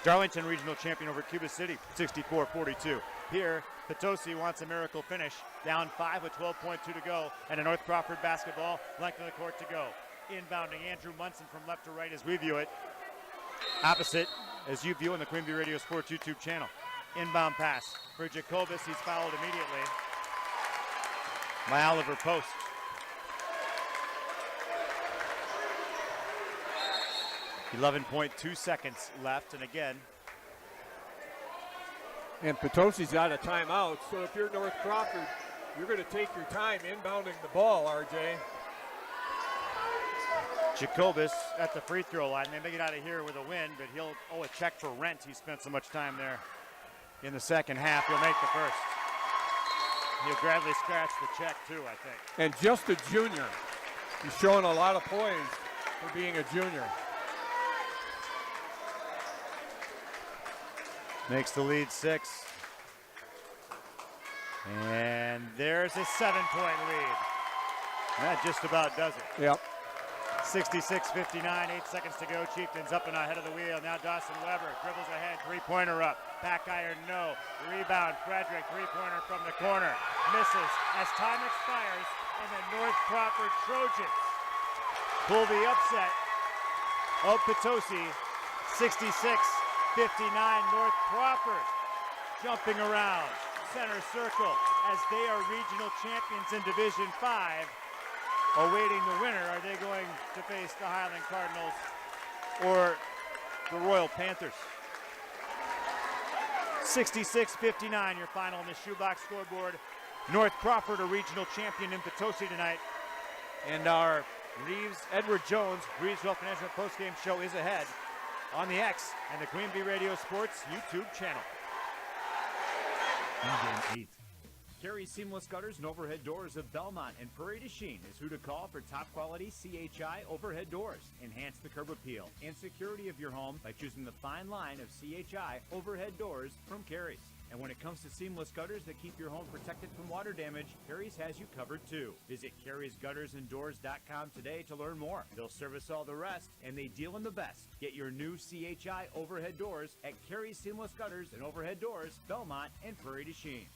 Darlington regional champion over Cuba City, 64-42. Here, Potosi wants a miracle finish, down 5 with 12.2 to go, and a North Crawford basketball, length of the court to go. Inbounding Andrew Munson from left to right as we view it. Opposite as you view on the Queen Bee Radio Sports YouTube channel. Inbound pass for Jacobus. He's fouled immediately by Oliver Post. .2 seconds left, and again. And Potosi's got a timeout, so if you're North Crawford, you're going to take your time inbounding the ball, RJ. Jacobus at the free throw line. They may get out of here with a win, but he'll owe a check for rent. He spent so much time there in the second half. He'll make the first. He'll gladly scratch the check, too, I think. And just a junior. He's showing a lot of poise for being a junior. Makes the lead 6. And there's a 7-point lead. That just about does it. Yep. 66-59, 8 seconds to go. Chieftains up and ahead of the wheel. Now Dawson Weber dribbles ahead. Three-pointer up. Back iron, no. Rebound, Frederick. Three-pointer from the corner. Misses as time expires. And the North Crawford Trojans pull the upset of Potosi. 66-59, North Crawford jumping around center circle as they are regional champions in Division 5. Awaiting the winner, are they going to face the Highland Cardinals or the Royal Panthers? 66-59, your final on the shoebox scoreboard. North Crawford, a regional champion in Potosi tonight. And our Edward Jones Reeves Wealth Management postgame show is ahead on the X and the Queen Bee Radio Sports YouTube channel. In game 8. Carey Seamless Gutters and Overhead Doors of Belmont and Prairie du Chien is who to call for top quality CHI overhead doors. Enhance the curb appeal and security of your home by choosing the fine line of CHI overhead doors from Carey's. And when it comes to seamless gutters that keep your home protected from water damage, Carey's has you covered too. Visit Carey'sGuttersandDoors.com today to learn more. They'll service all the rest, and they deal in the best. Get your new CHI overhead doors at Carey's Seamless Gutters and Overhead Doors, Belmont and Prairie du Chien.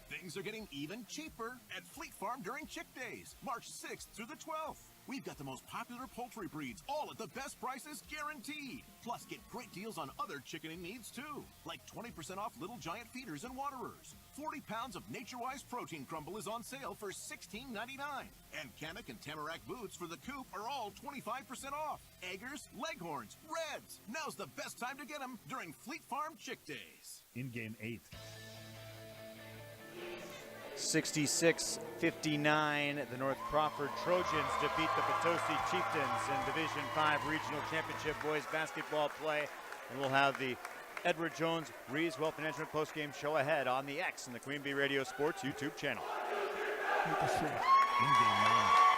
Things are getting even cheaper at Fleet Farm during Chick Days, March 6th through the 12th. We've got the most popular poultry breeds, all at the best prices guaranteed. Plus, get great deals on other chickening needs, too. Like 20% off Little Giant feeders and waterers. 40 pounds of Nature-Wise protein crumble is on sale for $16.99. And Kamek and Tamarack boots for the coop are all 25% off. Eggers, Leghorns, Reds. Now's the best time to get them during Fleet Farm Chick Days. In game 8. 66-59, the North Crawford Trojans defeat the Potosi Chieftains in Division 5 Regional Championship boys basketball play. And we'll have the Edward Jones Reeves Wealth Management postgame show ahead on the X and the Queen Bee Radio Sports YouTube channel. In game 9.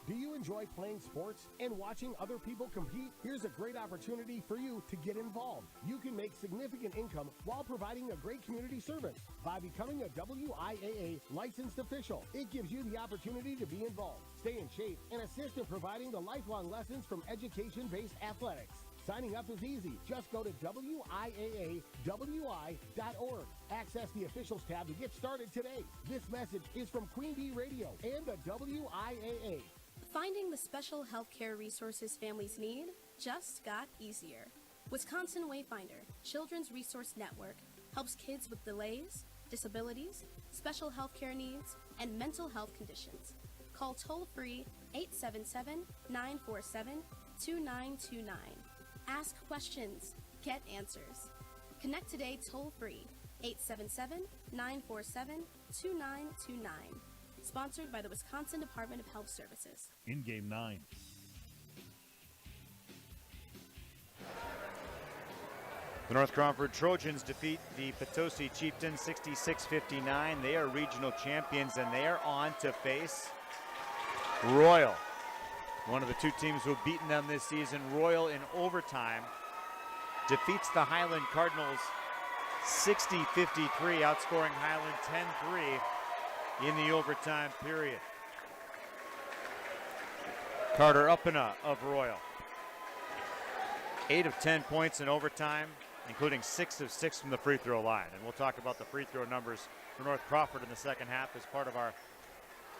Do you enjoy playing sports and watching other people compete? Here's a great opportunity for you to get involved. You can make significant income while providing a great community service by becoming a WIAA licensed official. It gives you the opportunity to be involved, stay in shape, and assist in providing the lifelong lessons from education-based athletics. Signing up is easy. Just go to WIAAWI.org. Access the Officials tab to get started today. This message is from Queen Bee Radio and the WIAA. Finding the special healthcare resources families need just got easier. Wisconsin Wayfinder, Children's Resource Network, helps kids with delays, disabilities, special healthcare needs, and mental health conditions. Call toll-free 877-947-2929. Ask questions. Get answers. Connect today toll-free 877-947-2929. Sponsored by the Wisconsin Department of Health Services. In game 9. The North Crawford Trojans defeat the Potosi Chieftains 66-59. They are regional champions, and they are on to face Royal, one of the two teams who have beaten them this season. Royal in overtime defeats the Highland Cardinals 60-53, outscoring Highland 10-3 in the overtime period. Carter Uppena of Royal, 8 of 10 points in overtime, including 6 of 6 from the free throw line. And we'll talk about the free throw numbers for North Crawford in the second half as part of our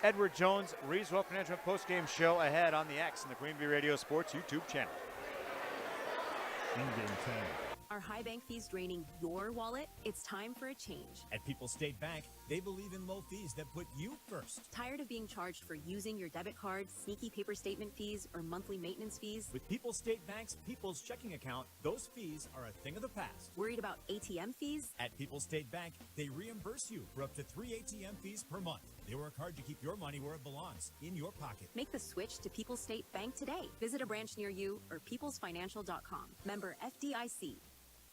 Edward Jones Reeves Wealth Management postgame show ahead on the X and the Queen Bee Radio Sports YouTube channel. In game 10. Are high bank fees draining your wallet? It's time for a change. At People's State Bank, they believe in low fees that put you first. Tired of being charged for using your debit card, sneaky paper statement fees, or monthly maintenance fees? With People's State Bank's People's Checking Account, those fees are a thing of the past. Worried about ATM fees? At People's State Bank, they reimburse you for up to 3 ATM fees per month. They work hard to keep your money where it belongs, in your pocket. Make the switch to People's State Bank today. Visit a branch near you or peoplesfinancial.com. Member FDIC.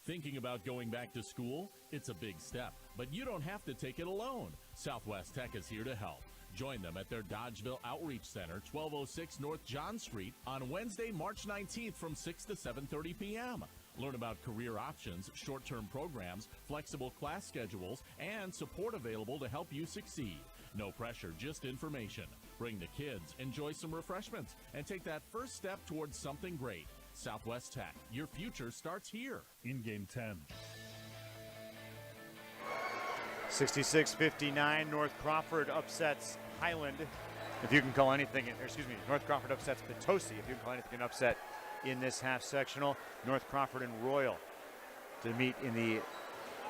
Thinking about going back to school? It's a big step, but you don't have to take it alone. Southwest Tech is here to help. Join them at their Dodgeville Outreach Center, 1206 North John Street, on Wednesday, March 19th from 6 to 7:30 p.m. Learn about career options, short-term programs, flexible class schedules, and support available to help you succeed. No pressure, just information. Bring the kids, enjoy some refreshments, and take that first step towards something great. Southwest Tech, your future starts here. In game 10. 66-59, North Crawford upsets Highland. If you can call anything, North Crawford upsets Potosi, if you can call anything an upset in this half sectional. North Crawford and Royal to meet in the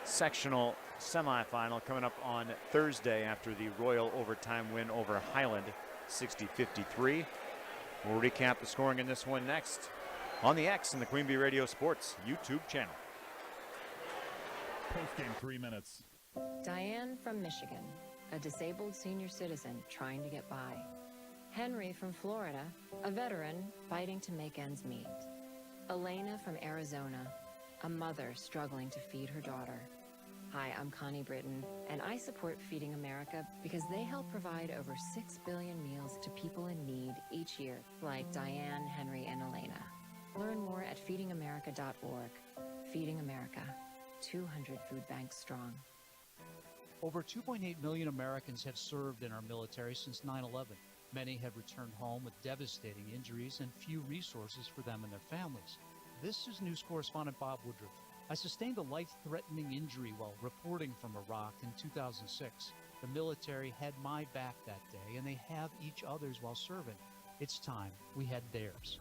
sectional semifinal coming up on Thursday after the Royal overtime win over Highland, 60-53. We'll recap the scoring in this one next on the X and the Queen Bee Radio Sports YouTube channel. Post-game 3 minutes. Diane from Michigan, a disabled senior citizen trying to get by. Henry from Florida, a veteran fighting to make ends meet. Elena from Arizona, a mother struggling to feed her daughter. Hi, I'm Connie Britton, and I support Feeding America because they help provide over 6 billion meals to people in need each year, like Diane, Henry, and Elena. Learn more at feedingamerica.org. Feeding America, 200 food banks strong. Over 2.8 million Americans have served in our military since 9/11. Many have returned home with devastating injuries and few resources for them and their families. This is news correspondent Bob Woodruff. I sustained a life-threatening injury while reporting from Iraq in 2006. The military had my back that day, and they have each other's while serving. It's time we had theirs.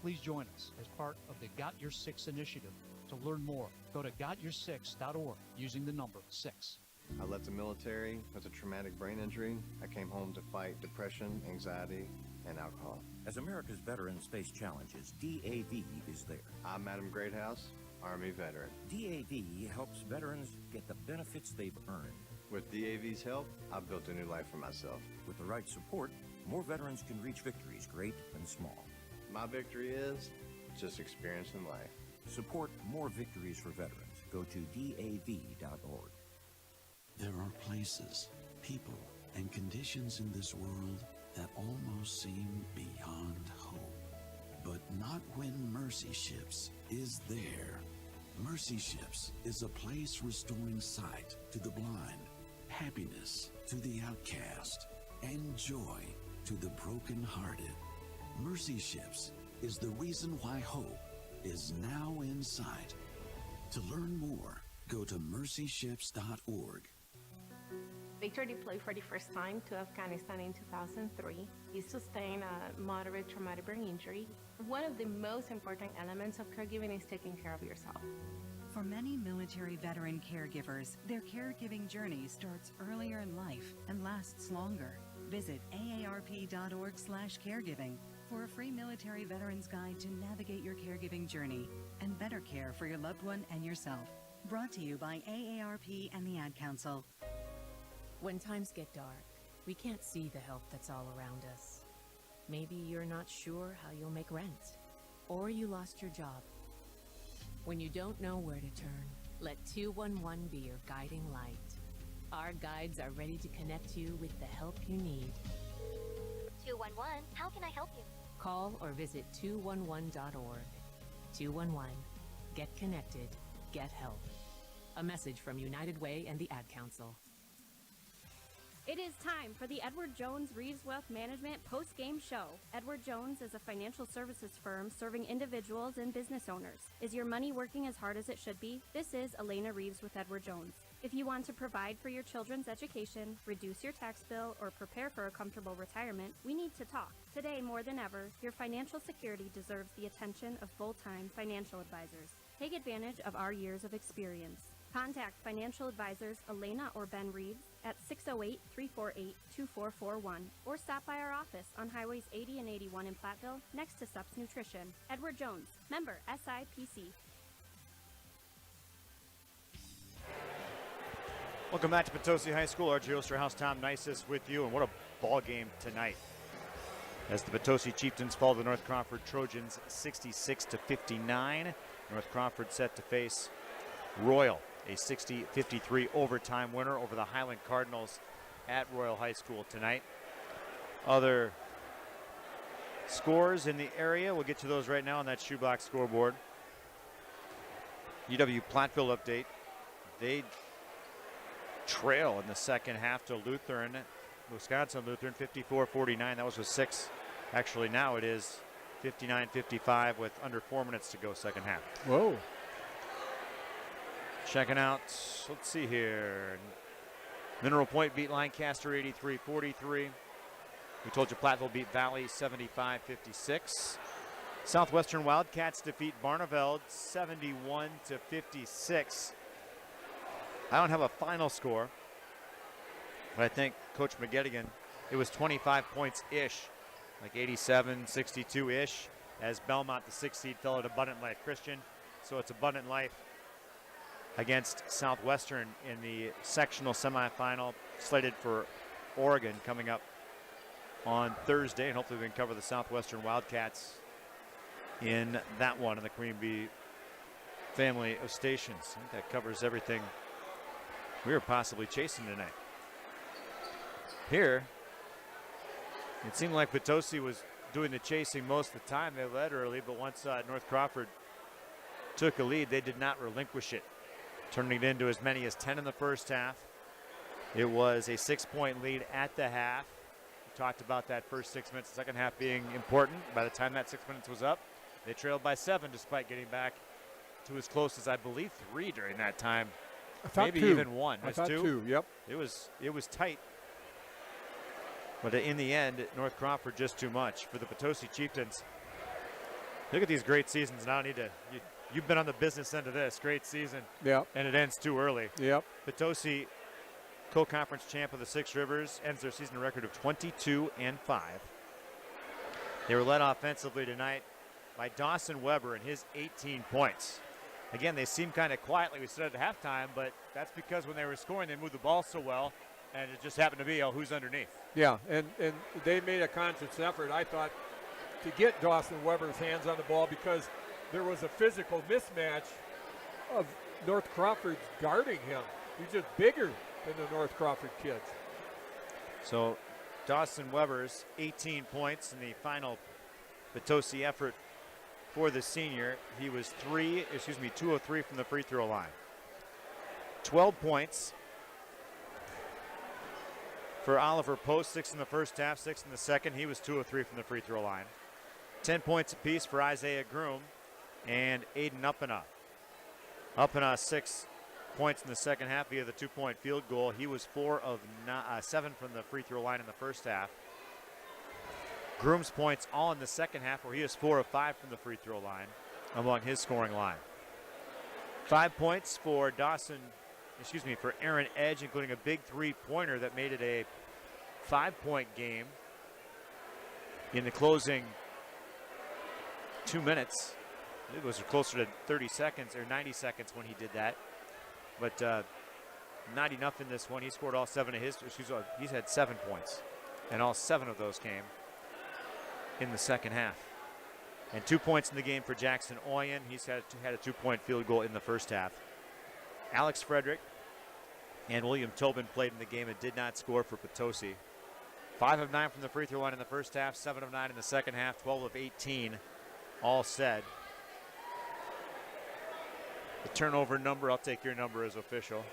Please join us as part of the Got Your Six initiative. To learn more, go to gotyoursix.org using the number 6. I left the military with a traumatic brain injury. I came home to fight depression, anxiety, and alcohol. As America's veterans face challenges, DAV is there. I'm Adam Greathouse, Army veteran. DAV helps veterans get the benefits they've earned. With DAV's help, I've built a new life for myself. With the right support, more veterans can reach victories, great and small. My victory is just experiencing life. Support more victories for veterans. Go to DAV.org. There are places, people, and conditions in this world that almost seem beyond hope. But not when Mercy Ships is there. Mercy Ships is a place restoring sight to the blind, happiness to the outcast, and joy to the brokenhearted. Mercy Ships is the reason why hope is now in sight. To learn more, go to mercyships.org. Victor deployed for the first time to Afghanistan in 2003. He sustained a moderate traumatic brain injury. One of the most important elements of caregiving is taking care of yourself. For many military veteran caregivers, their caregiving journey starts earlier in life and lasts longer. Visit aarp.org/caregiving for a free military veterans guide to navigate your caregiving journey and better care for your loved one and yourself. Brought to you by AARP and the Ad Council. When times get dark, we can't see the help that's all around us. Maybe you're not sure how you'll make rent, or you lost your job. When you don't know where to turn, let 211 be your guiding light. Our guides are ready to connect you with the help you need. 211, how can I help you? Call or visit 211.org. 211. Get connected. Get help. A message from United Way and the Ad Council. It is time for the Edward Jones Reeves Wealth Management post-game show. Edward Jones is a financial services firm serving individuals and business owners. Is your money working as hard as it should be? This is Elena Reeves with Edward Jones. If you want to provide for your children's education, reduce your tax bill, or prepare for a comfortable retirement, we need to talk. Today, more than ever, your financial security deserves the attention of full-time financial advisors. Take advantage of our years of experience. Contact financial advisors Elena or Ben Reeves at 608-348-2441 or stop by our office on Highways 80 and 81 in Platteville next to Sups Nutrition. Edward Jones, member SIPC. Welcome back to Potosi High School. RJ Osterhaus, Tom Nisus with you, and what a ball game tonight. As the Potosi Chieftains fall to the North Crawford Trojans 66-59. North Crawford set to face Royal, a 60-53 overtime winner over the Highland Cardinals at Royal High School tonight. Other scores in the area, we'll get to those right now on that shoebox scoreboard. UW Platteville update. They trail in the second half to Lutheran, Wisconsin Lutheran, 54-49. That was with 6. Actually, now it is 59-55 with under 4 minutes to go second half. Whoa. Checking out, let's see here. Mineral Point beat Lancaster 83-43. We told you Platteville beat Valley 75-56. Southwestern Wildcats defeat Barneveld 71-56. I don't have a final score, but I think Coach McGettigan, it was 25 points-ish, like 87, 62-ish, as Belmont, the 6th seed, fell at Abundant Life Christian. So it's Abundant Life against Southwestern in the sectional semifinal, slated for Oregon coming up on Thursday, and hopefully we can cover the Southwestern Wildcats in that one in the Queen Bee family of stations. I think that covers everything we were possibly chasing tonight. Here, it seemed like Potosi was doing the chasing most of the time. They led early, but once North Crawford took a lead, they did not relinquish it, turning it into as many as 10 in the first half. It was a 6-point lead at the half. We talked about that first 6 minutes, the second half being important. By the time that 6 minutes was up, they trailed by 7 despite getting back to as close as, I believe, 3 during that time. Maybe 2. even 1. I thought 2, yep. It was tight. But in the end, North Crawford just too much for the Potosi Chieftains. Look at these great seasons. Now you've been on the business end of this. Great season. Yep. And it ends too early. Yep. Potosi, co-conference champ of the Six Rivers, ends their season record of 22-5. They were led offensively tonight by Dawson Weber and his 18 points. Again, they seem kind of quietly, we said at halftime, but that's because when they were scoring, they moved the ball so well, and it just happened to be, who's underneath. Yeah, and they made a conscious effort, I thought, to get Dawson Weber's hands on the ball because there was a physical mismatch of North Crawford's guarding him. He's just bigger than the North Crawford kids. So Dawson Weber's 18 points in the final Potosi effort for the senior. He was 2 of 3 from the free throw line. 12 points for Oliver Post, 6 in the first half, 6 in the second. He was 2 of 3 from the free throw line. 10 points apiece for Isaiah Groom and Aiden Uppana. Uppana 6 points in the second half via the 2-point field goal. He was 4 of 7 from the free throw line in the first half. Groom's points all in the second half, where he is 4 of 5 from the free throw line among his scoring line. 5 points for for Aaron Edge, including a big 3-pointer that made it a 5-point game in the closing 2 minutes. It was closer to 30 seconds or 90 seconds when he did that. But not enough in this one. He scored all 7 of his. He's had 7 points, and all 7 of those came in the second half. And 2 points in the game for Jackson Oyen. He's had a 2-point field goal in the first half. Alex Frederick and William Tobin played in the game and did not score for Potosi. 5 of 9 from the free throw line in the first half, 7 of 9 in the second half, 12 of 18 all said. The turnover number, I'll take your number as official.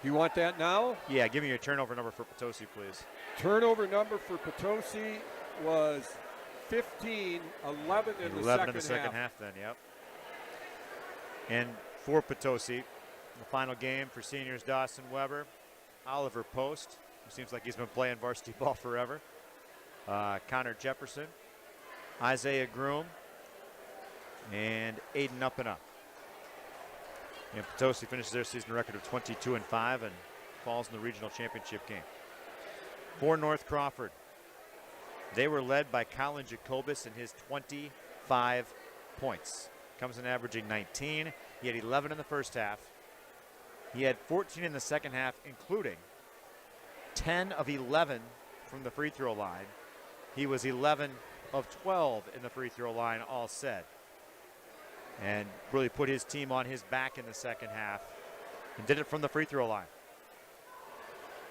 You want that now? Yeah, give me your turnover number for Potosi, please. Turnover number for Potosi was 15, 11 in the second half then, yep. And for Potosi, the final game for seniors Dawson Weber, Oliver Post, who seems like he's been playing varsity ball forever, Connor Jefferson, Isaiah Groom, and Aiden Uppana. And Potosi finishes their season record of 22-5 and falls in the regional championship game. For North Crawford, they were led by Colin Jacobus and his 25 points. Comes in averaging 19. He had 11 in the first half. He had 14 in the second half, including 10 of 11 from the free throw line. He was 11 of 12 in the free throw line, all said. And really put his team on his back in the second half and did it from the free throw line.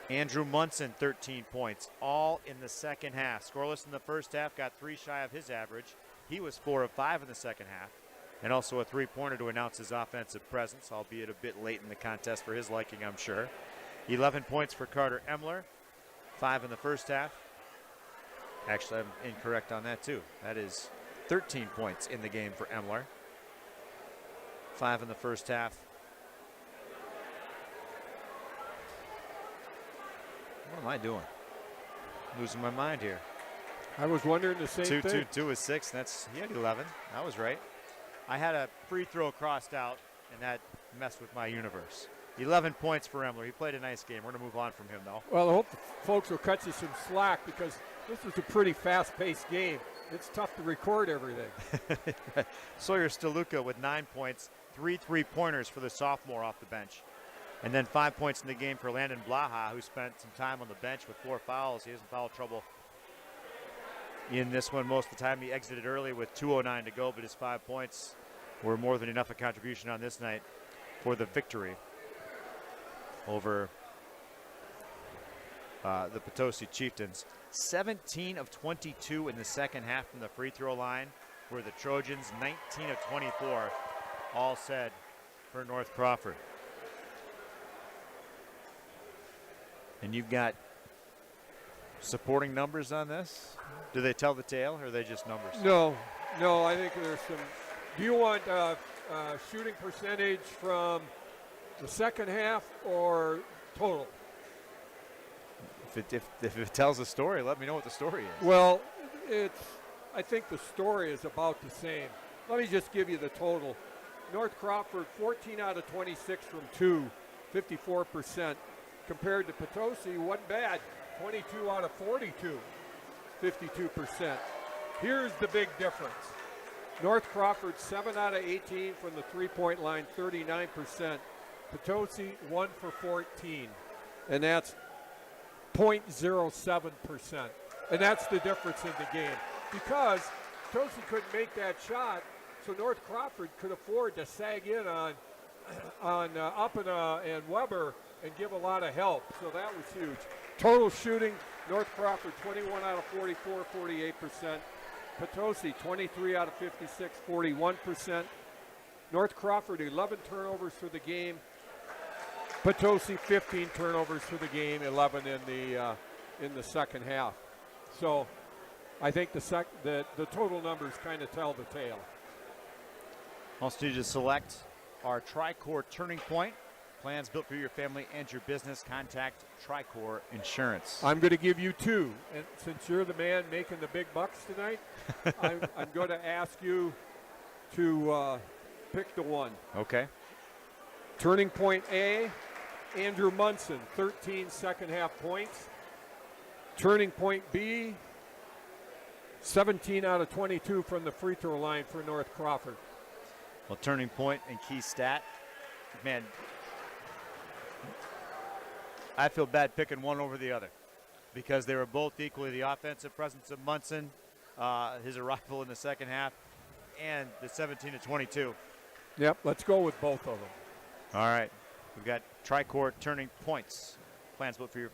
Andrew Munson, 13 points, all in the second half. Scoreless in the first half, got 3 shy of his average. He was 4 of 5 in the second half, and also a 3-pointer to announce his offensive presence, albeit a bit late in the contest for his liking, I'm sure. 11 points for Carter Emler, 5 in the first half. Actually, I'm incorrect on that, too. That is 13 points in the game for Emler. 5 in the first half. What am I doing? Losing my mind here. I was wondering the same thing. 2 is 6. He had 11. I was right. I had a free throw crossed out, and that messed with my universe. 11 points for Emler. He played a nice game. We're going to move on from him, though. Well, I hope the folks will cut you some slack because this was a pretty fast-paced game. It's tough to record everything. Sawyer Steluka with 9 points, 3 3-pointers for the sophomore off the bench. And then 5 points in the game for Landon Blaha, who spent some time on the bench with 4 fouls. He has in foul trouble in this one most of the time. He exited early with 2:09 to go, but his 5 points were more than enough a contribution on this night for the victory over the Potosi Chieftains. 17 of 22 in the second half from the free throw line for the Trojans. 19 of 24, all said for North Crawford. And you've got supporting numbers on this? Do they tell the tale, or are they just numbers? No, I think there's some. Do you want shooting percentage from the second half or total? If it tells a story, let me know what the story is. Well, I think the story is about the same. Let me just give you the total. North Crawford, 14 out of 26 from 2, 54%. Compared to Potosi, wasn't bad. 22 out of 42, 52%. Here's the big difference. North Crawford, 7 out of 18 from the three-point line, 39%. Potosi, 1 for 14. And that's 0.07%. And that's the difference in the game. Because Potosi couldn't make that shot, so North Crawford could afford to sag in on Uppana and Weber and give a lot of help. So that was huge. Total shooting, North Crawford 21 out of 44, 48%. Potosi 23 out of 56, 41%. North Crawford 11 turnovers for the game. Potosi 15 turnovers for the game, 11 in the second half. So I think the total numbers kind of tell the tale. Also need to select our Tricor Turning Point. Plans built for your family and your business. Contact Tricor Insurance. I'm going to give you two. And since you're the man making the big bucks tonight, I'm going to ask you to pick the one. Okay. Turning Point A, Andrew Munson, 13 second-half points. Turning Point B, 17 out of 22 from the free throw line for North Crawford. Well, Turning Point and key stat. Man, I feel bad picking one over the other because they were both equally the offensive presence of Munson, his arrival in the second half, and the 17 to 22. Yep, let's go with both of them. All right, we've got Tricor Turning Points. Plans built for your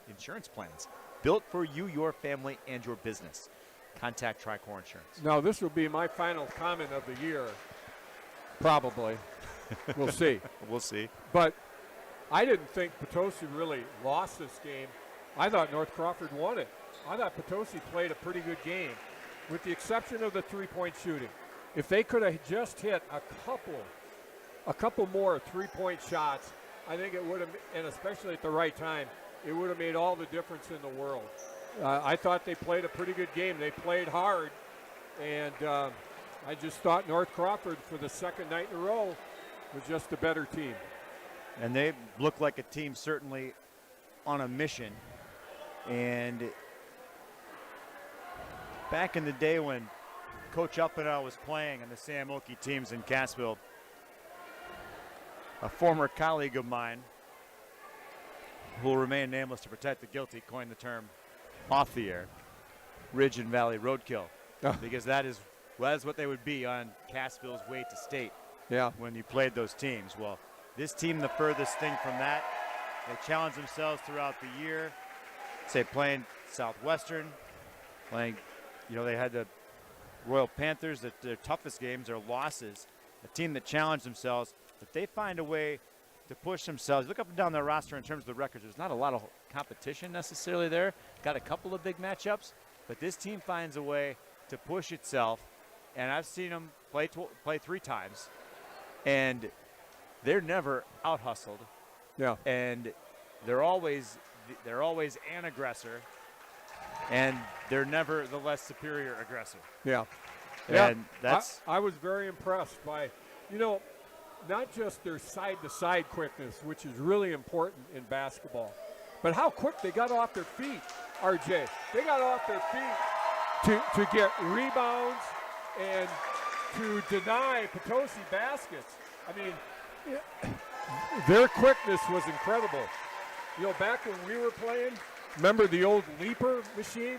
insurance plans built for you, your family, and your business. Contact Tricor Insurance. Now, this will be my final comment of the year, probably. We'll see. We'll see. But I didn't think Potosi really lost this game. I thought North Crawford won it. I thought Potosi played a pretty good game, with the exception of the three-point shooting. If they could have just hit a couple more three-point shots, I think it would have, and especially at the right time, it would have made all the difference in the world. I thought they played a pretty good game. They played hard, and I just thought North Crawford, for the second night in a row, was just a better team. And they look like a team certainly on a mission. And back in the day when Coach Uppenow was playing on the Sam Oakey teams in Cassville, a former colleague of mine, who will remain nameless to protect the guilty, coined the term off the air, Ridge and Valley Roadkill, because that is what they would be on Cassville's way to state. Yeah. When you played those teams. Well, this team, the furthest thing from that. They challenged themselves throughout the year. Say playing Southwestern, playing, they had the Royal Panthers. That their toughest games are losses. A team that challenged themselves. If they find a way to push themselves, look up and down their roster in terms of the records. There's not a lot of competition necessarily there. Got a couple of big matchups, but this team finds a way to push itself. And I've seen them play 3 times, and they're never out hustled. Yeah. And they're always an aggressor, and they're never the less superior aggressor. Yeah. And that's I was very impressed by, not just their side-to-side quickness, which is really important in basketball, but how quick they got off their feet, RJ. They got off their feet to get rebounds and to deny Potosi baskets. I mean, their quickness was incredible. Back when we were playing, remember the old leaper machine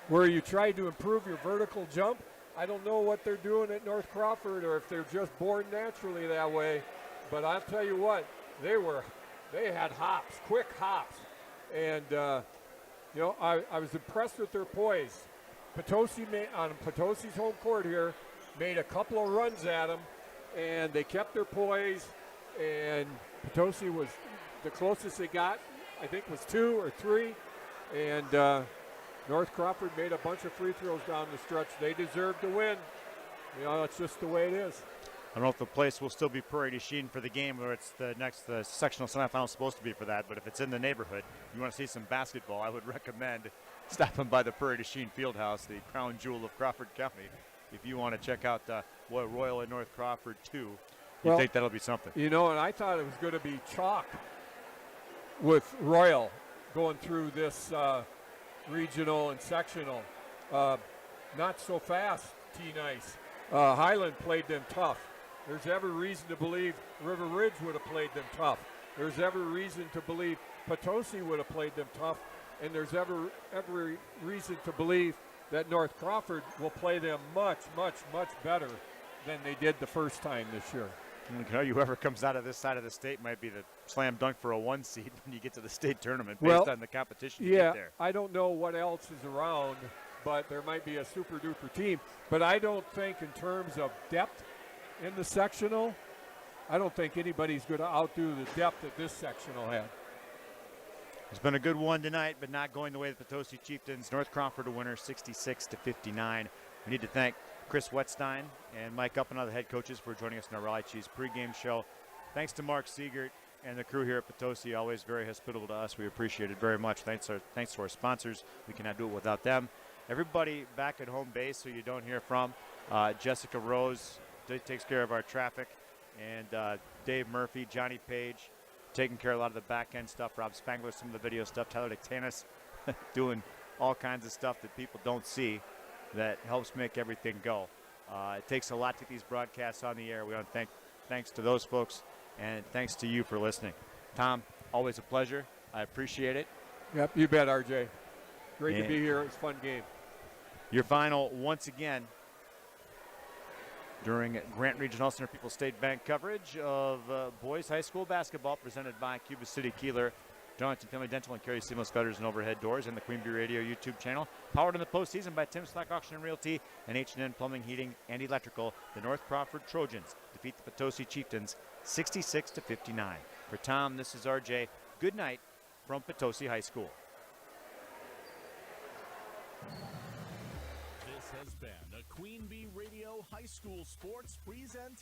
where you tried to improve your vertical jump? I don't know what they're doing at North Crawford or if they're just born naturally that way, but I'll tell you what, they had hops, quick hops. And, I was impressed with their poise. Potosi on Potosi's home court here made a couple of runs at them, and they kept their poise, and Potosi was the closest they got, I think, was 2 or 3, and North Crawford made a bunch of free throws down the stretch. They deserved to win. That's just the way it is. I don't know if the place will still be Prairie du Chien for the game, or it's the sectional semifinal is supposed to be for that, but if it's in the neighborhood, you want to see some basketball, I would recommend stopping by the Prairie du Chien Fieldhouse, the crown jewel of Crawford County, if you want to check out Royal and North Crawford 2. You think that'll be something. And I thought it was going to be chalk with Royal going through this regional and sectional. Not so fast, T-Nice. Highland played them tough. There's every reason to believe River Ridge would have played them tough. There's every reason to believe Potosi would have played them tough. And there's every reason to believe that North Crawford will play them much, much, much better than they did the first time this year. Whoever comes out of this side of the state might be the slam dunk for a 1 seed when you get to the state tournament based on the competition you get there. I don't know what else is around, but there might be a super duper team. But I don't think in terms of depth in the sectional, I don't think anybody's going to outdo the depth that this sectional had. It's been a good one tonight, but not going the way of the Potosi Chieftains. North Crawford a winner, 66-59. We need to thank Chris Wetstein and Mike Uppana, the head coaches, for joining us in our Raleigh Cheese pregame show. Thanks to Mark Siegert and the crew here at Potosi, always very hospitable to us. We appreciate it very much. Thanks to our sponsors. We cannot do it without them. Everybody back at home base who you don't hear from, Jessica Rose takes care of our traffic, and Dave Murphy, Johnny Page, taking care of a lot of the back end stuff. Rob Spangler, some of the video stuff. Tyler Dictanis doing all kinds of stuff that people don't see that helps make everything go. It takes a lot to get these broadcasts on the air. We want to thanks to those folks, and thanks to you for listening. Tom, always a pleasure. I appreciate it. Yep, you bet, RJ. Great to be here. It's a fun game. Your final, once again, during Grant Regional Center People's State Bank coverage of boys high school basketball, presented by Cuba City Kieler, Darlington Family Dental, and Carey Seamless Gutters and Overhead Doors, and the Queen Bee Radio YouTube channel. Powered in the postseason by Tim Slack Auction and Realty and H&N Plumbing, Heating, and Electrical. The North Crawford Trojans defeat the Potosi Chieftains 66-59. For Tom, this is RJ. Good night from Potosi High School. This has been a Queen Bee Radio High School Sports Presentation.